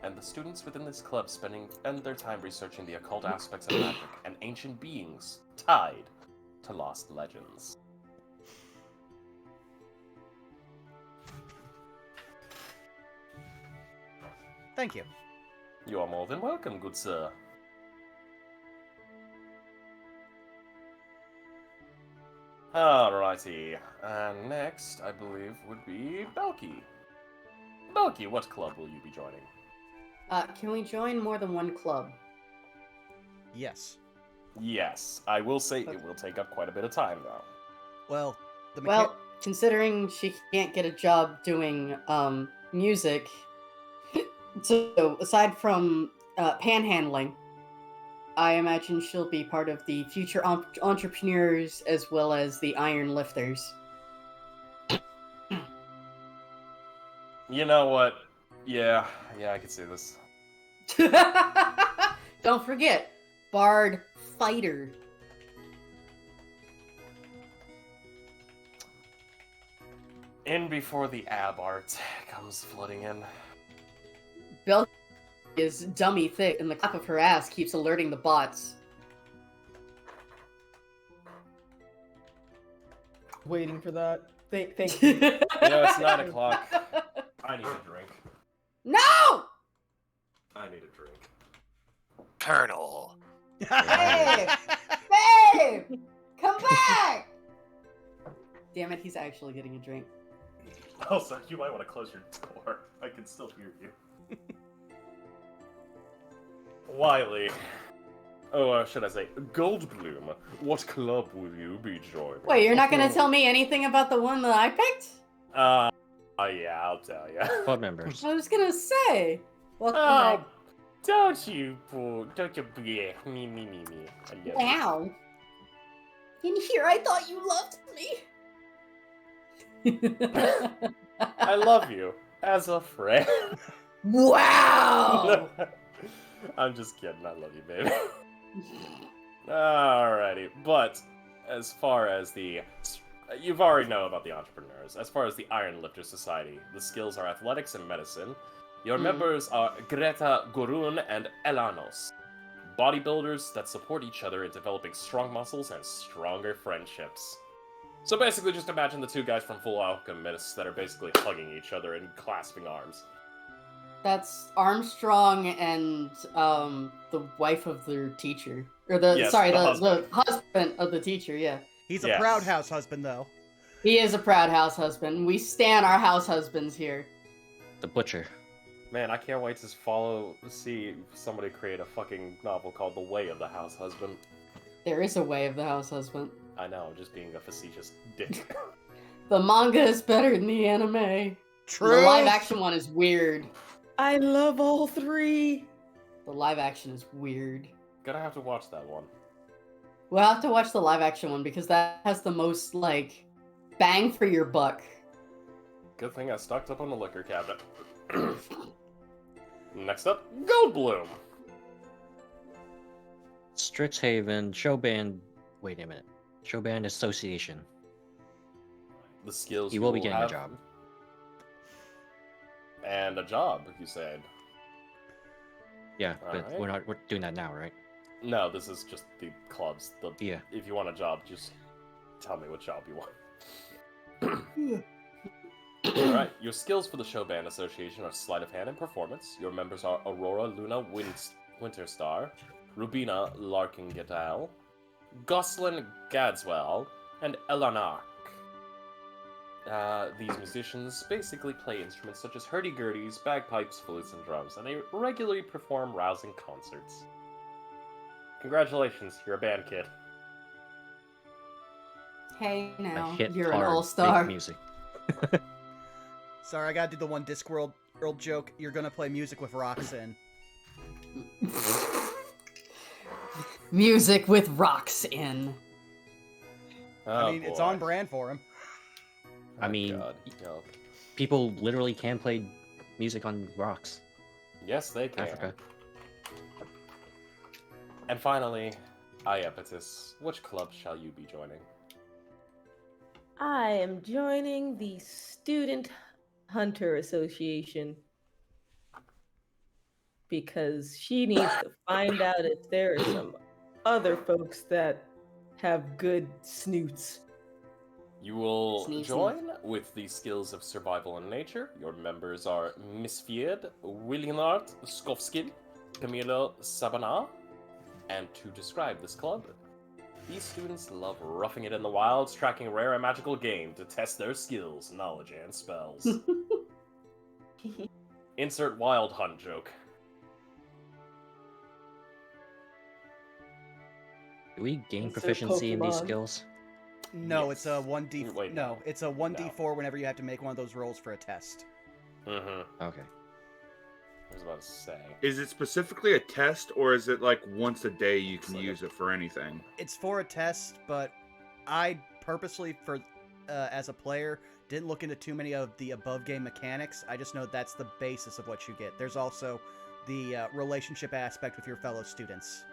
and the students within this club spend their time researching the occult aspects of magic and ancient beings tied to lost legends. Thank you. You are more than welcome, good sir. Alrighty, and next, I believe, would be Belki. Belki, what club will you be joining? Can we join more than one club? Yes. Yes, I will say it will take up quite a bit of time, though. Well, Well, considering she can't get a job doing music, so aside from panhandling, I imagine she'll be part of the future entrepreneurs as well as the iron lifters. You know what? Yeah, I can see this. Don't forget, Bard Fighter. In before the ab art comes flooding in. Belki is dummy thick, and the clap of her ass keeps alerting the bots. Waiting for that. Thank you. You know, it's 9 o'clock. I need a drink. No! I need a drink. Colonel. Babe! Babe! Come back! Damn it, he's actually getting a drink. Also, you might want to close your door. I can still hear you. Wiley. Oh, should I say, Goldbloom, what club will you be joining? Wait, you're not gonna tell me anything about the one that I picked? Yeah, I'll tell you. Club members. I was gonna say. Welcome Oh, back. don't you, yeah, me. I love you. Wow. In here, I thought you loved me. I love you as a friend. Wow. I'm just kidding. I love you, baby. Alrighty, but as far as you've already know about the entrepreneurs. As far as the Iron Lifter Society, the skills are athletics and medicine. Your members are Greta, Gurun, and Elanos. Bodybuilders that support each other in developing strong muscles and stronger friendships. So basically, just imagine the two guys from Full Alchemists that are basically hugging each other and clasping arms. That's Armstrong and the wife of their teacher. Or the Yes, sorry, the the husband of the teacher, yeah. He's a Yes. proud house husband, though. He is a proud house husband. We stan our house husbands here. The Butcher. Man, I can't wait to see somebody create a fucking novel called The Way of the House Husband. There is a way of the house husband. I know, just being a facetious dick. The manga is better than the anime. True. The live action one is weird. I love all three. The live action is weird. Gonna have to watch that one. We'll have to watch the live action one because that has the most, bang for your buck. Good thing I stocked up on the liquor cabinet. Next up, Goldbloom. Strixhaven, Showband. Wait a minute. Showband Association. The skills He will be you getting a have- job. And a job, you said. Yeah, but Alright. we're doing that now, right? No, this is just the clubs. Yeah. If you want a job, just tell me what job you want. Alright, your skills for the Showband Association are Sleight of Hand and Performance. Your members are Aurora Luna Winterstar, Rubina Larkingetal, Goslin Gadswell, and Elanark. These musicians basically play instruments such as hurdy-gurdies, bagpipes, flutes, and drums, and they regularly perform rousing concerts. Congratulations, you're a band kid. Hey I now, hit you're an hard, all-star. make music. Sorry, I gotta do the one Discworld joke. You're gonna play music with rocks in. Music with rocks in. I mean, it's on brand for him. I mean, God. No. people literally can play music on rocks. Yes, they can. Africa. And finally, Iapetus, which club shall you be joining? I am joining the Student Hunter Association because she needs to find out if there are some other folks that have good snoots. You will Sneeze, join with the skills of survival and nature. Your members are Miss Fied, Williamart Skovskin, Camilo Sabana. And to describe this club, these students love roughing it in the wilds, tracking rare and magical game to test their skills, knowledge, and spells. Insert wild hunt joke. Do we gain Insert proficiency in these Pokemon. skills? No, Yes. it's a 1d. Wait, no, it's a 1d4 No. whenever you have to make one of those rolls for a test. Mm-hmm. Okay. I was about to say. Is it specifically a test, or is it like once a day you can It's like use it for anything? It's for a test, but I purposely, for as a player, didn't look into too many of the above game mechanics. I just know that's the basis of what you get. There's also the relationship aspect with your fellow students.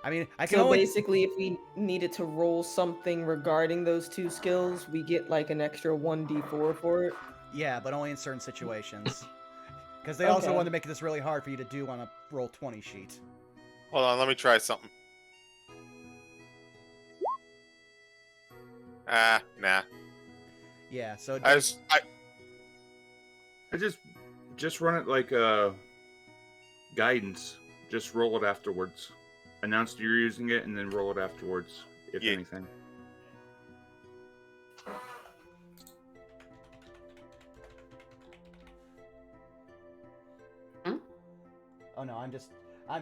I mean, I can So only basically, if we needed to roll something regarding those two skills, we get like an extra 1d4 for it. yeah, but only in certain situations. Because they also Okay. wanted to make this really hard for you to do on a roll 20 sheet. Hold on, let me try something. Nah. Yeah, so I just run it like guidance. Just roll it afterwards. Announce that you're using it, and then roll it afterwards, if Yeah. anything. oh no, I'm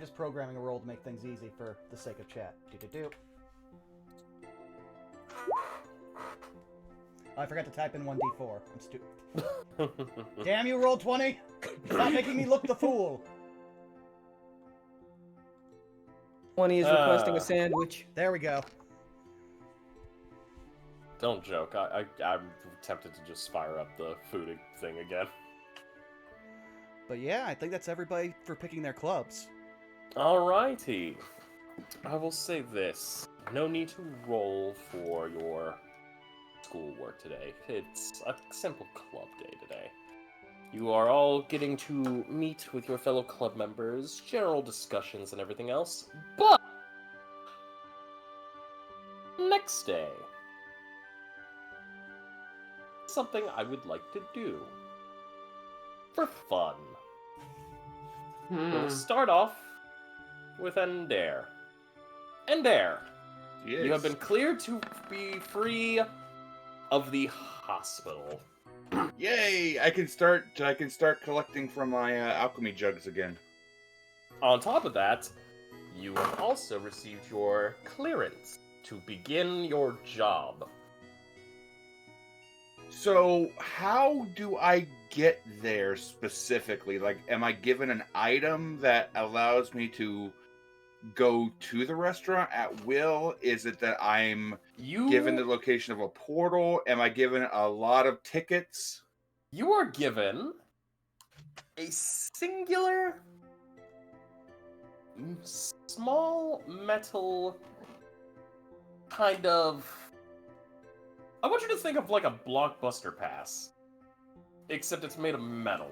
just programming a roll to make things easy for the sake of chat. Do. Oh, I forgot to type in 1d4. I'm stupid. Damn you, roll 20! Stop making me look the fool! 20 is requesting Ah. a sandwich. There we go. Don't joke. I'm tempted to just fire up the food thing again. But yeah, I think that's everybody for picking their clubs. Alrighty. I will say this. No need to roll for your schoolwork today. It's a simple club day today. You are all getting to meet with your fellow club members, general discussions and everything else. But next day, something I would like to do for fun. We'll start off with Ender. Ender, Yes. you have been cleared to be free of the hospital. Yay! I can start collecting from my alchemy jugs again. On top of that, you have also received your clearance to begin your job. So, how do I get there specifically? Like, am I given an item that allows me to go to the restaurant at will? Is it that I'm given the location of a portal? Am I given a lot of tickets? You are given a singular small metal kind of... I want you to think of like a Blockbuster pass, except it's made of metal.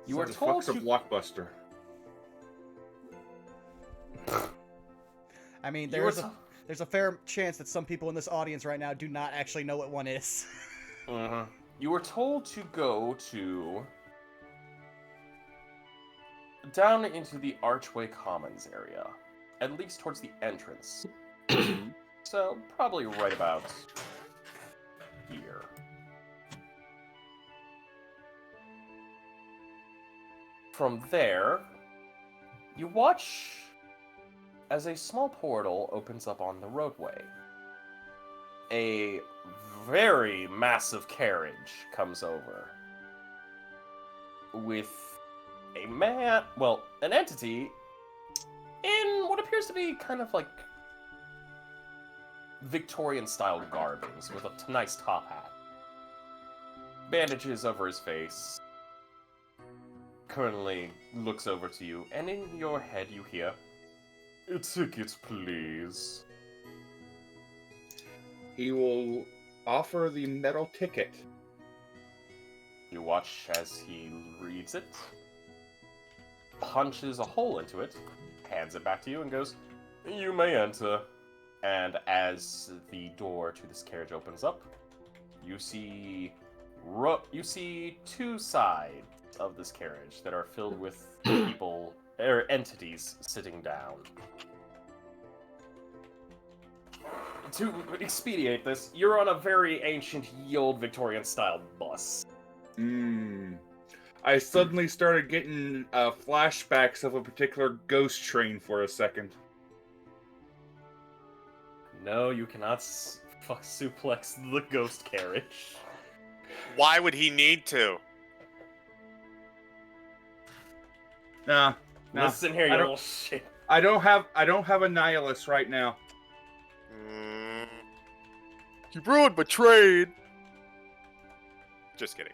You are the told fuck's a to... blockbuster? I mean, You were there's a fair chance that some people in this audience right now do not actually know what one is. You were told to go to... down into the Archway Commons area. At least towards the entrance. So, probably right about here. From there, you watch as a small portal opens up on the roadway. A very massive carriage comes over with a man, well, an entity in what appears to be kind of like Victorian-style garbings with a nice top hat. Bandages over his face. Currently looks over to you, and in your head you hear, "A ticket, please." He will offer the metal ticket. You watch as he reads it, punches a hole into it, hands it back to you, and goes, "You may enter." And as the door to this carriage opens up, you see two sides of this carriage that are filled with people or entities sitting down. To expedite this, you're on a very ancient, ye old Victorian-style bus. I suddenly started getting flashbacks of a particular ghost train for a second. No, you cannot suplex the ghost carriage. Why would he need to? Nah. Listen here, you I don't- little shit. I don't have a nihilist right now. You ruined my trade. Just kidding.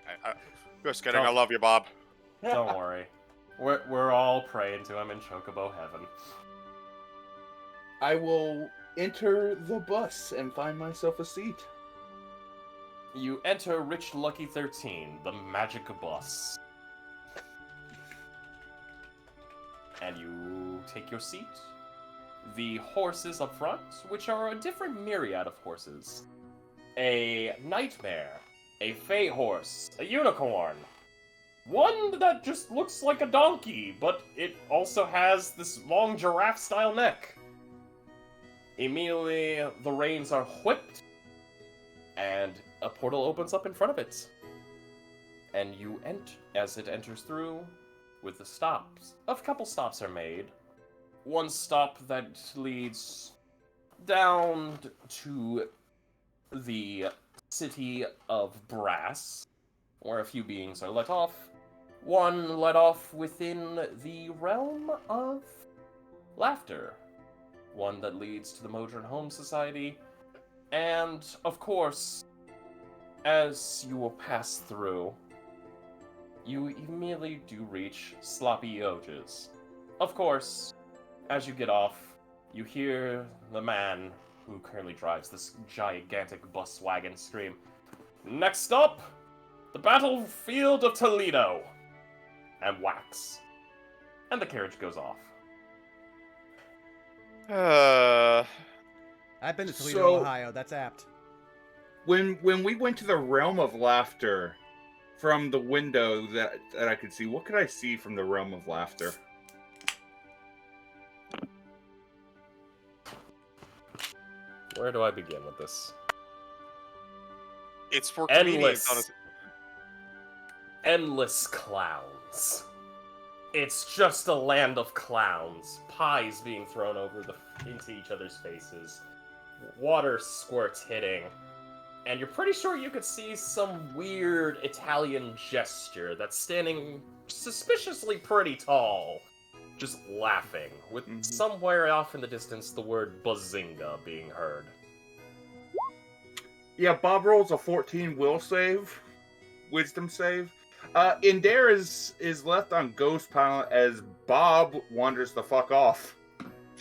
Just kidding. I Don't- love you, Bob. Don't worry. We're all praying to him in Chocobo Heaven. I will enter the bus and find myself a seat. You enter Rich Lucky 13, the magic bus. And you take your seat. The horses up front, which are a different myriad of horses. A nightmare, a fey horse, a unicorn. One that just looks like a donkey, but it also has this long giraffe-style neck. Immediately, the reins are whipped, and a portal opens up in front of it. And you enter, as it enters through, with the stops. A couple stops are made. One stop that leads down to the city of Brass, where a few beings are let off. One let off within the realm of Laughter. One that leads to the Modern Home Society. And, of course, as you will pass through, you immediately do reach Sloppy Oges. Of course, as you get off, you hear the man who currently drives this gigantic bus wagon scream, "Next up, the battlefield of Toledo!" And whacks. And the carriage goes off. I've been to Toledo, So- Ohio. That's apt. When we went to the realm of laughter from the window that I could see, what could I see from the realm of laughter? Where do I begin with this? It's for comedians. Endless. Endless clowns. It's just a land of clowns. Pies being thrown into each other's faces. Water squirts hitting. And you're pretty sure you could see some weird Italian gesture that's standing suspiciously pretty tall, just laughing, with somewhere off in the distance the word bazinga being heard. Yeah, Bob rolls a 14 wisdom save. Indare is left on ghost pile as Bob wanders the fuck off.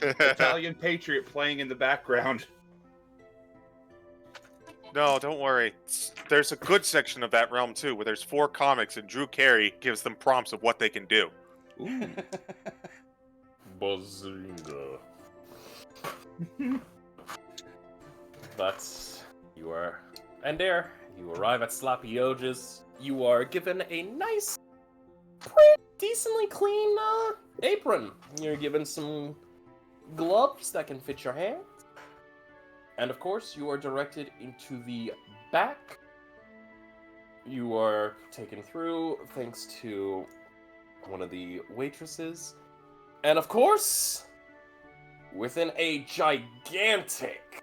Italian Patriot playing in the background. No, don't worry. There's a good section of that realm too, where there's 4 comics and Drew Carey gives them prompts of what they can do. Ooh. Bazinga. But you are... And there, you arrive at Sloppy Oges. You are given a nice, pretty decently clean apron. You're given some gloves that can fit your hand. And of course, you are directed into the back. You are taken through thanks to one of the waitresses. And of course, within a gigantic,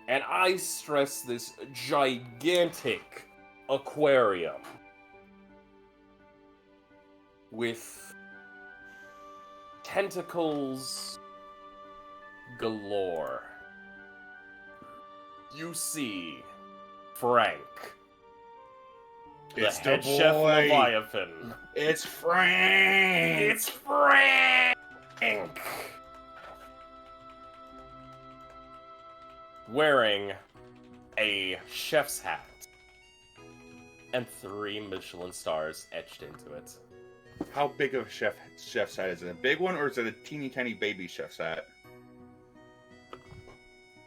and I stress this, gigantic aquarium with tentacles galore. You see Frank, the It's the head chef boy. Leviathan. It's Frank. It's Frank! Wearing a chef's hat and 3 Michelin stars etched into it. How big of a chef's hat is it? A big one, or is it a teeny tiny baby chef's hat?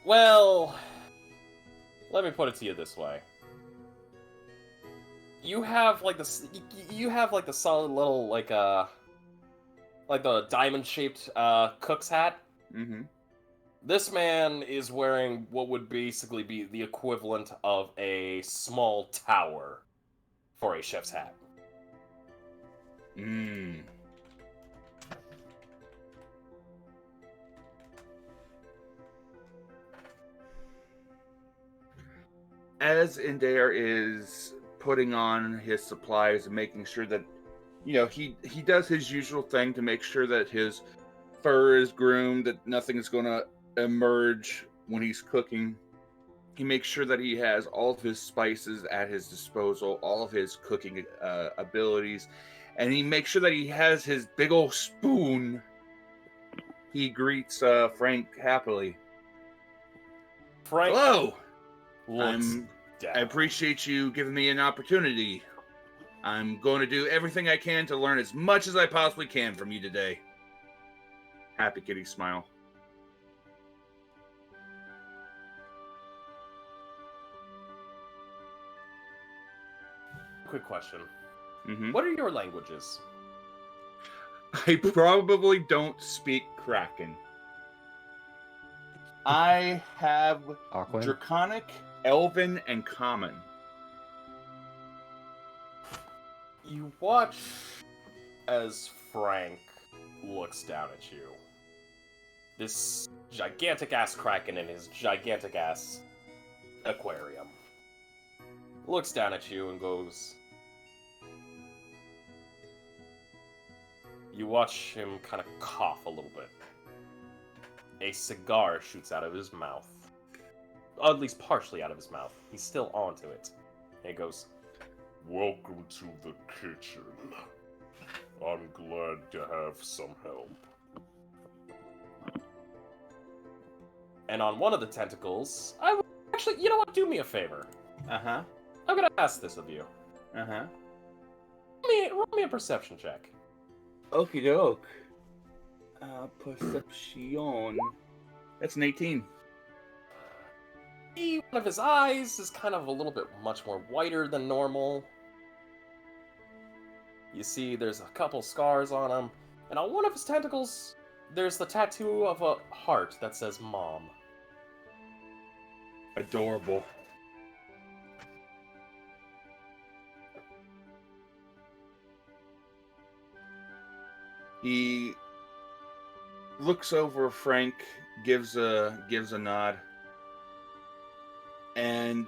Well, let me put it to you this way. You have like the solid little like the diamond-shaped cook's hat. Mm-hmm. This man is wearing what would basically be the equivalent of a small tower for a chef's hat. Mmm. As Indare is putting on his supplies and making sure that, he does his usual thing to make sure that his fur is groomed, that nothing is going to emerge when he's cooking. He makes sure that he has all of his spices at his disposal, all of his cooking abilities, and he makes sure that he has his big old spoon. He greets Frank happily. Frank Hello! looks I down. appreciate you giving me an opportunity. I'm going to do everything I can to learn as much as I possibly can from you today. Happy Kitty smile. Quick question. Mm-hmm. What are your languages? I probably don't speak Kraken. I have Aquan? Draconic, Elven, and Common. You watch as Frank looks down at you. This gigantic-ass kraken in his gigantic-ass aquarium looks down at you and goes... You watch him kind of cough a little bit. A cigar shoots out of his mouth. At least partially out of his mouth. He's still onto it. And he goes, "Welcome to the kitchen. I'm glad to have some help." And on one of the tentacles, I would actually, you know what? Do me a favor. Uh-huh. I'm gonna ask this of you. Uh-huh. Roll me a perception check. Okie doke. Perception. That's an 18. One of his eyes is kind of a little bit much more whiter than normal. You see there's a couple scars on him, and on one of his tentacles, there's the tattoo of a heart that says Mom. Adorable. He looks over Frank, gives a nod, and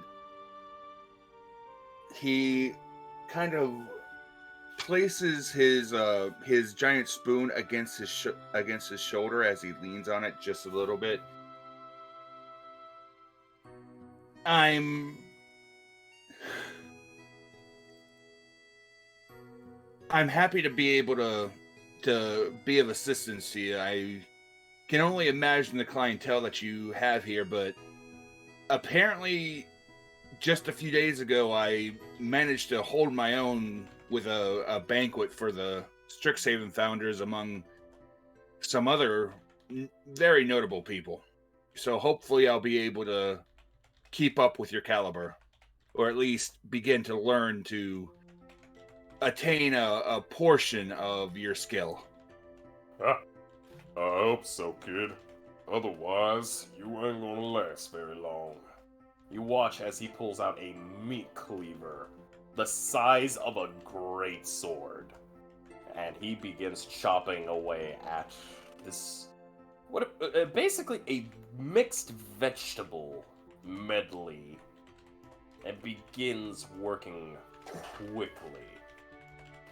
he kind of places his giant spoon against his shoulder as he leans on it just a little bit. I'm happy to be able to be of assistance to you. I can only imagine the clientele that you have here, but apparently just a few days ago I managed to hold my own with a banquet for the Strixhaven founders among some other very notable people. So hopefully I'll be able to keep up with your caliber, or at least begin to learn to attain a portion of your skill. I hope so, kid. Otherwise, you ain't gonna last very long. You watch as he pulls out a meat cleaver, the size of a great sword, and he begins chopping away at this basically a mixed vegetable medley, and begins working quickly.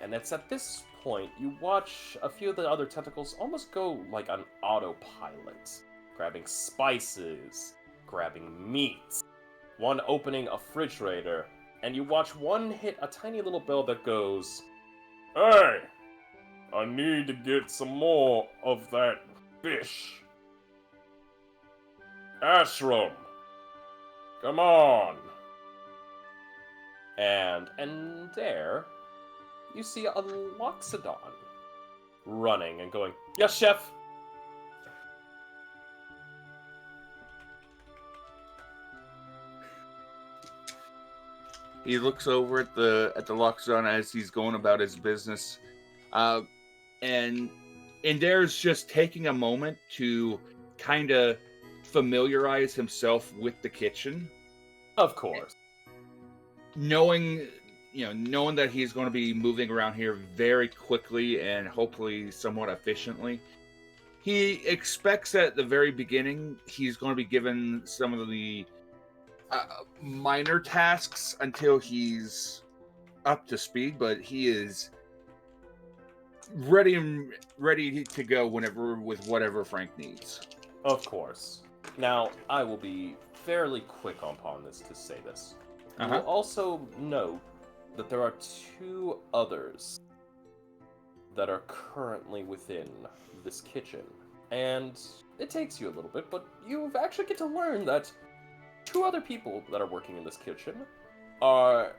And it's at this point you watch a few of the other tentacles almost go like on autopilot, grabbing spices, grabbing meats, one opening a refrigerator, and you watch one hit a tiny little bell that goes, "Hey, I need to get some more of that fish. Ashram, come on." And there, you see a Loxodon running and going, "Yes, chef." He looks over at the Loxodon as he's going about his business, and Dare's just taking a moment to kind of familiarize himself with the kitchen, Of course. knowing that he's going to be moving around here very quickly and hopefully somewhat efficiently. He expects at the very beginning he's going to be given some of the minor tasks until he's up to speed, but he is ready to go whenever with whatever Frank needs. Of course. Now, I will be fairly quick upon this to say this. You will also note that there are two others that are currently within this kitchen. And it takes you a little bit, but you actually get to learn that two other people that are working in this kitchen are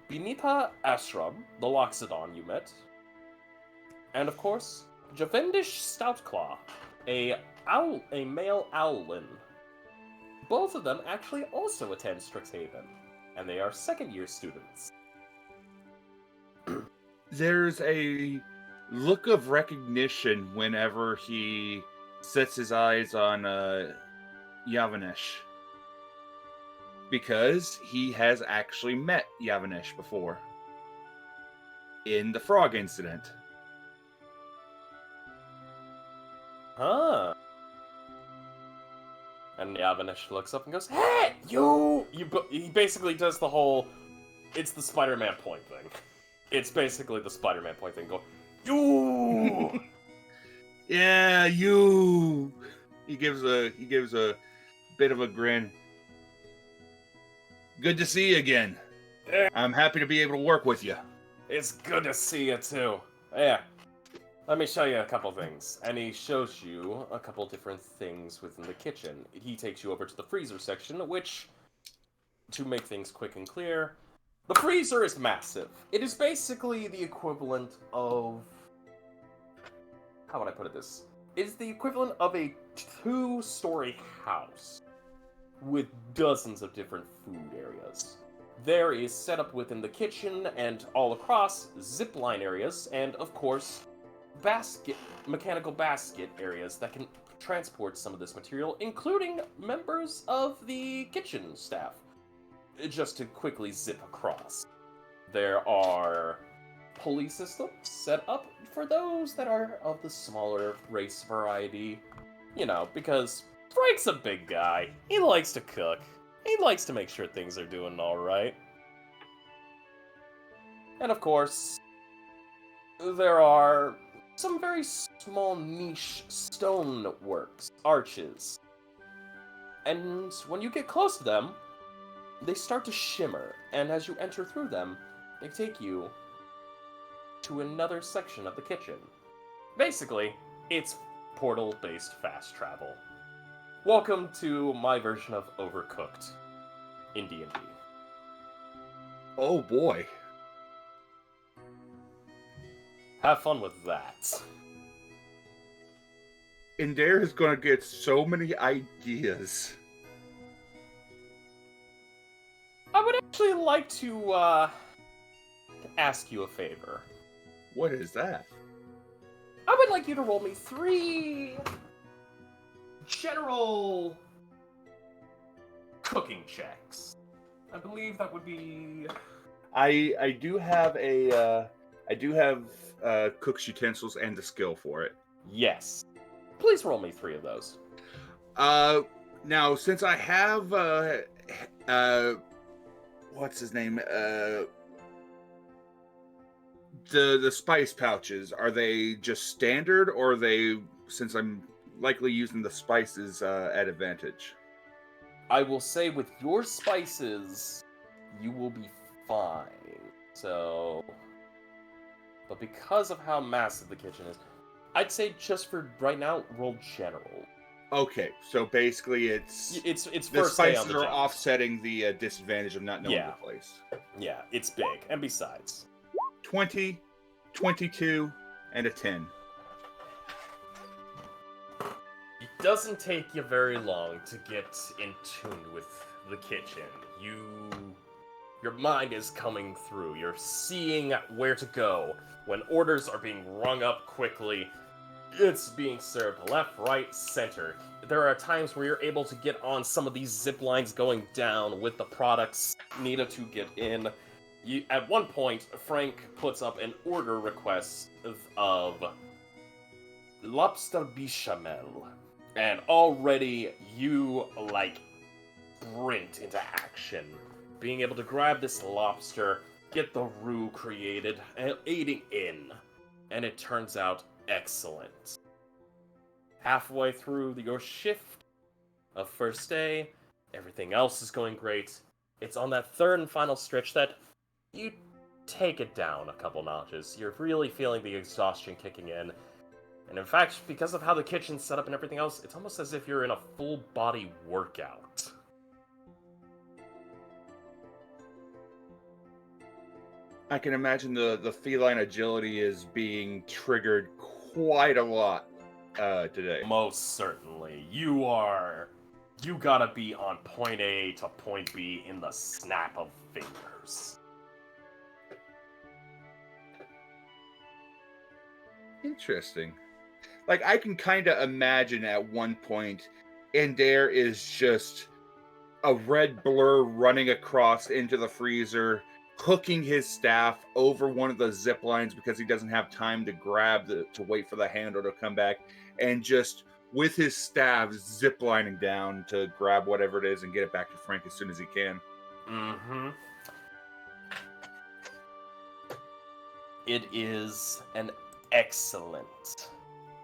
Binita Ashram, the Loxodon you met, and of course, Javendish Stoutclaw, a male owlin. Both of them actually also attend Strixhaven, and they are second-year students. There's a look of recognition whenever he sets his eyes on Yavanesh, because he has actually met Yavanesh before in the frog incident. Huh. And Yavanesh looks up and goes, "Hey, you!" He basically does the whole, it's the Spider-Man point thing. It's basically the Spider-Man point thing. Go, "You!" Yeah, you. He gives a bit of a grin. Good to see you again. Yeah. I'm happy to be able to work with you. It's good to see you too. Yeah. Let me show you a couple things. And he shows you a couple different things within the kitchen. He takes you over to the freezer section, which, to make things quick and clear, the freezer is massive. It is basically the equivalent of... How would I put it this? It's the equivalent of a 2-story house with dozens of different food areas. There is set up within the kitchen and all across zipline areas, and of course, mechanical basket areas that can transport some of this material, including members of the kitchen staff, just to quickly zip across. There are pulley systems set up for those that are of the smaller race variety, because Frank's a big guy. He likes to cook. He likes to make sure things are doing alright. And of course, there are some very small niche stoneworks, arches. And when you get close to them, they start to shimmer, and as you enter through them, they take you to another section of the kitchen. Basically, it's portal-based fast travel. Welcome to my version of Overcooked in D&D. Oh boy. Have fun with that. And Dare is going to get so many ideas. I would actually like to ask you a favor. What is that? I would like you to roll me 3 general cooking checks. I believe that would be... I do have cook's utensils and the skill for it. Yes. Please roll me 3 of those. Now since I have what's his name? The spice pouches, are they just standard, or are they, since I'm likely using the spices at advantage? I will say with your spices, you will be fine. So, but because of how massive the kitchen is, I'd say just for right now, roll general. Okay, so basically it's It's the first day on spices the are job. offsetting the disadvantage of not knowing Yeah. the place. Yeah, it's big. And besides, 20, 22, and a 10. it doesn't take you very long to get in tune with the kitchen. Your mind is coming through. You're seeing where to go. When orders are being rung up quickly, it's being served left, right, center. There are times where you're able to get on some of these zip lines going down with the products needed to get in. At one point, Frank puts up an order request of lobster bechamel. And already you, sprint into action. Being able to grab this lobster, get the roux created, and aiding in. And it turns out excellent. Halfway through your shift of first day, everything else is going great. It's on that third and final stretch that you take it down a couple notches. You're really feeling the exhaustion kicking in. And in fact, because of how the kitchen's set up and everything else, it's almost as if you're in a full body workout. I can imagine the feline agility is being triggered quite a lot today. Most certainly. You gotta be on point A to point B in the snap of fingers. Interesting. Like, I can kind of imagine at one point, and there is just a red blur running across into the freezer, hooking his staff over one of the zip lines because he doesn't have time to to wait for the handle to come back, and just with his staff ziplining down to grab whatever it is and get it back to Frank as soon as he can. Mm-hmm. It is an excellent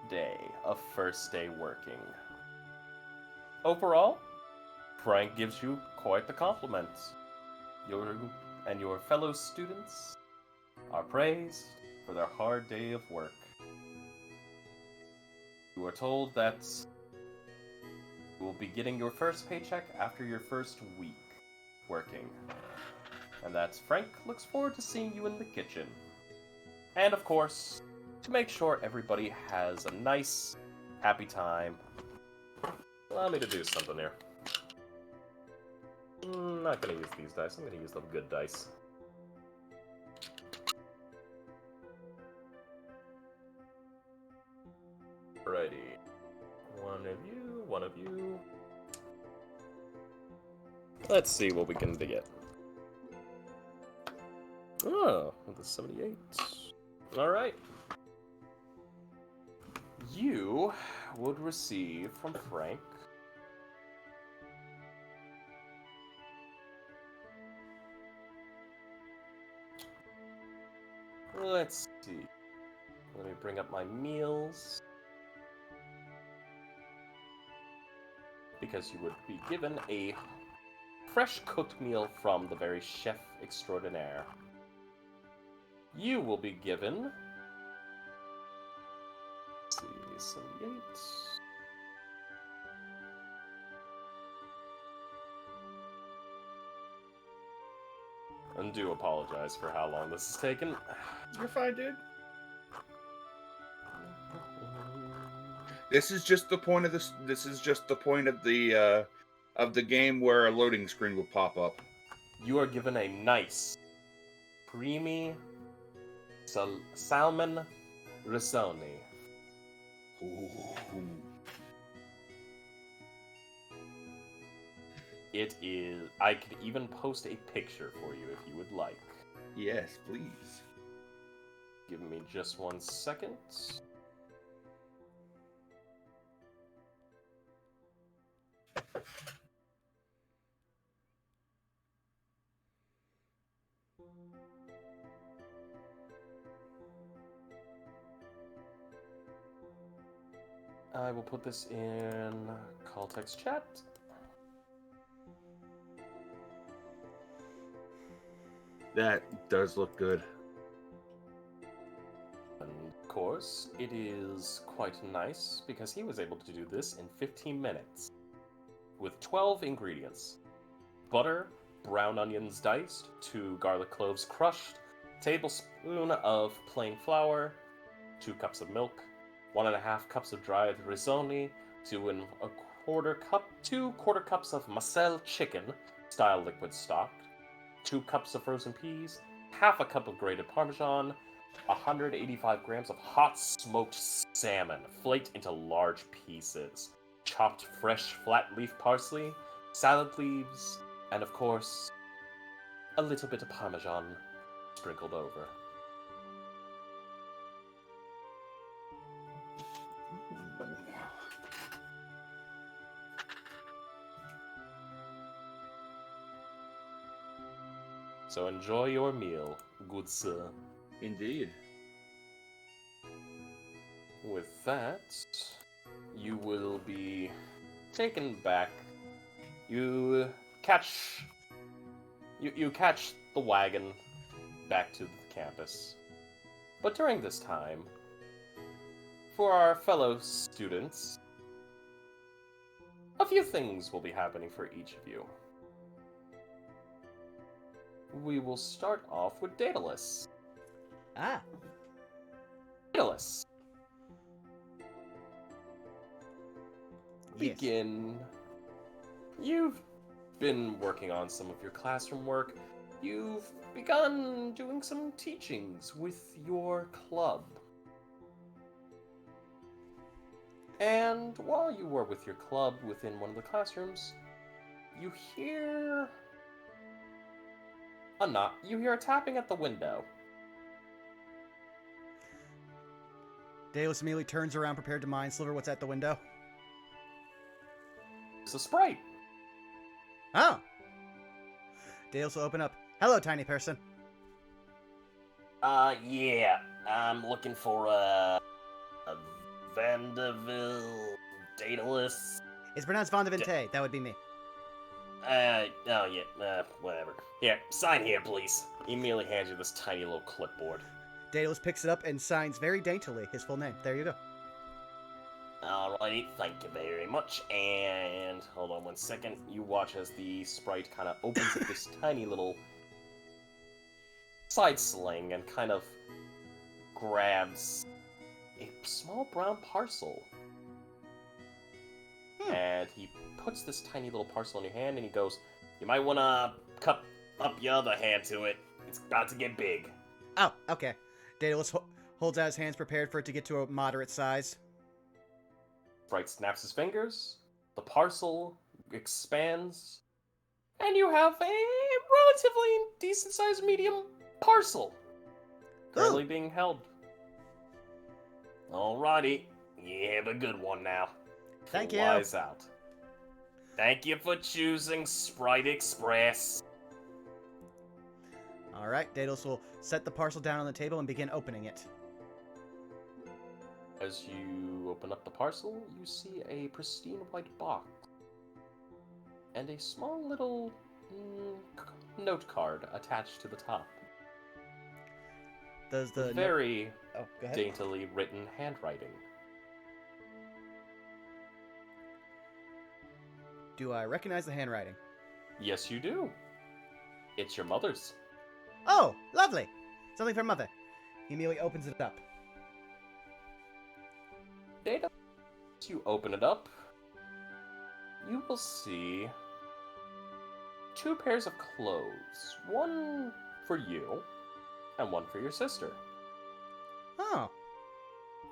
day of first day working. Overall, Frank gives you quite the compliment. You and your fellow students are praised for their hard day of work. You are told that you will be getting your first paycheck after your first week working. And that Frank looks forward to seeing you in the kitchen. And of course, to make sure everybody has a nice, happy time, allow me to do something here. I'm not gonna use these dice, I'm gonna use the good dice. Alrighty. One of you. Let's see what we can get. Oh, with the 78. Alright. You would receive from Frank let's see. Let me bring up my meals. Because you would be given a fresh cooked meal from the very chef extraordinaire. You will be given, let's see, 78. And do apologize for how long this has taken. You're fine, dude. This is just the point of this. This is just the point of the game where a loading screen will pop up. You are given a nice, creamy salmon risotto. Ooh. It is. I could even post a picture for you if you would like. Yes, please. Give me just 1 second. I will put this in call text chat. That does look good. And of course, it is quite nice because he was able to do this in 15 minutes with 12 ingredients: butter, brown onions diced, 2 garlic cloves crushed, tablespoon of plain flour, 2 cups of milk, 1.5 cups of dried risoni, 2 quarter cups of Marcel chicken style liquid stock, 2 cups of frozen peas, half a cup of grated Parmesan, 185 grams of hot smoked salmon, flaked into large pieces, chopped fresh flat leaf parsley, salad leaves, and of course, a little bit of Parmesan sprinkled over. So enjoy your meal, good sir. Indeed. With that, you will be taken back. You catch the wagon back to the campus. But during this time, for our fellow students, a few things will be happening for each of you. We will start off with Daedalus. Ah. Daedalus, Yes. begin. You've been working on some of your classroom work. You've begun doing some teachings with your club. And while you were with your club within one of the classrooms, you hear a knock. You hear a tapping at the window. Daedalus immediately turns around, prepared to mind sliver what's at the window. It's a sprite. Oh! Daedalus will open up. Hello, tiny person. Yeah. I'm looking for a Vandeville Daedalus. It's pronounced Vandevinte. That would be me. Whatever. Here, sign here, please. He immediately hands you this tiny little clipboard. Daedalus picks it up and signs very daintily his full name. There you go. Alrighty, thank you very much. And hold on 1 second. You watch as the sprite kind of opens up this tiny little side sling and kind of grabs a small brown parcel. And he puts this tiny little parcel in your hand and he goes, "You might want to cup up your other hand to it. It's about to get big." Oh, okay. Daedalus holds out his hands, prepared for it to get to a moderate size. Sprite snaps his fingers, the parcel expands, and you have a relatively decent-sized medium parcel currently being held. Alrighty, you have a good one now. Thank you. Flies out. Thank you for choosing Sprite Express. All right, Daedalus will set the parcel down on the table and begin opening it. As you open up the parcel, you see a pristine white box and a small little note card attached to the top. Does the Very Oh, go ahead. daintily written handwriting. Do I recognize the handwriting? Yes, you do. It's your mother's. Oh, lovely. Something from Mother. He immediately opens it up. Data. As you open it up, you will see 2 pairs of clothes. One for you, and one for your sister. Oh.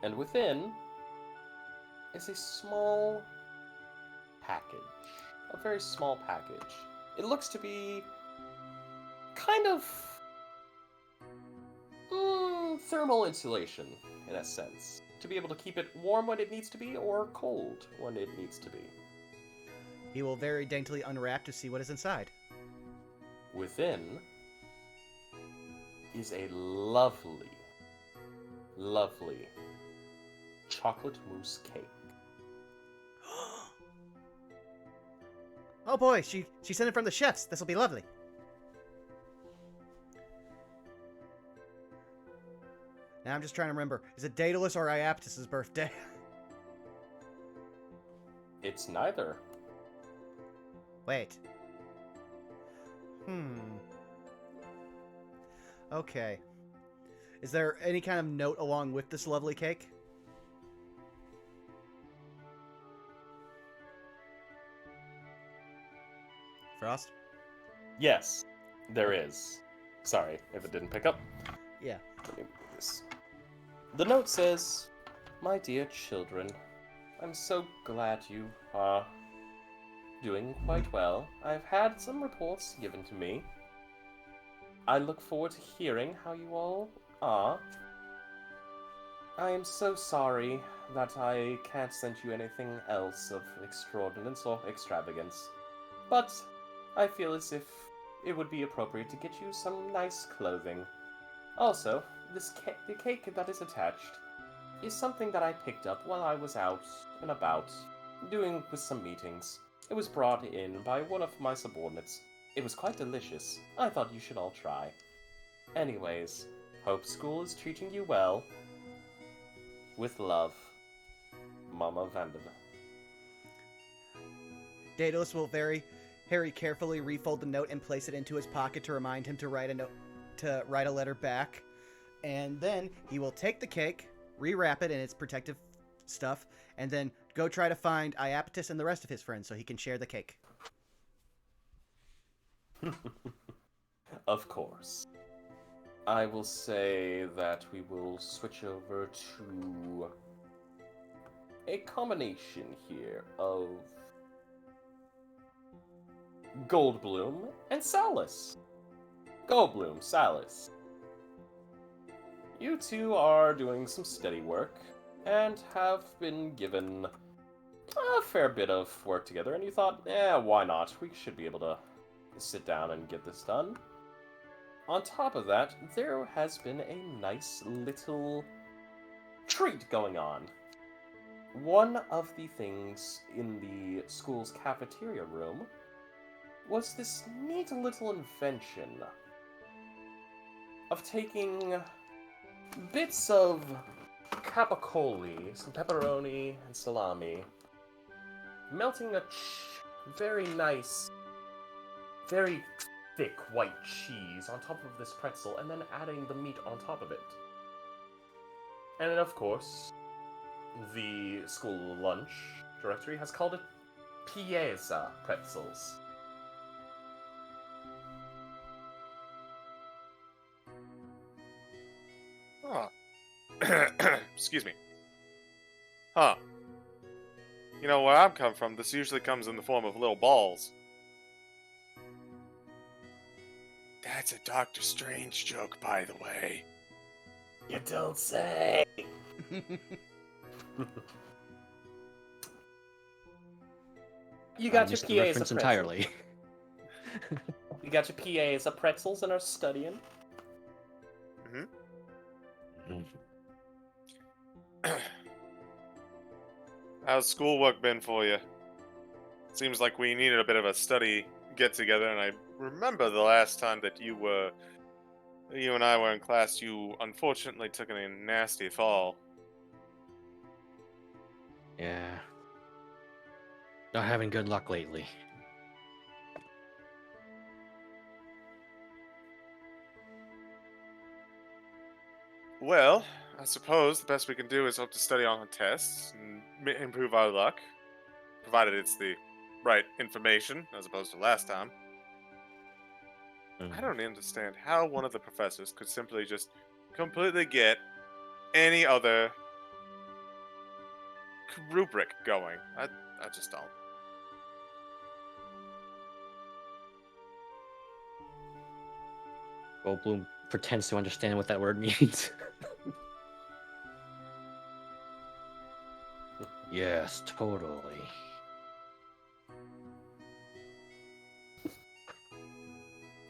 And within is a small package. A very small package. It looks to be kind of thermal insulation, in a sense. To be able to keep it warm when it needs to be, or cold when it needs to be. He will very daintily unwrap to see what is inside. Within is a lovely, lovely chocolate mousse cake. Oh boy, she sent it from the chefs. This will be lovely. Now I'm just trying to remember. Is it Daedalus or Iaptus' birthday? It's neither. Wait. Okay. Is there any kind of note along with this lovely cake? Frost? Yes, there is. Sorry if it didn't pick up. Yeah. Let me move this. The note says, "My dear children, I'm so glad you are doing quite well. I've had some reports given to me. I look forward to hearing how you all are. I am so sorry that I can't send you anything else of extraordinance or extravagance, but I feel as if it would be appropriate to get you some nice clothing. Also, the cake that is attached is something that I picked up while I was out and about, doing with some meetings. It was brought in by one of my subordinates. It was quite delicious. I thought you should all try. Anyways, hope school is treating you well. With love, Mama Vandana." Daedalus will very carefully refold the note and place it into his pocket to remind him to write a letter back. And then he will take the cake, rewrap it in its protective stuff, and then go try to find Iaptus and the rest of his friends so he can share the cake. Of course. I will say that we will switch over to a combination here of Goldbloom and Salus. Goldbloom, Salus. You two are doing some steady work and have been given a fair bit of work together, and you thought, why not? We should be able to sit down and get this done. On top of that, there has been a nice little treat going on. One of the things in the school's cafeteria room was this neat little invention of taking bits of capicola, some pepperoni and salami, melting a very nice, very thick white cheese on top of this pretzel, and then adding the meat on top of it. And then, of course, the school lunch directory has called it pieza pretzels. Huh. Excuse me. Huh. You know, where I'm come from, this usually comes in the form of little balls. That's a Doctor Strange joke, by the way. You don't say. You got your missed the PAs reference of entirely. You got your PAs of pretzels and are studying. How's schoolwork been for you? Seems like we needed a bit of a study get-together, and I remember the last time that you and I were in class, you unfortunately took a nasty fall. Yeah. Not having good luck lately. Well, I suppose the best we can do is hope to study on the tests and improve our luck, provided it's the right information as opposed to last time. I don't understand how one of the professors could simply just completely get any other rubric going. I just don't. Goldblum pretends to understand what that word means. Yes, totally.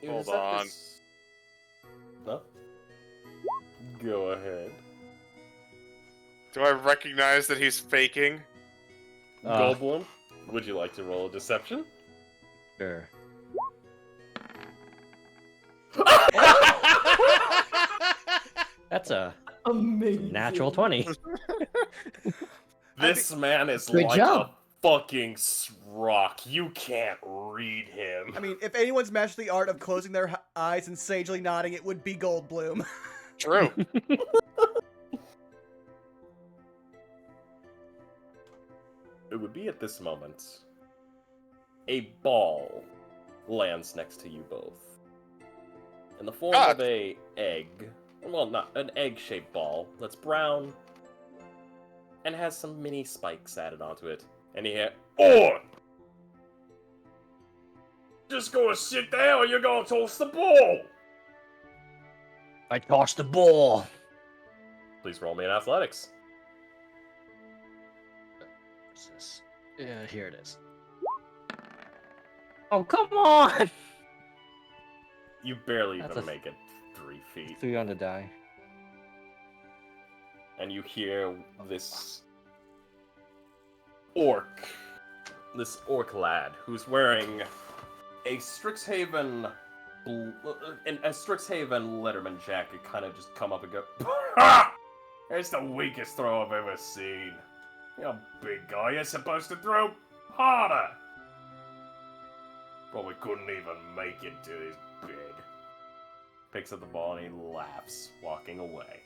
Hold on. No? Go ahead. Do I recognize that he's faking? Goldblum, would you like to roll a deception? Sure. That's a Amazing. natural 20. This man is Good like job. a fucking rock. You can't read him. I mean, if anyone's mastered the art of closing their eyes and sagely nodding, it would be Goldblum. True. It would be at this moment. A ball lands next to you both. In the form of a egg. Well, not an egg-shaped ball that's brown and has some mini spikes added onto it. And you hear, "Oh! Just gonna sit there or you're gonna toss the ball!" I tossed the ball. Please roll me in athletics. What's this? Yeah, here it is. Oh, come on! You barely That's even a make it 3 feet. 3 on the die. And you hear this orc lad who's wearing a Strixhaven Letterman jacket kind of just come up and go, "Ha! It's the weakest throw I've ever seen. You're a big guy, you're supposed to throw harder." Probably couldn't even make it to his bed. Picks up the ball and he laughs, walking away.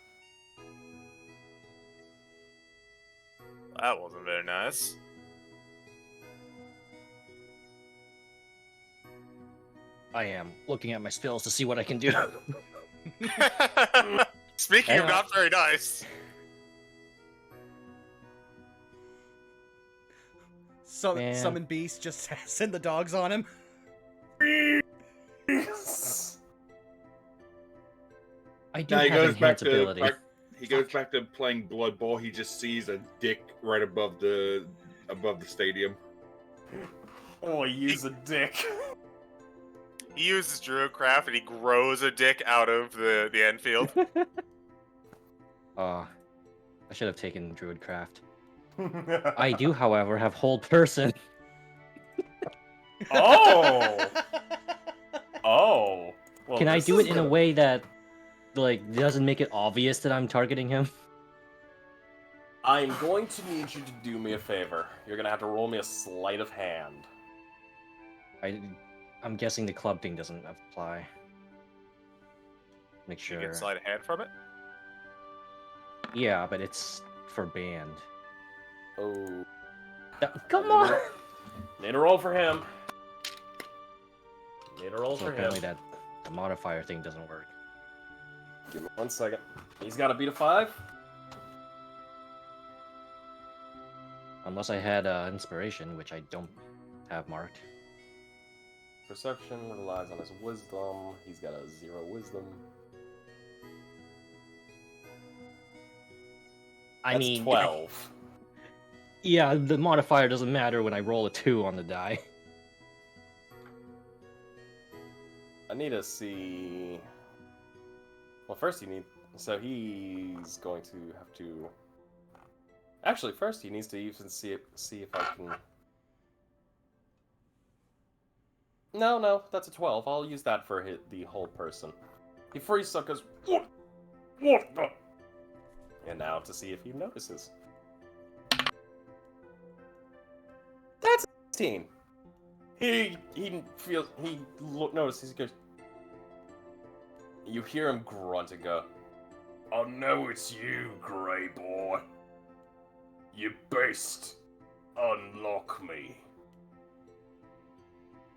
That wasn't very nice. I am looking at my spells to see what I can do. Speaking Hang of on. not very nice. Man. Summon Beast, just send the dogs on him. I do Now he have goes back enhanced ability. to he goes back to playing Blood Bowl. He just sees a dick right above the stadium. Oh, use a dick. He uses Druidcraft and he grows a dick out of the Enfield. I should have taken Druidcraft. I do, however, have Hold Person. Oh! Oh. Well, Can I this do is it in a gonna- way that, like, doesn't make it obvious that I'm targeting him? I'm going to need you to do me a favor. You're gonna have to roll me a sleight of hand. I'm guessing the club thing doesn't apply. Make You sure. can slide a hand from it. Yeah, but it's for band. Oh. Come on! Need a roll for him. Need a roll So for him. apparently the modifier thing doesn't work. Give me 1 second. He's got to beat a 5. Unless I had inspiration, which I don't have marked. Perception relies on his wisdom. He's got a 0 wisdom. I That's mean, 12. Yeah, the modifier doesn't matter when I roll a 2 on the die. I need to see. Well, first you need. So he's going to have to. Actually, first he needs to even see if I can. No, that's a 12. I'll use that for the whole person. He freeze suckers. What the? And now to see if he notices. That's 16. He feels notices. He goes. You hear him grunt and go, "I know it's you, Grey Boy. You beast, unlock me."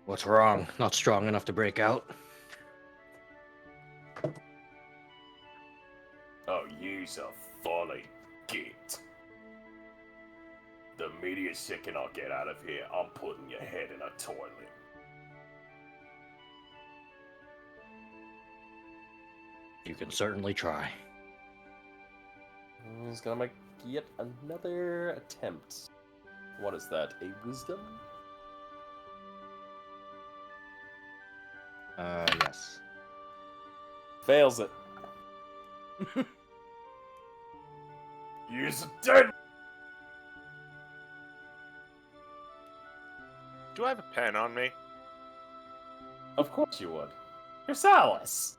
What's wrong? Not strong enough to break out? Oh, you's a funny git. The immediate second I get out of here, I'm putting your head in a toilet. You can certainly try. He's gonna make yet another attempt. What is that? A wisdom? Yes. Fails it. You's dead. Do I have a pen on me? Of course you would. You're Salus.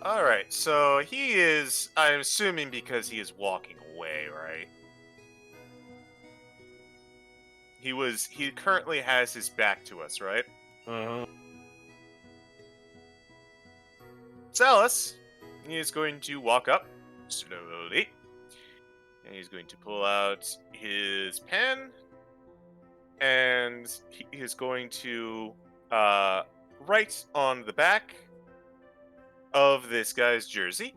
Alright, so he is, I'm assuming because he is walking away, right? He currently has his back to us, right? Mm-hmm. Salus, he is going to walk up slowly, and he's going to pull out his pen, and he is going to write on the back of this guy's jersey.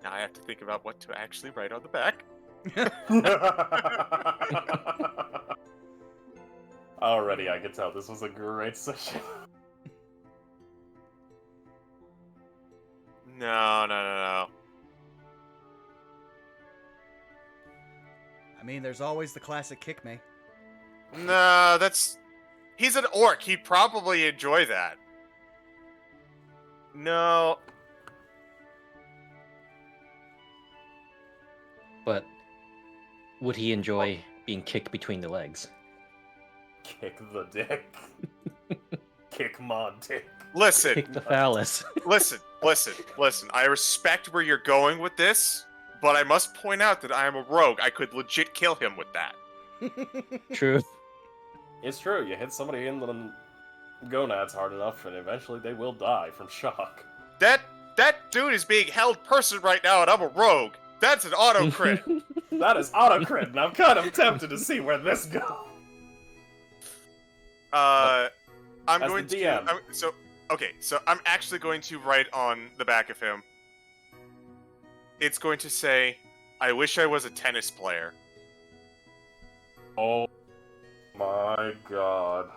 Now I have to think about what to actually write on the back. Already, I can tell this was a great session. No. I mean, there's always the classic kick me. No, he's an orc. He'd probably enjoy that. No. But would he enjoy being kicked between the legs? Kick the dick. Kick my dick. Listen. Kick the phallus. Listen. I respect where you're going with this, but I must point out that I am a rogue. I could legit kill him with that. True. It's true, you hit somebody in the gonads hard enough, and eventually they will die from shock. That dude is being held person right now, and I'm a rogue. That's an auto crit. That is auto crit, and I'm kind of tempted to see where this goes. I'm As going the to. DM. So I'm actually going to write on the back of him. It's going to say, "I wish I was a tennis player." Oh my god.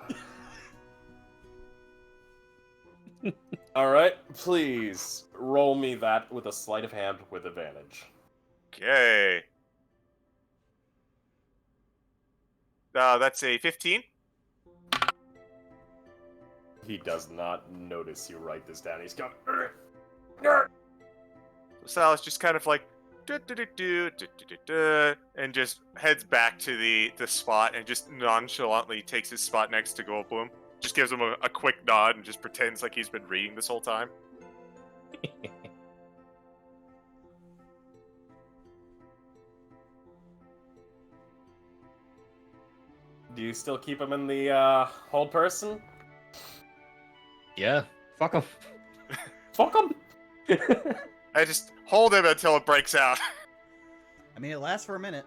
Alright, please roll me that with a sleight of hand with advantage. Okay. That's a 15. He does not notice you write this down. He's going, Sal's just kind of like, and just heads back to the spot and just nonchalantly takes his spot next to Goldblum. Just gives him a quick nod and just pretends like he's been reading this whole time. Do you still keep him in the hold person? Yeah. Fuck him. Fuck him! I just hold him until it breaks out. I mean, it lasts for a minute.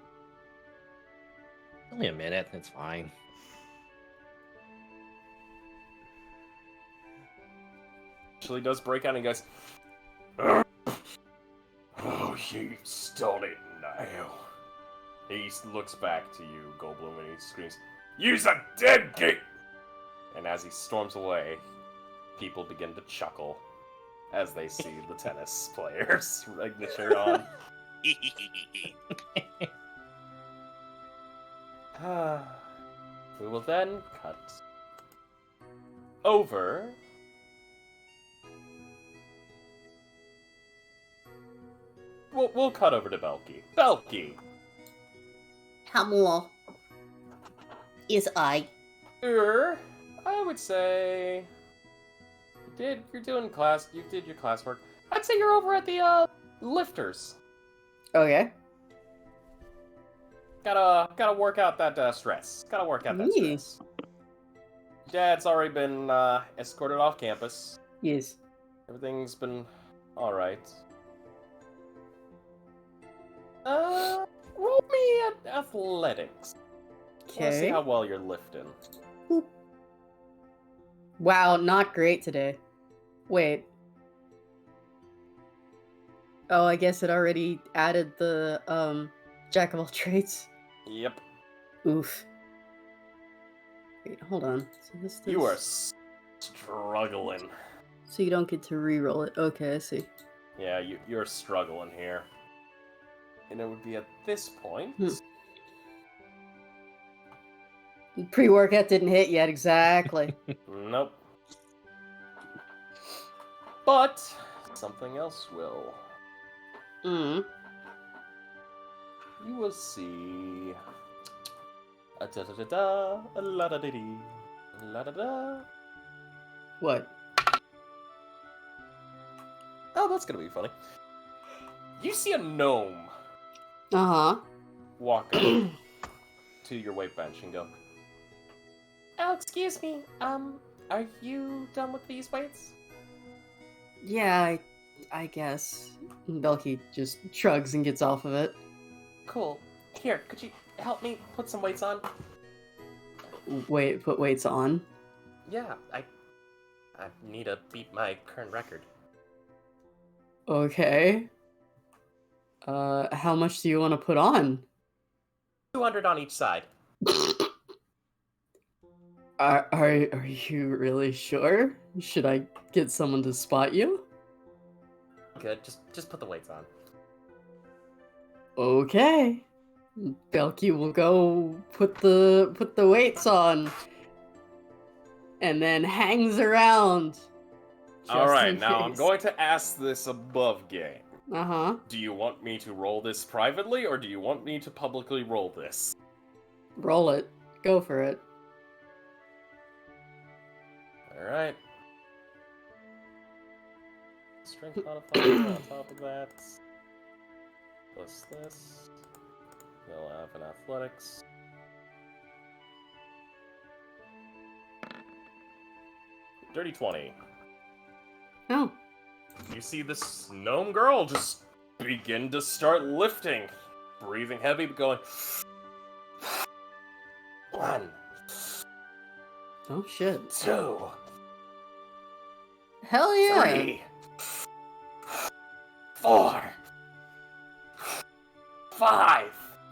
Only a minute. It's fine. Actually does break out and he goes, oh, he's done it now. He looks back to you, Goldblum, and he screams, "You's a dead gate!" And as he storms away, people begin to chuckle as they see the tennis player's signature on. We will then cut over. We'll cut over to Belki. Belki! How is I? I would say you're doing class. You did your classwork. I'd say you're over at the lifters. Okay. Gotta work out that stress. Gotta work out that stress. Dad's already been escorted off campus. Yes. Everything's been all right. Roll me at athletics. Let's see Okay. how well you're lifting. Wow, not great today. Wait. Oh, I guess it already added the jack of all trades. Yep. Oof. Wait, hold on. So this You are does- struggling. So you don't get to re-roll it. Okay, I see. Yeah, you're struggling here. And it would be at this point. Pre-workout didn't hit yet, exactly. Nope. But something else will. Mm. You will see Da da da da, la da dee dee, la da da. What? Oh, that's gonna be funny. You see a gnome Uh walk up huh. to your weight bench and go, Oh, excuse me. Are you done with these weights? Yeah, I guess. Belki just shrugs and gets off of it. Cool. Here, could you help me put some weights on? Wait, put weights on. Yeah, I need to beat my current record. Okay. How much do you want to put on? 200 on each side. Are you really sure? Should I get someone to spot you? Good. Just put the weights on. Okay. Belki will go put the weights on. And then hangs around. alright, now I'm going to ask this above game. Uh-huh. Do you want me to roll this privately, or do you want me to publicly roll this? Roll it. Go for it. Alright. Strength modifier on top of that. Plus this. You'll have an athletics. Dirty 20. Oh. You see this gnome girl just begin to start lifting. Breathing heavy, but going... 1, Oh shit. 2, Hell yeah. 3, 4, 5.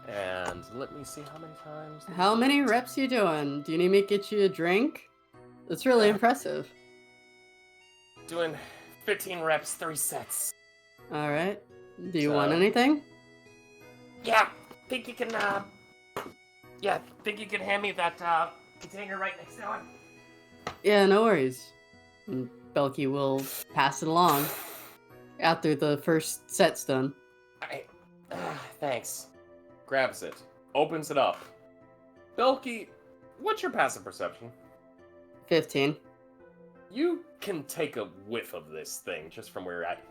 And let me see how many times. How many reps you doing? Do you need me to get you a drink? That's really impressive. Doing 15 reps, 3 sets. Alright. Do you want So- anything? Yeah, think you can, think you can hand me that, container right next to it? Yeah, no worries. And Belki will pass it along after the first set's done. Thanks. Grabs it. Opens it up. Belki, what's your passive perception? 15. You can take a whiff of this thing just from where you're at.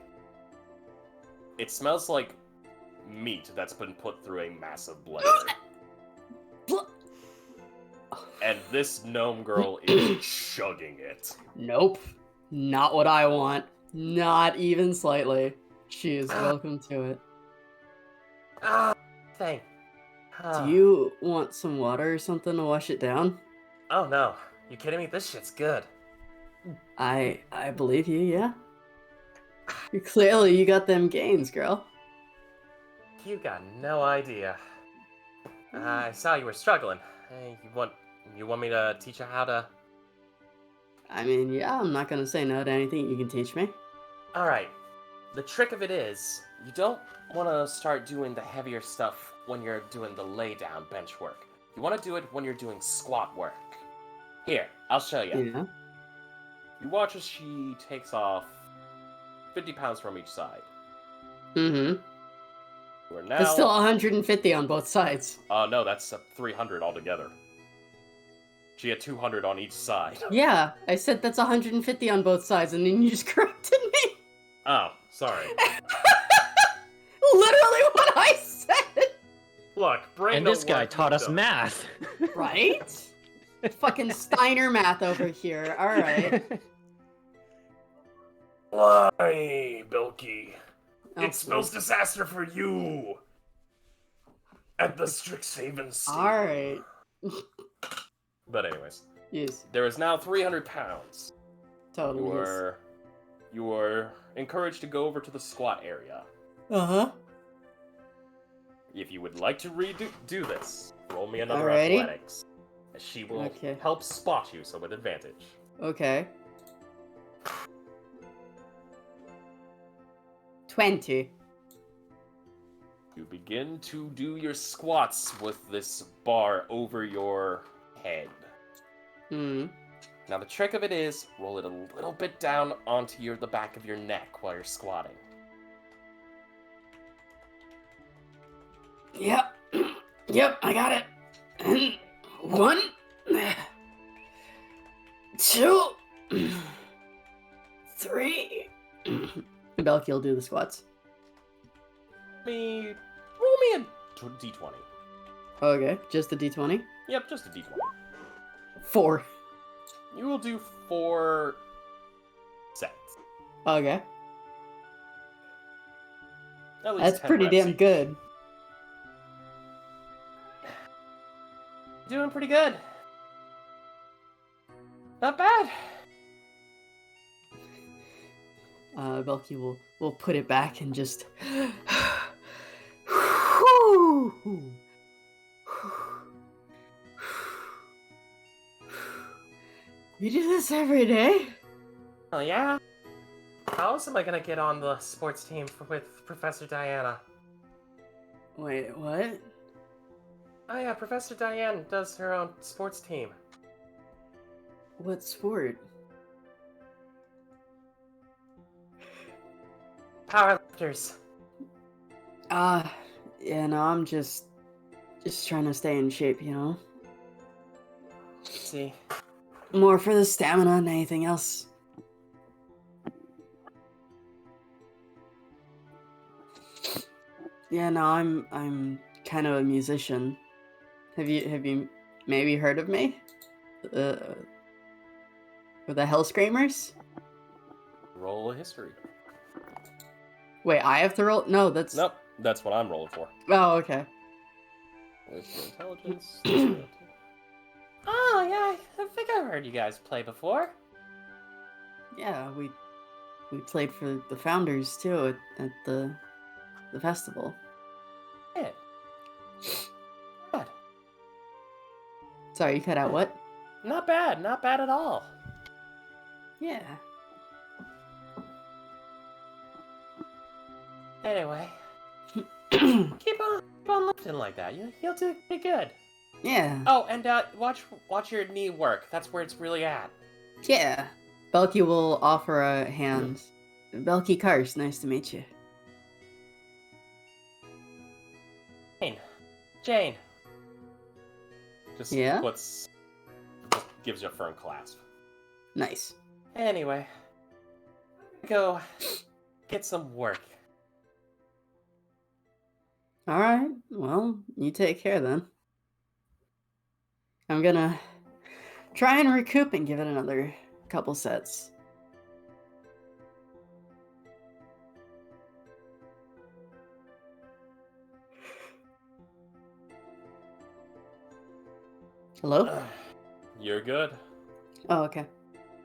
It smells like meat that's been put through a massive blender. And this gnome girl is chugging it. Nope. Not what I want. Not even slightly. She is welcome to it. Thank. Do you want some water or something to wash it down? Oh no. You kidding me? This shit's good. I believe you, yeah. You got them gains, girl. You got no idea. I saw you were struggling. Hey, you want me to teach you how to... I mean, yeah, I'm not gonna say no to anything you can teach me. Alright. The trick of it is, you don't want to start doing the heavier stuff when you're doing the lay down bench work. You want to do it when you're doing squat work. Here, I'll show you. Yeah. You watch as she takes off 50 pounds from each side. Mm-hmm. We're now... It's still 150 on both sides. no, that's 300 altogether. She had 200 on each side. Yeah, I said that's 150 on both sides, and then you just corrected me. Oh, sorry. Literally what I said. Look, brain And don't this guy work, taught us don't. math. Right? Fucking Steiner math over here. All right. Why, Belki? Oh, It spells disaster for you! At the Strixhaven Sea. all right. But anyways, Yes, there is now 300 pounds. totally. You are encouraged to go over to the squat area. Uh-huh. If you would like to do this, roll me another Alrighty. athletics. She will Okay. help spot you, so with advantage. Okay. 20. You begin to do your squats with this bar over your head. Hmm. Now the trick of it is, roll it a little bit down onto the back of your neck while you're squatting. Yep. Yep, I got it. 1, 2, 3. Belki will do the squats. Roll me a d20. Okay, just a d20. Yep, just a d20. 4. You will do 4 sets. Okay. At least That's 10 pretty reps damn each. good. Doing pretty good. Not bad. Belki will put it back and just. You do this every day? Oh yeah? How else am I gonna get on the sports team with Professor Diana? Wait, what? Oh yeah, Professor Diane does her own sports team. What sport? Powerlifters. Yeah, no, I'm just trying to stay in shape, you know? See. More for the stamina than anything else. Yeah, no, I'm kind of a musician. Have you maybe heard of me? Or the Hell Screamers? Roll a history. Wait, I have to roll? No, that's... Nope, that's what I'm rolling for. Oh, okay. With your intelligence. Oh yeah, I think I've heard you guys play before. Yeah, we played for the founders too at the festival. Yeah. Good. Sorry, you cut out what? Not bad at all. Yeah. Anyway, keep on lifting like that. You'll do pretty good. Yeah. Oh, and watch your knee work. That's where it's really at. Yeah. Belki will offer a hand. Belki Karst, nice to meet you. Jane. Just Yeah? just gives you a firm clasp. Nice. Anyway, go get some work. Alright, well, you take care then. I'm gonna try and recoup and give it another couple sets. Hello? You're good. Oh, okay.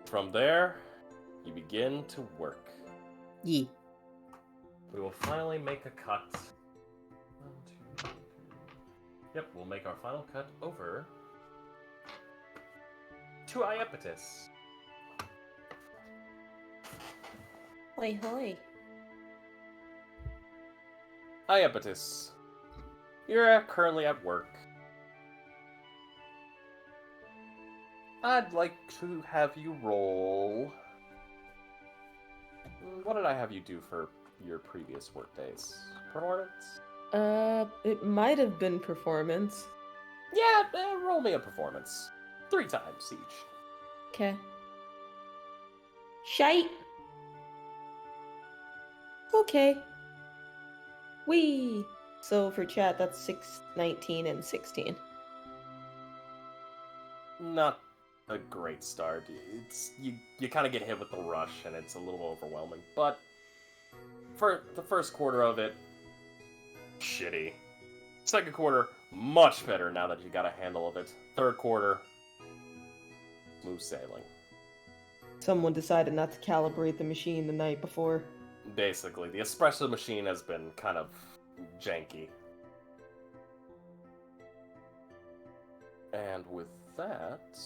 From there, you begin to work. Yee. We will finally make a cut. 1, 2, 3. Yep, we'll make our final cut over to Iapetus. Hoi hoi. Iapetus, you're currently at work. I'd like to have you roll. What did I have you do for your previous work days? Performance? It might have been performance. Yeah, roll me a performance. 3 times each. Okay. Shite. Okay. Wee. So for chat, that's 6, 19, and 16. Not a great start. It's you kind of get hit with the rush, and it's a little overwhelming. But for the first quarter of it, shitty. Second quarter, much better now that you got a handle of it. Third quarter, smooth sailing. Someone decided not to calibrate the machine the night before. Basically, the espresso machine has been kind of janky. And with that,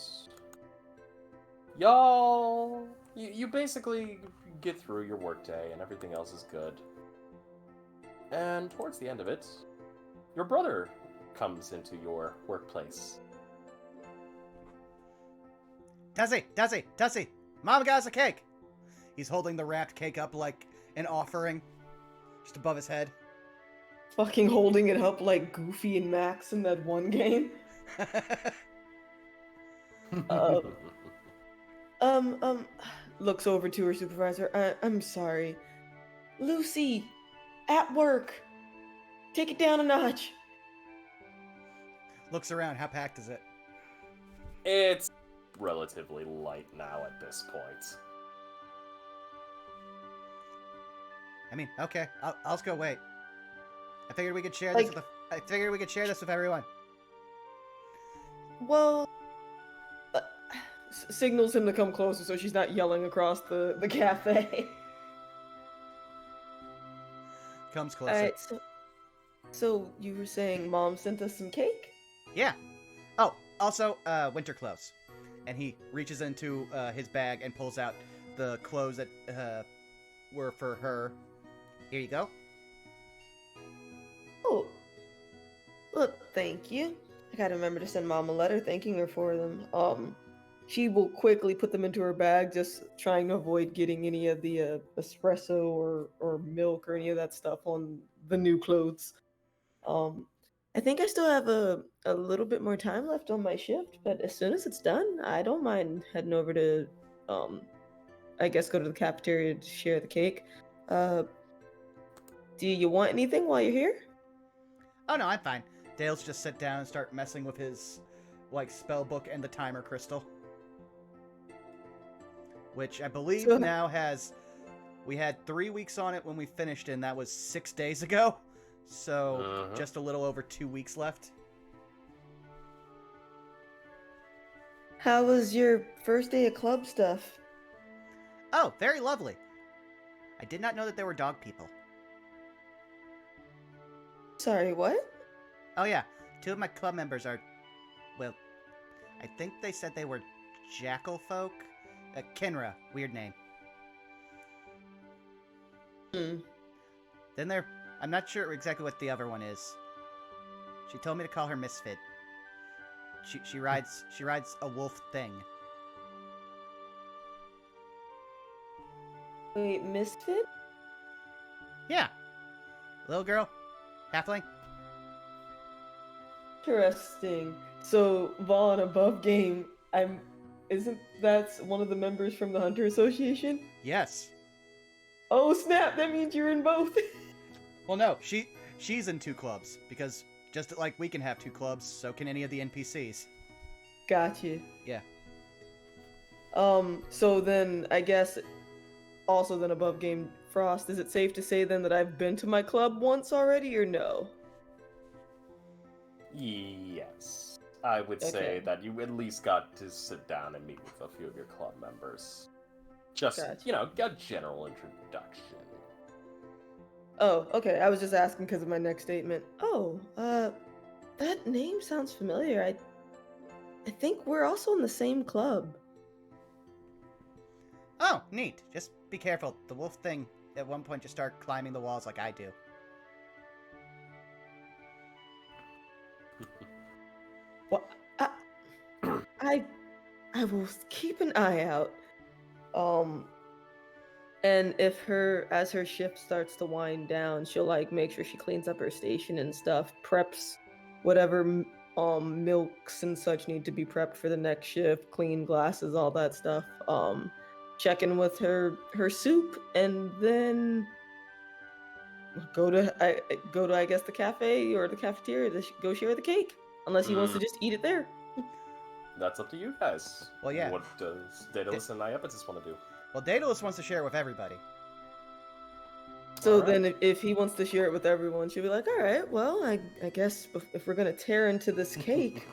y'all, you basically get through your workday and everything else is good. And towards the end of it, your brother comes into your workplace. Tessie, Mama got us a cake. He's holding the wrapped cake up like an offering, just above his head. Fucking holding it up like Goofy and Max in that one game. Looks over to her supervisor. I'm sorry. Lucy, at work. Take it down a notch. Looks around. How packed is it? It's relatively light now at this point. I mean, okay. I'll just go wait. I figured we could share this with everyone. Well, signals him to come closer so she's not yelling across the cafe. Comes closer. Alright, so you were saying Mom sent us some cake? Yeah. Oh, also, winter clothes. And he reaches into his bag and pulls out the clothes that were for her. Here you go. Oh. Look, thank you. I gotta remember to send Mom a letter thanking her for them. She will quickly put them into her bag, just trying to avoid getting any of the espresso or milk or any of that stuff on the new clothes. I think I still have a little bit more time left on my shift, but as soon as it's done, I don't mind heading over to, I guess go to the cafeteria to share the cake. Do you want anything while you're here? Oh, no, I'm fine. Dale's just sit down and start messing with his, spell book and the timer crystal. Which I believe now has... We had 3 weeks on it when we finished, and that was 6 days ago. So, just a little over 2 weeks left. How was your first day of club stuff? Oh, very lovely. I did not know that there were dog people. Sorry, what? Oh yeah, 2 of my club members are... Well, I think they said they were jackal folk. Kenra, weird name. Then there... I'm not sure exactly what the other one is. She told me to call her Misfit. She rides a wolf thing. Wait, Misfit? Yeah. Little girl. Halfling. Interesting. So, Vaughn, above game, isn't that one of the members from the Hunter Association? Yes. Oh snap, that means you're in both. Well, no, she's in 2 clubs, because just like we can have 2 clubs, so can any of the NPCs. Gotcha. Yeah. So then, I guess, also then above game Frost, is it safe to say then that I've been to my club once already, or no? Yes. I would say that you at least got to sit down and meet with a few of your club members. Just, a general introduction. Oh, okay. I was just asking because of my next statement. Oh, that name sounds familiar. I think we're also in the same club. Oh, neat. Just be careful. The wolf thing at one point just started climbing the walls like I do. Well, I will keep an eye out. And as her shift starts to wind down, she'll make sure she cleans up her station and stuff, preps whatever milks and such need to be prepped for the next shift, clean glasses, all that stuff. Check in with her soup, and then go to I guess the cafe or the cafeteria to go share the cake, unless he wants to just eat it there. That's up to you guys. Well, yeah. What does Daedalus and Iapetus want to do? Well, Daedalus wants to share it with everybody. So then if he wants to share it with everyone, she'll be like, all right, well, I guess if we're going to tear into this cake,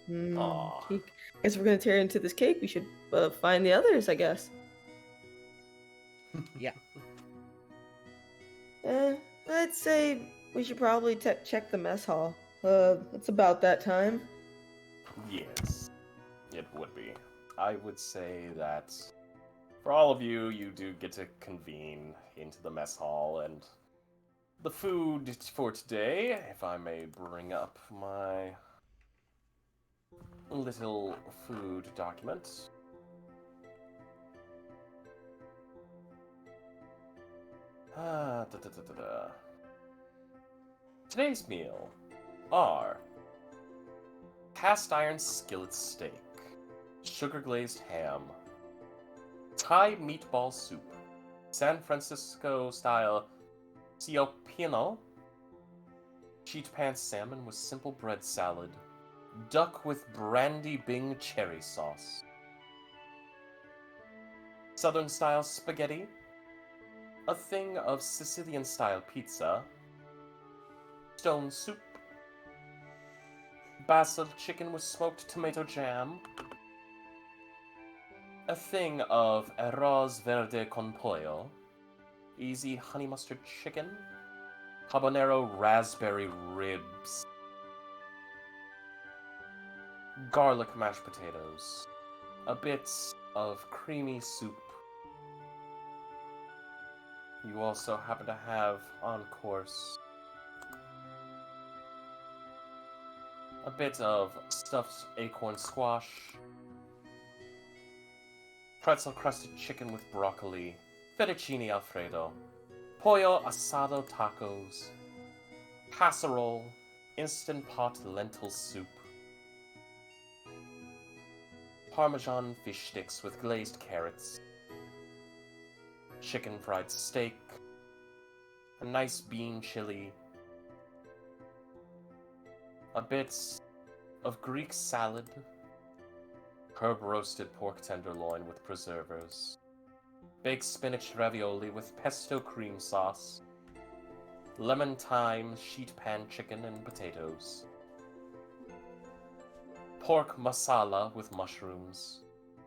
we should find the others, I guess. Yeah. I'd say we should probably check the mess hall. It's about that time. Yes, it would be. I would say that for all of you, you do get to convene into the mess hall, and the food for today, if I may bring up my little food document. Today's meal are cast iron skillet steak, sugar glazed ham, Thai meatball soup, San Francisco style ciopino, sheet pan salmon with simple bread salad, duck with brandy Bing cherry sauce, Southern style spaghetti, a thing of Sicilian style pizza, stone soup, basil chicken with smoked tomato jam, a thing of arroz verde con pollo, easy honey mustard chicken, habanero raspberry ribs, garlic mashed potatoes, a bit of creamy soup. You also happen to have, on course, a bit of stuffed acorn squash, pretzel-crusted chicken with broccoli, fettuccine alfredo, pollo asado tacos, casserole, instant pot lentil soup, Parmesan fish sticks with glazed carrots, chicken fried steak, a nice bean chili, a bit of Greek salad, herb roasted pork tenderloin with preservers, baked spinach ravioli with pesto cream sauce, lemon thyme sheet pan chicken and potatoes, pork masala with mushrooms,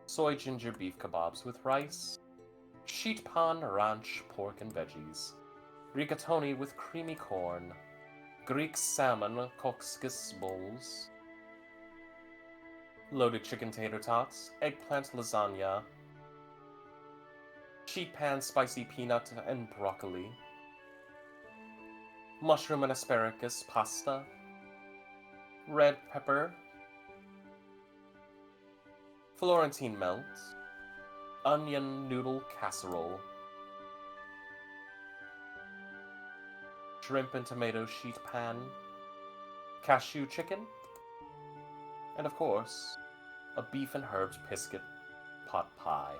soy ginger beef kebabs with rice, sheet pan ranch pork and veggies, rigatoni with creamy corn, Greek salmon couscous bowls, loaded chicken tater tots, eggplant lasagna, sheet pan spicy peanut and broccoli, mushroom and asparagus pasta, red pepper, Florentine melt, onion noodle casserole, shrimp and tomato sheet pan, cashew chicken, and of course, a beef and herbs biscuit pot pie.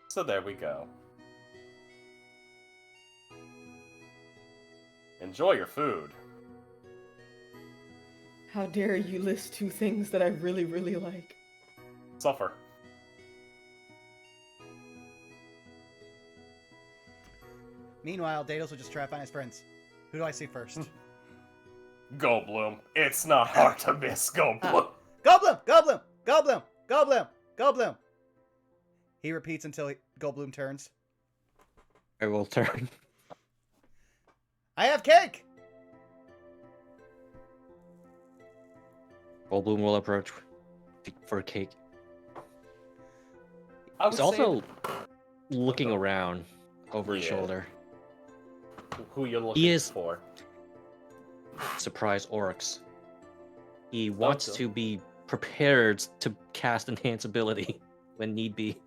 So there we go. Enjoy your food. How dare you list two things that I really, really like? Suffer. Meanwhile, Daedalus will just try to find his friends. Who do I see first? Goldblum. It's not hard to miss Goldblum. Goldblum! Goldblum! Goldblum! Goldblum! Goldblum! He repeats until Goldblum turns. I will turn. I have cake! Goldblum will approach for a cake. I would He's also say looking around over his Yeah. shoulder. who you're looking He is for. surprise orcs. He wants Okay. to be prepared to cast enhance ability when need be.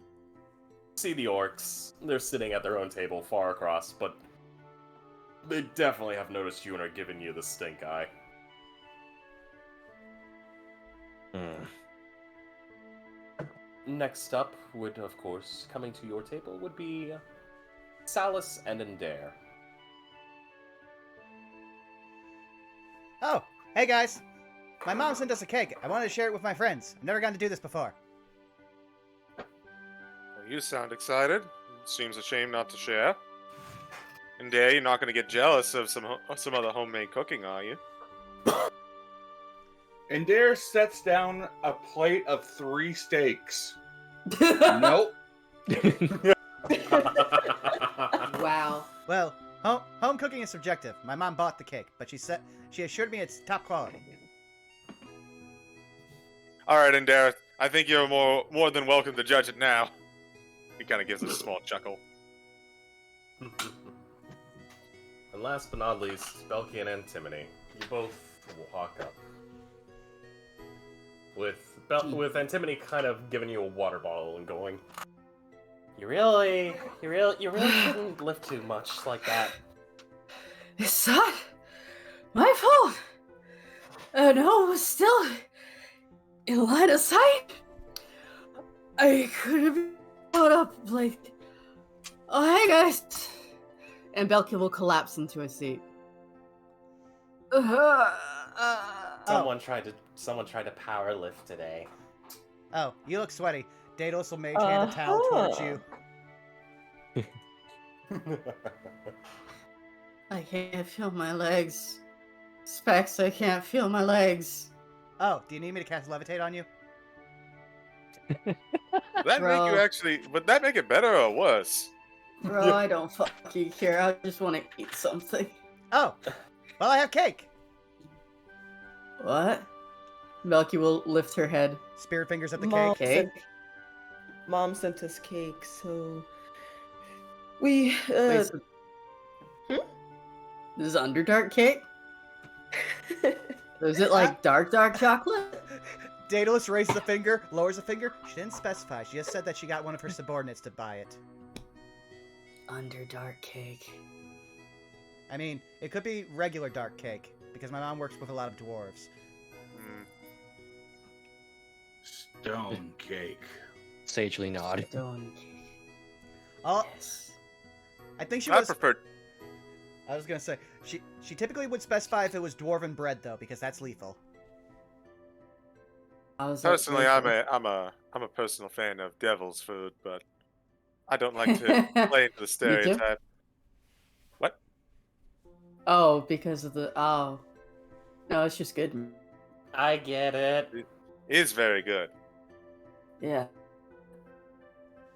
See the orcs. They're sitting at their own table far across, but they definitely have noticed you and are giving you the stink eye. Next up would, of course, coming to your table would be Salus and Endair. Oh, hey guys. My mom sent us a cake. I wanted to share it with my friends. I've never gotten to do this before. Well, you sound excited. Seems a shame not to share. And Day, you're not going to get jealous of some other homemade cooking, are you? And Dare sets down a plate of 3 steaks. Nope. Wow. Well, home cooking is subjective. My mom bought the cake, but she assured me it's top quality. All right, Endair, I think you're more than welcome to judge it now. He kind of gives a small chuckle. And last but not least, Belki and Antimony. You both walk up. With Antimony kind of giving you a water bottle and going, You really shouldn't lift too much like that. It's not my fault. No, still in line of sight. I could have been caught up, like. Oh, hey guys. And Belki will collapse into a seat. Someone tried to power lift today. Oh, you look sweaty. Daedalus will mage hand a towel towards you. I can't feel my legs. Specs, I can't feel my legs. Oh, do you need me to cast levitate on you? That make you actually? Would that make it better or worse? Bro, I don't fucking care. I just want to eat something. Oh, well, I have cake. What? Belki will lift her head. Spirit fingers at the Mom cake. Mom sent us cake, so we. Wait, so... This is Underdark cake? Is it like dark chocolate? Daedalus raises a finger, lowers a finger. She didn't specify. She just said that she got one of her subordinates to buy it. Underdark cake. I mean, it could be regular dark cake, because my mom works with a lot of dwarves. Stone cake. Sagely nod. Stone cake. Yes. I think she I was... prefer. I was gonna say, she typically would specify if it was dwarven bread, though, because that's lethal. Personally, I'm a personal fan of devil's food, but I don't like to play into the stereotype. What? Oh, because of the... Oh. No, it's just good. I get it. It is very good. Yeah.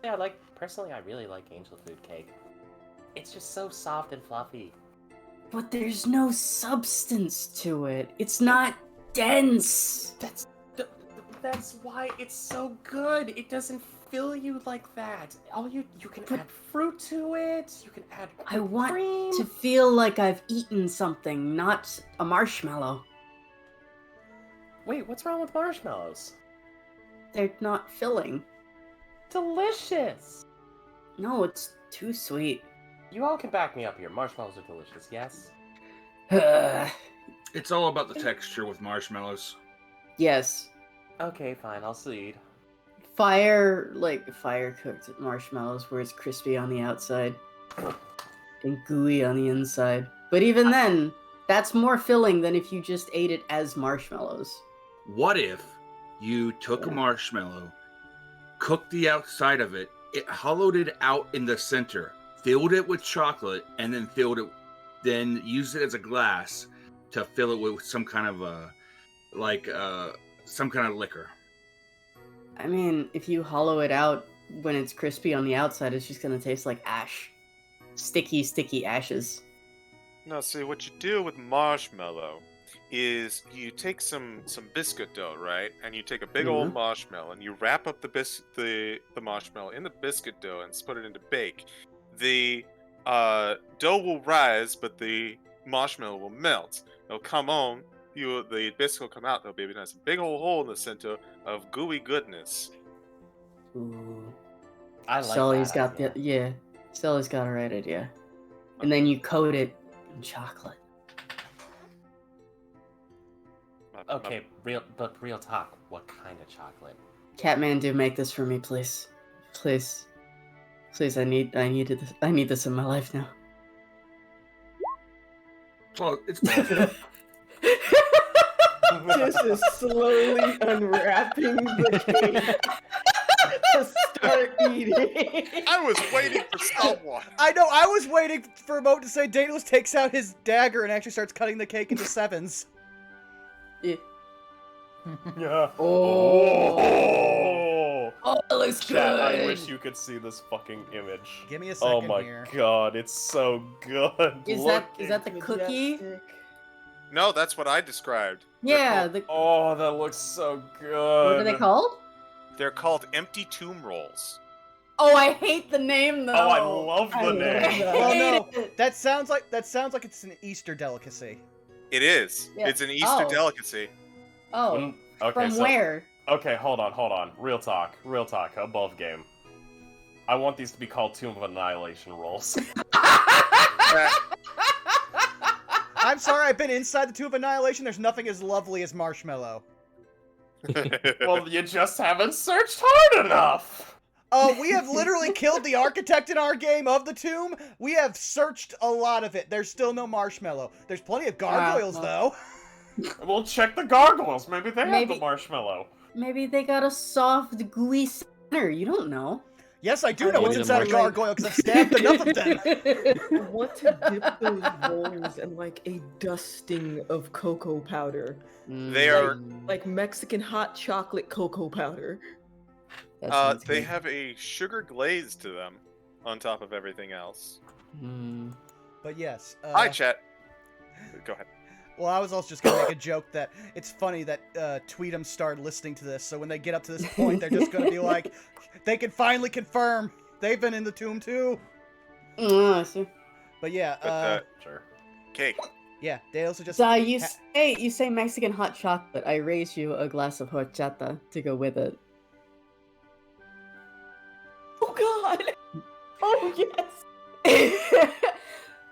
Yeah, personally, I really like angel food cake. It's just so soft and fluffy. But there's no substance to it. It's not dense. That's why it's so good. It doesn't fill you like that. You can add fruit to it. You can add I want cream. to feel like I've eaten something, not a marshmallow. Wait, what's wrong with marshmallows? They're not filling. Delicious. No, it's too sweet. You all can back me up here. Marshmallows are delicious, yes? It's all about the texture with marshmallows. Yes. Okay, fine, I'll cede. Fire cooked marshmallows where it's crispy on the outside and gooey on the inside. But even then, that's more filling than if you just ate it as marshmallows. What if you took a marshmallow, cooked the outside of it, hollowed it out in the center, filled it with chocolate, and then used it as a glass to fill it with some kind of some kind of liquor? I mean, if you hollow it out when it's crispy on the outside, it's just gonna taste like ash. Sticky ashes. No, see, what you do with marshmallow is you take some biscuit dough, right? And you take a big old marshmallow and you wrap up the marshmallow in the biscuit dough and put it into bake. The dough will rise, but the marshmallow will melt. It'll come on. The biscuit will come out. There'll be a nice big old hole in the center of gooey goodness. Ooh. I like Sully's that got idea. Sully's got a right idea. And then you coat it in chocolate. Okay, real talk. What kind of chocolate? Catman, do make this for me, please. Please, I need this in my life now. Well, it's possible. Just is slowly unwrapping the cake to start eating. I was waiting for someone. I know, I was waiting for a moment to say Daedalus takes out his dagger and actually starts cutting the cake into sevens. Yeah. Yeah. Oh, that looks good. Chat, I wish you could see this fucking image. Give me a second Oh my here. god, it's so good. Is that the cookie? Majestic. No, that's what I described. Yeah. Oh, that looks so good. What are they called? They're called empty tomb rolls. Oh, I hate the name though. Oh, I love the name. Well, no, it. that sounds like it's an Easter delicacy. It is. Yeah. It's an Easter delicacy. Oh, Okay, from so, where? Okay, hold on. Real talk, above game. I want these to be called Tomb of Annihilation rolls. I I'm sorry, I've been inside the Tomb of Annihilation. There's nothing as lovely as marshmallow. Well, you just haven't searched hard enough. We have literally killed the architect in our game of the tomb. We have searched a lot of it. There's still no marshmallow. There's plenty of gargoyles, though. We'll check the gargoyles. Maybe they have the marshmallow. Maybe they got a soft, gooey center. You don't know. Yes, I do know what's need a inside a gargoyle because I've stabbed enough of them. I want to dip those rolls in like a dusting of cocoa powder. They are. Like Mexican hot chocolate cocoa powder. They have a sugar glaze to them on top of everything else. But yes. Hi, chat. Go ahead. Well, I was also just going to make a joke that it's funny that Tweedum started listening to this, so when they get up to this point, they're just going to be like, they can finally confirm they've been in the tomb too. I see. But yeah, Sure. Cake. yeah, they also just... you say Mexican hot chocolate. I raise you a glass of horchata to go with it. Oh god! Oh yes!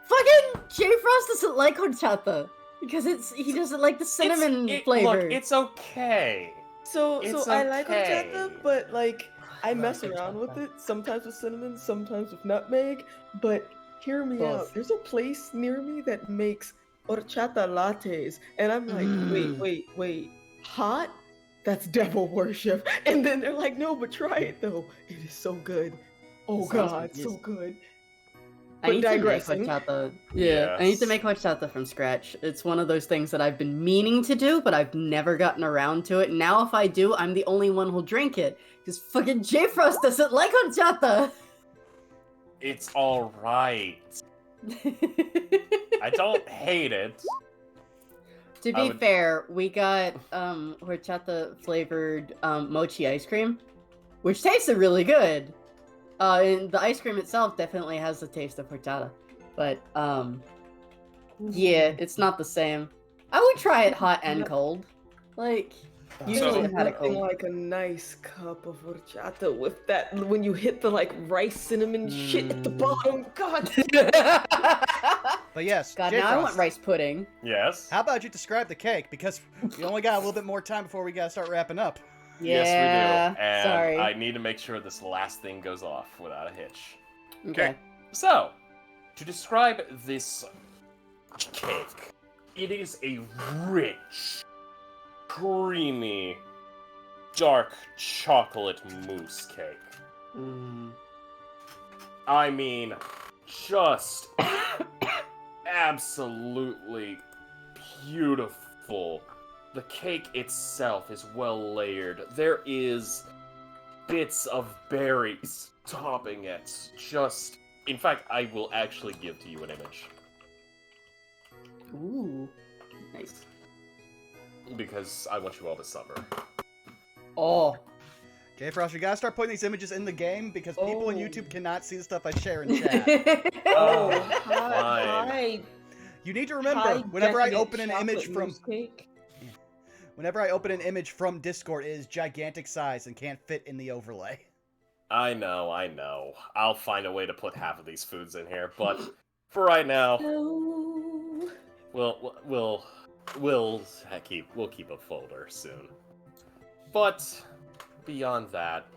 Fucking J Frost doesn't like horchata because he doesn't like the cinnamon flavor. Look, it's okay. So I like okay. horchata, but like I mess around with it. Sometimes with cinnamon, sometimes with nutmeg. But hear me out. There's a place near me that makes horchata lattes, and I'm like, wait, hot? That's devil worship. And then they're like, no, but try it though. It is so good. Oh god, so good. I need digressing. to make horchata. Yeah, I need to make horchata from scratch. It's one of those things that I've been meaning to do, but I've never gotten around to it. Now if I do, I'm the only one who'll drink it. Because fucking J Frost doesn't like horchata! It's alright. I don't hate it. To be fair, we got horchata flavored mochi ice cream, which tasted really good. And the ice cream itself definitely has the taste of horchata, but yeah, it's not the same. I would try it hot and cold. Like, usually I've had it cold. Like a nice cup of horchata with that when you hit the like rice cinnamon shit at the bottom. God. But yes, God, J now I Frost, want rice pudding. Yes. how about you describe the cake? Because we only got a little bit more time before we gotta start wrapping up. Yeah, Yes, we do. And sorry. I need to make sure this last thing goes off without a hitch. Okay. So, to describe this cake, it is a rich, creamy, dark chocolate mousse cake. I mean, just absolutely beautiful. The cake itself is well layered. There is bits of berries topping it. Just, in fact, I will actually give to you an image. Ooh, nice. Because I want you all to suffer. Oh. J Frost, you gotta start putting these images in the game because people on YouTube cannot see the stuff I share in chat. Oh, Fine. hi. You need to remember, whenever I open an image from Discord, it is gigantic size and can't fit in the overlay. I know. I'll find a way to put half of these foods in here, but for right now, we'll keep a folder soon. But beyond that,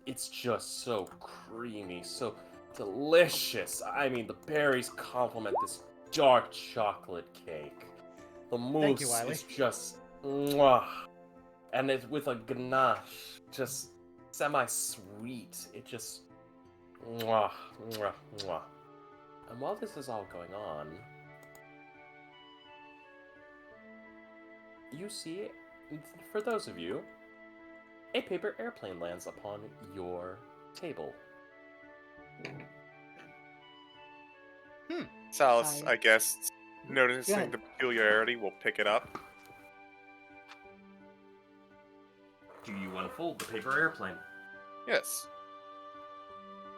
it's just so creamy, so delicious. I mean, the berries complement this dark chocolate cake. The mousse is just mwah. And it's with a ganache, just semi-sweet. It just mwah, mwah, mwah. And while this is all going on, you see, for those of you, a paper airplane lands upon your table. Salus, I guess, noticing the peculiarity, will pick it up. Do you unfold the paper airplane? Yes.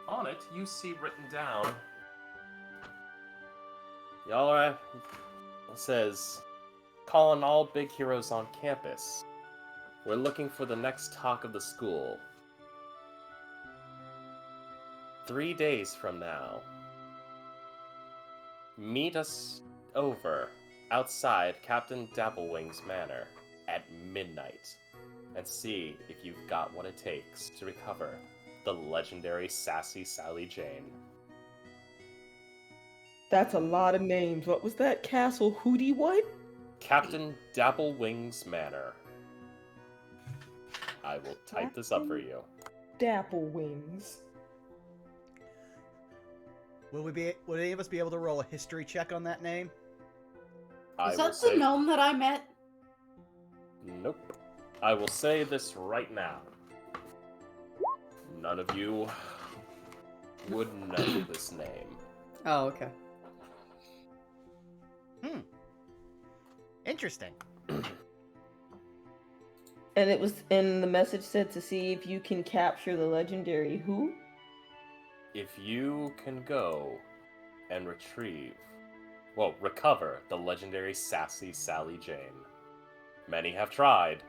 On it, you see written down. Y'all are. It says, calling all big heroes on campus. We're looking for the next talk of the school. 3 days from now. Meet us over outside Captain Dapplewing's manor at midnight and see if you've got what it takes to recover the legendary Sassy Sally Jane. That's a lot of names. What was that? Castle Hootie what? Captain Dapplewing's manor. I will type this up for you. Dapple Wings. Would any of us be able to roll a history check on that name? I Is will that say... the gnome that I met? Nope. I will say this right now. None of you would know this name. Oh, okay. Interesting. And it was, and the message said to see if you can capture the legendary who? If you can go and recover the legendary Sassy Sally Jane. Many have tried,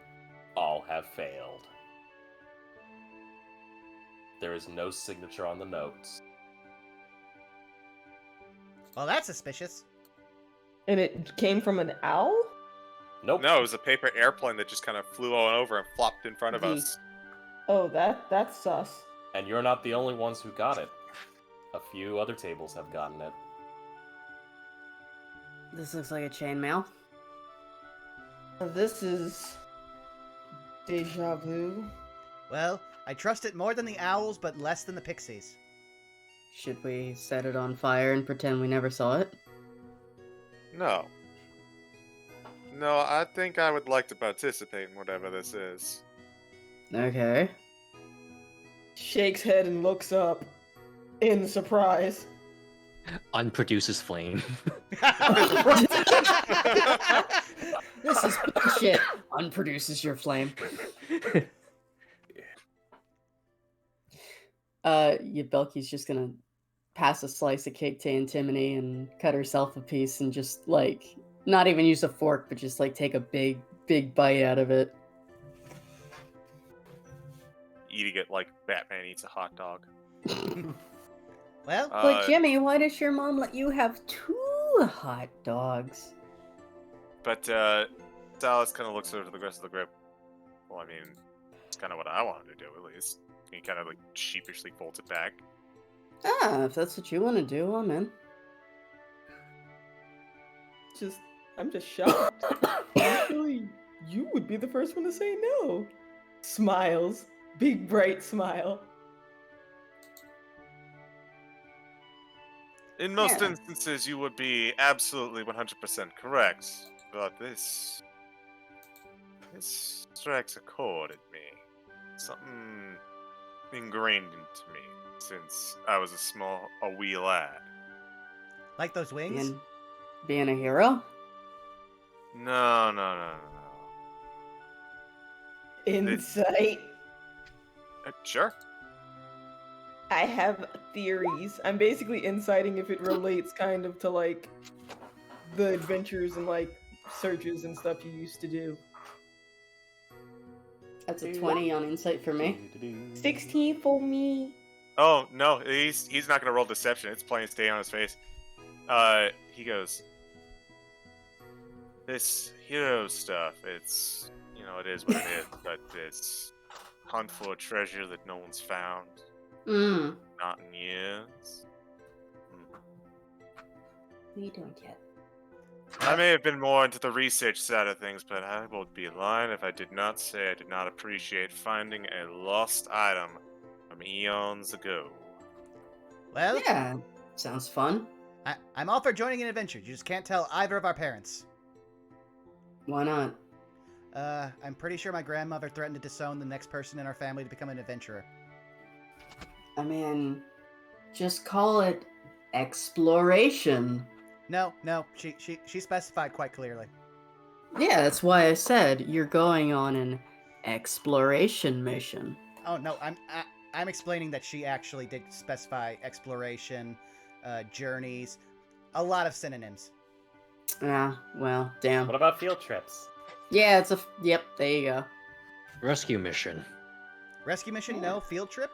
all have failed. There is no signature on the notes. Well, that's suspicious. And it came from an owl? Nope. No, it was a paper airplane that just kind of flew on over and flopped in front of us. Oh, that's sus. And you're not the only ones who got it. A few other tables have gotten it. This looks like a chainmail. This is deja vu. Well, I trust it more than the owls, but less than the pixies. Should we set it on fire and pretend we never saw it? No. No, I think I would like to participate in whatever this is. Okay. Shakes head and looks up in surprise. Unproduces flame. This is bullshit. Unproduces your flame. Belki's just gonna pass a slice of cake to Antimony and cut herself a piece and just, like, not even use a fork, but just, like, take a big bite out of it. Eating it like Batman eats a hot dog. Well, But Jimmy, why does your mom let you have 2 hot dogs? But Dallas kind of looks over to the rest of the group. Well, I mean, it's kind of what I wanted to do, at least. He kind of like sheepishly folds it back. Ah, if that's what you want to do, I'm in. I'm just shocked. Actually, you would be the first one to say no. Smiles. Big bright smile. In most Yeah. instances, you would be absolutely 100% correct, but this strikes a chord at me. Something ingrained into me since I was a wee lad. like those wings? Being a hero? No. Insight. Sure. I have theories. I'm basically inciting if it relates kind of to like the adventures and like searches and stuff you used to do. That's a 20 on insight for me. 16 for me. Oh no, he's not gonna roll deception. It's plain stay on his face. He goes, this hero stuff. It's it is what it is, but it's hunt for a treasure that no one's found. Not in years. We don't yet. I may have been more into the research side of things, but I would be lying if I did not say I did not appreciate finding a lost item from eons ago. Well, Yeah, sounds fun. I'm all for joining an adventure. You just can't tell either of our parents. Why not? I'm pretty sure my grandmother threatened to disown the next person in our family to become an adventurer. I mean, just call it exploration. No, she specified quite clearly. Yeah, that's why I said you're going on an exploration mission. Oh no, I'm explaining that she actually did specify exploration, journeys, a lot of synonyms. Ah, well, damn. What about field trips? Yeah, yep, there you go. Rescue mission. Rescue mission, no. Field trip?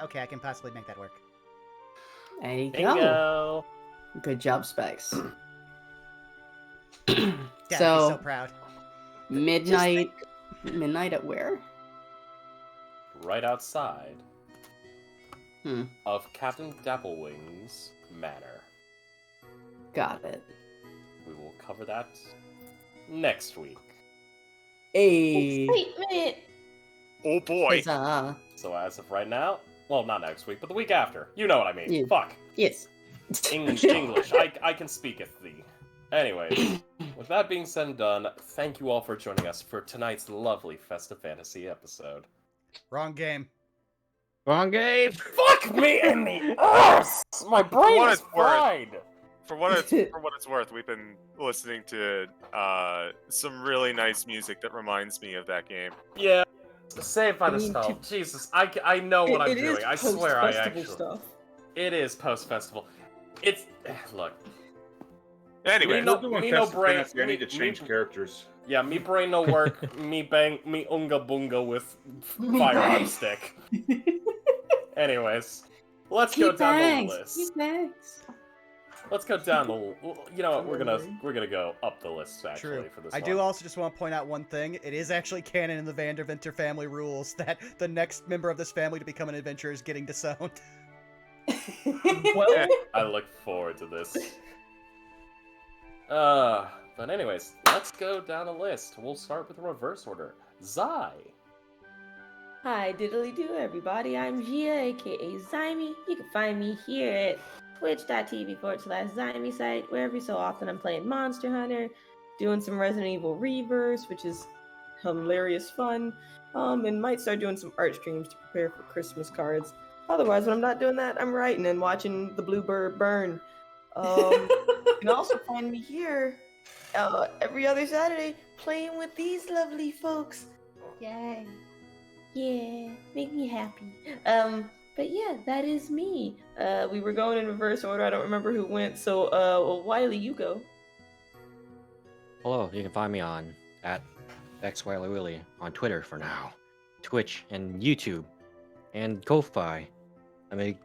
Okay, I can possibly make that work. There you go. Bingo! Good job, Specs. Dad So- would be so proud. Midnight at where? Right outside Hmm. of Captain Dapplewing's manor. Got it. We will cover that next week. Hey. Excitement! Oh boy. Huzzah. So as of right now, well, not next week, but the week after. You know what I mean. Yeah. Fuck. Yes. English. I can speaketh thee. Anyways, with that being said and done, thank you all for joining us for tonight's lovely Festive Fantasy episode. Wrong game. Wrong game. Fuck me in the ass! My brain what is it's worth. fried! For what it's worth, we've been listening to some really nice music that reminds me of that game. Yeah. Saved by I the mean, Spell. Jesus, I know what I'm It is doing. I swear I post-festival actually... stuff. It is post-festival. It's... Look. Anyway, Me no- We're doing me no Festive brain- Fantasy. I need to me- change characters. Yeah, me brain no work, me unga bunga with firearm stick. Anyways, let's go down the list. Thanks. Let's go down the. You know what? We're gonna go up the list actually True. for this. I one. do also just want to point out one thing. It is actually canon in the Vandervinter family rules that the next member of this family to become an adventurer is getting disowned. Well, I look forward to this. But anyways, let's go down the list. We'll start with the reverse order. Zai. Hi, diddly do everybody. I'm Gia, aka Zyme. You can find me here at twitch.tv/Zyme site, where every so often I'm playing Monster Hunter, doing some Resident Evil Reverse, which is hilarious fun, and might start doing some art streams to prepare for Christmas cards. Otherwise, when I'm not doing that, I'm writing and watching the Bluebird burn. You can also find me here every other Saturday playing with these lovely folks. Yay. Yeah, make me happy. But yeah, that is me. We were going in reverse order. I don't remember who went. So, well, Wiley, you go. Hello, you can find me on @xwiley on Twitter for now, Twitch and YouTube, and Ko-Fi. I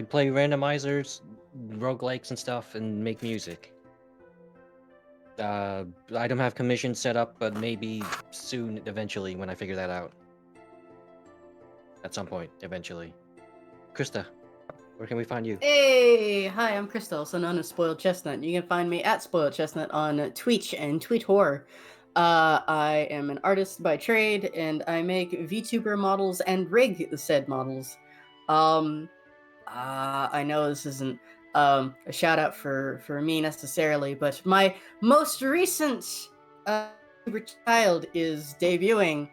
play randomizers, roguelikes and stuff, and make music. I don't have commissions set up, but maybe soon, eventually, when I figure that out. At some point, eventually. Krista, where can we find you? Hey, hi, I'm Krista, also known as Spoiled Chestnut. You can find me at Spoiled Chestnut on Twitch and Tweethor. I am an artist by trade, and I make VTuber models and rig said models. I know this isn't a shout out for me necessarily, but my most recent child is debuting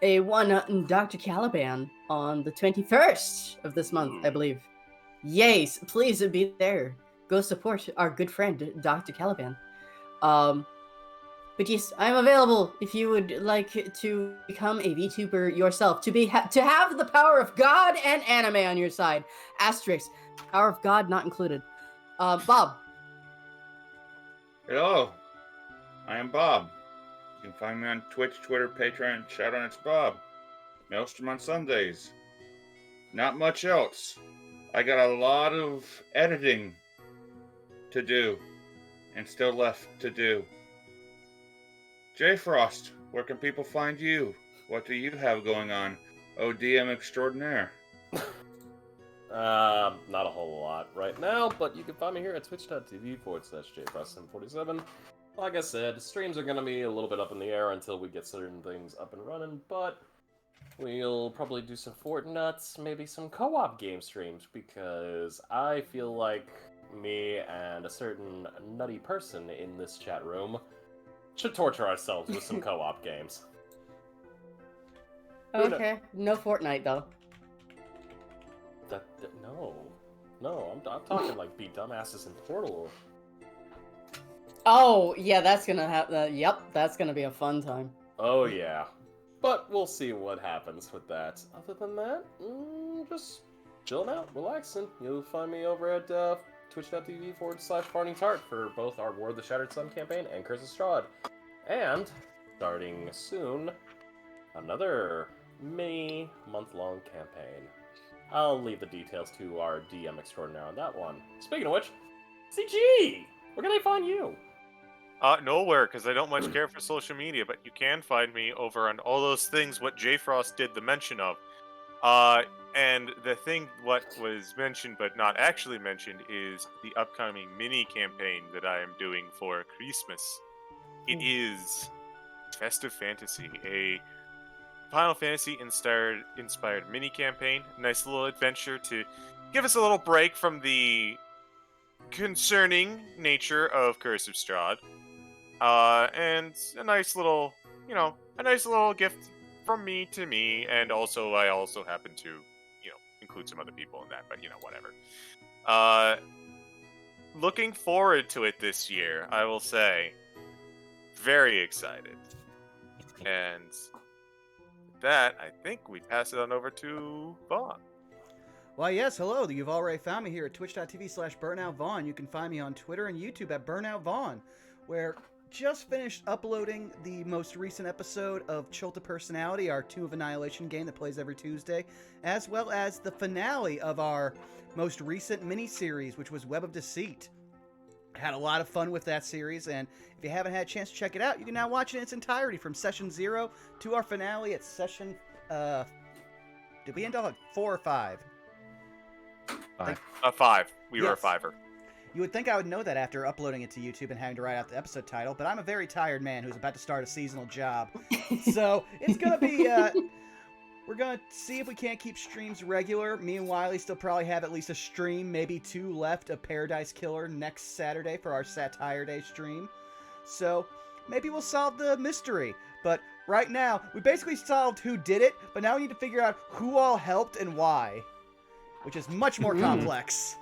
a one Dr. Caliban on the 21st of this month, I believe. Yes, please be there. Go support our good friend, Dr. Caliban. But yes, I'm available if you would like to become a VTuber yourself, to have the power of God and anime on your side. Asterisk, power of God not included. Bob. Hello, I am Bob. You can find me on Twitch, Twitter, Patreon, Shout Out It's Bob. Maelstrom on Sundays. Not much else. I got a lot of editing to do, and still left to do. J Frost, where can people find you? What do you have going on? ODM extraordinaire. Not a whole lot right now, but you can find me here at twitch.tv/jfrost747. Like I said, streams are gonna be a little bit up in the air until we get certain things up and running, but we'll probably do some Fortnuts, maybe some co-op game streams, because I feel like me and a certain nutty person in this chat room should torture ourselves with some co-op games. Okay, no Fortnite though. No, I'm talking like beat dumbasses in Portal. Oh, yeah, that's gonna have. Yep, that's gonna be a fun time. Oh yeah, but we'll see what happens with that. Other than that, just chilling out, relaxing. You'll find me over at twitch.tv/FarningTart for both our War of the Shattered Sun campaign and Curse of Strahd. And, starting soon, another mini month-long campaign. I'll leave the details to our DM extraordinaire on that one. Speaking of which, CG! Where can I find you? Nowhere, because I don't much care for social media, but you can find me over on all those things what J Frost did the mention of. And the thing what was mentioned but not actually mentioned is the upcoming mini campaign that I am doing for Christmas. It is Festive Fantasy, a Final Fantasy inspired mini campaign. Nice little adventure to give us a little break from the concerning nature of Curse of Strahd. And a nice little, a nice little gift from me to me, and also I also happen to, include some other people in that, but whatever. Looking forward to it this year, I will say. Very excited. And with that, I think we pass it on over to Vaughn. Why, yes, hello. You've already found me here at twitch.tv/BurnoutVaughn. You can find me on Twitter and YouTube at BurnoutVaughn, where just finished uploading the most recent episode of Chilta Personality, our Tomb of Annihilation game that plays every Tuesday, as well as the finale of our most recent mini-series, which was Web of Deceit. Had a lot of fun with that series, and if you haven't had a chance to check it out, you can now watch it in its entirety from Session 0 to our finale at Session... did we end up at 4 or 5? 5. 5. We were a Yes. 5er. You would think I would know that after uploading it to YouTube and having to write out the episode title, but I'm a very tired man who's about to start a seasonal job. So it's going to be, we're going to see if we can't keep streams regular. Me and Wiley still probably have at least a stream, maybe 2 left of Paradise Killer next Saturday for our Satire Day stream. So maybe we'll solve the mystery. But right now, we basically solved who did it, but now we need to figure out who all helped and why, which is much more complex.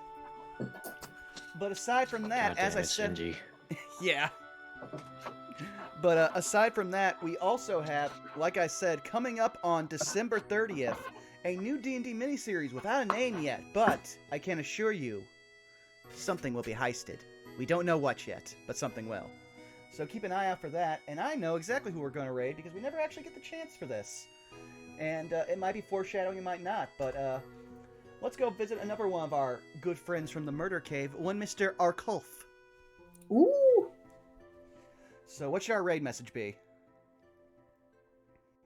But aside from that, God as damn I it, said... Shinji. Yeah. But aside from that, we also have, like I said, coming up on December 30th, a new D&D miniseries without a name yet, but I can assure you, something will be heisted. We don't know what yet, but something will. So keep an eye out for that, and I know exactly who we're going to raid, because we never actually get the chance for this. And it might be foreshadowing, it might not, but let's go visit another one of our good friends from the Murder Cave, one Mr. Arkulf. Ooh. So what should our raid message be?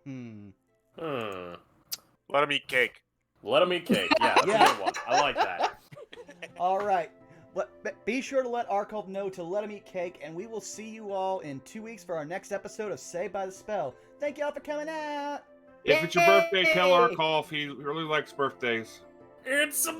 Let him eat cake. Let him eat cake. Yeah, that's Yeah. a good one. I like that. All right. Be sure to let Arkulf know to let him eat cake, and we will see you all in 2 weeks for our next episode of Saved by the Spell. Thank y'all for coming out! If it's your birthday, tell Arkolf. He really likes birthdays. It's a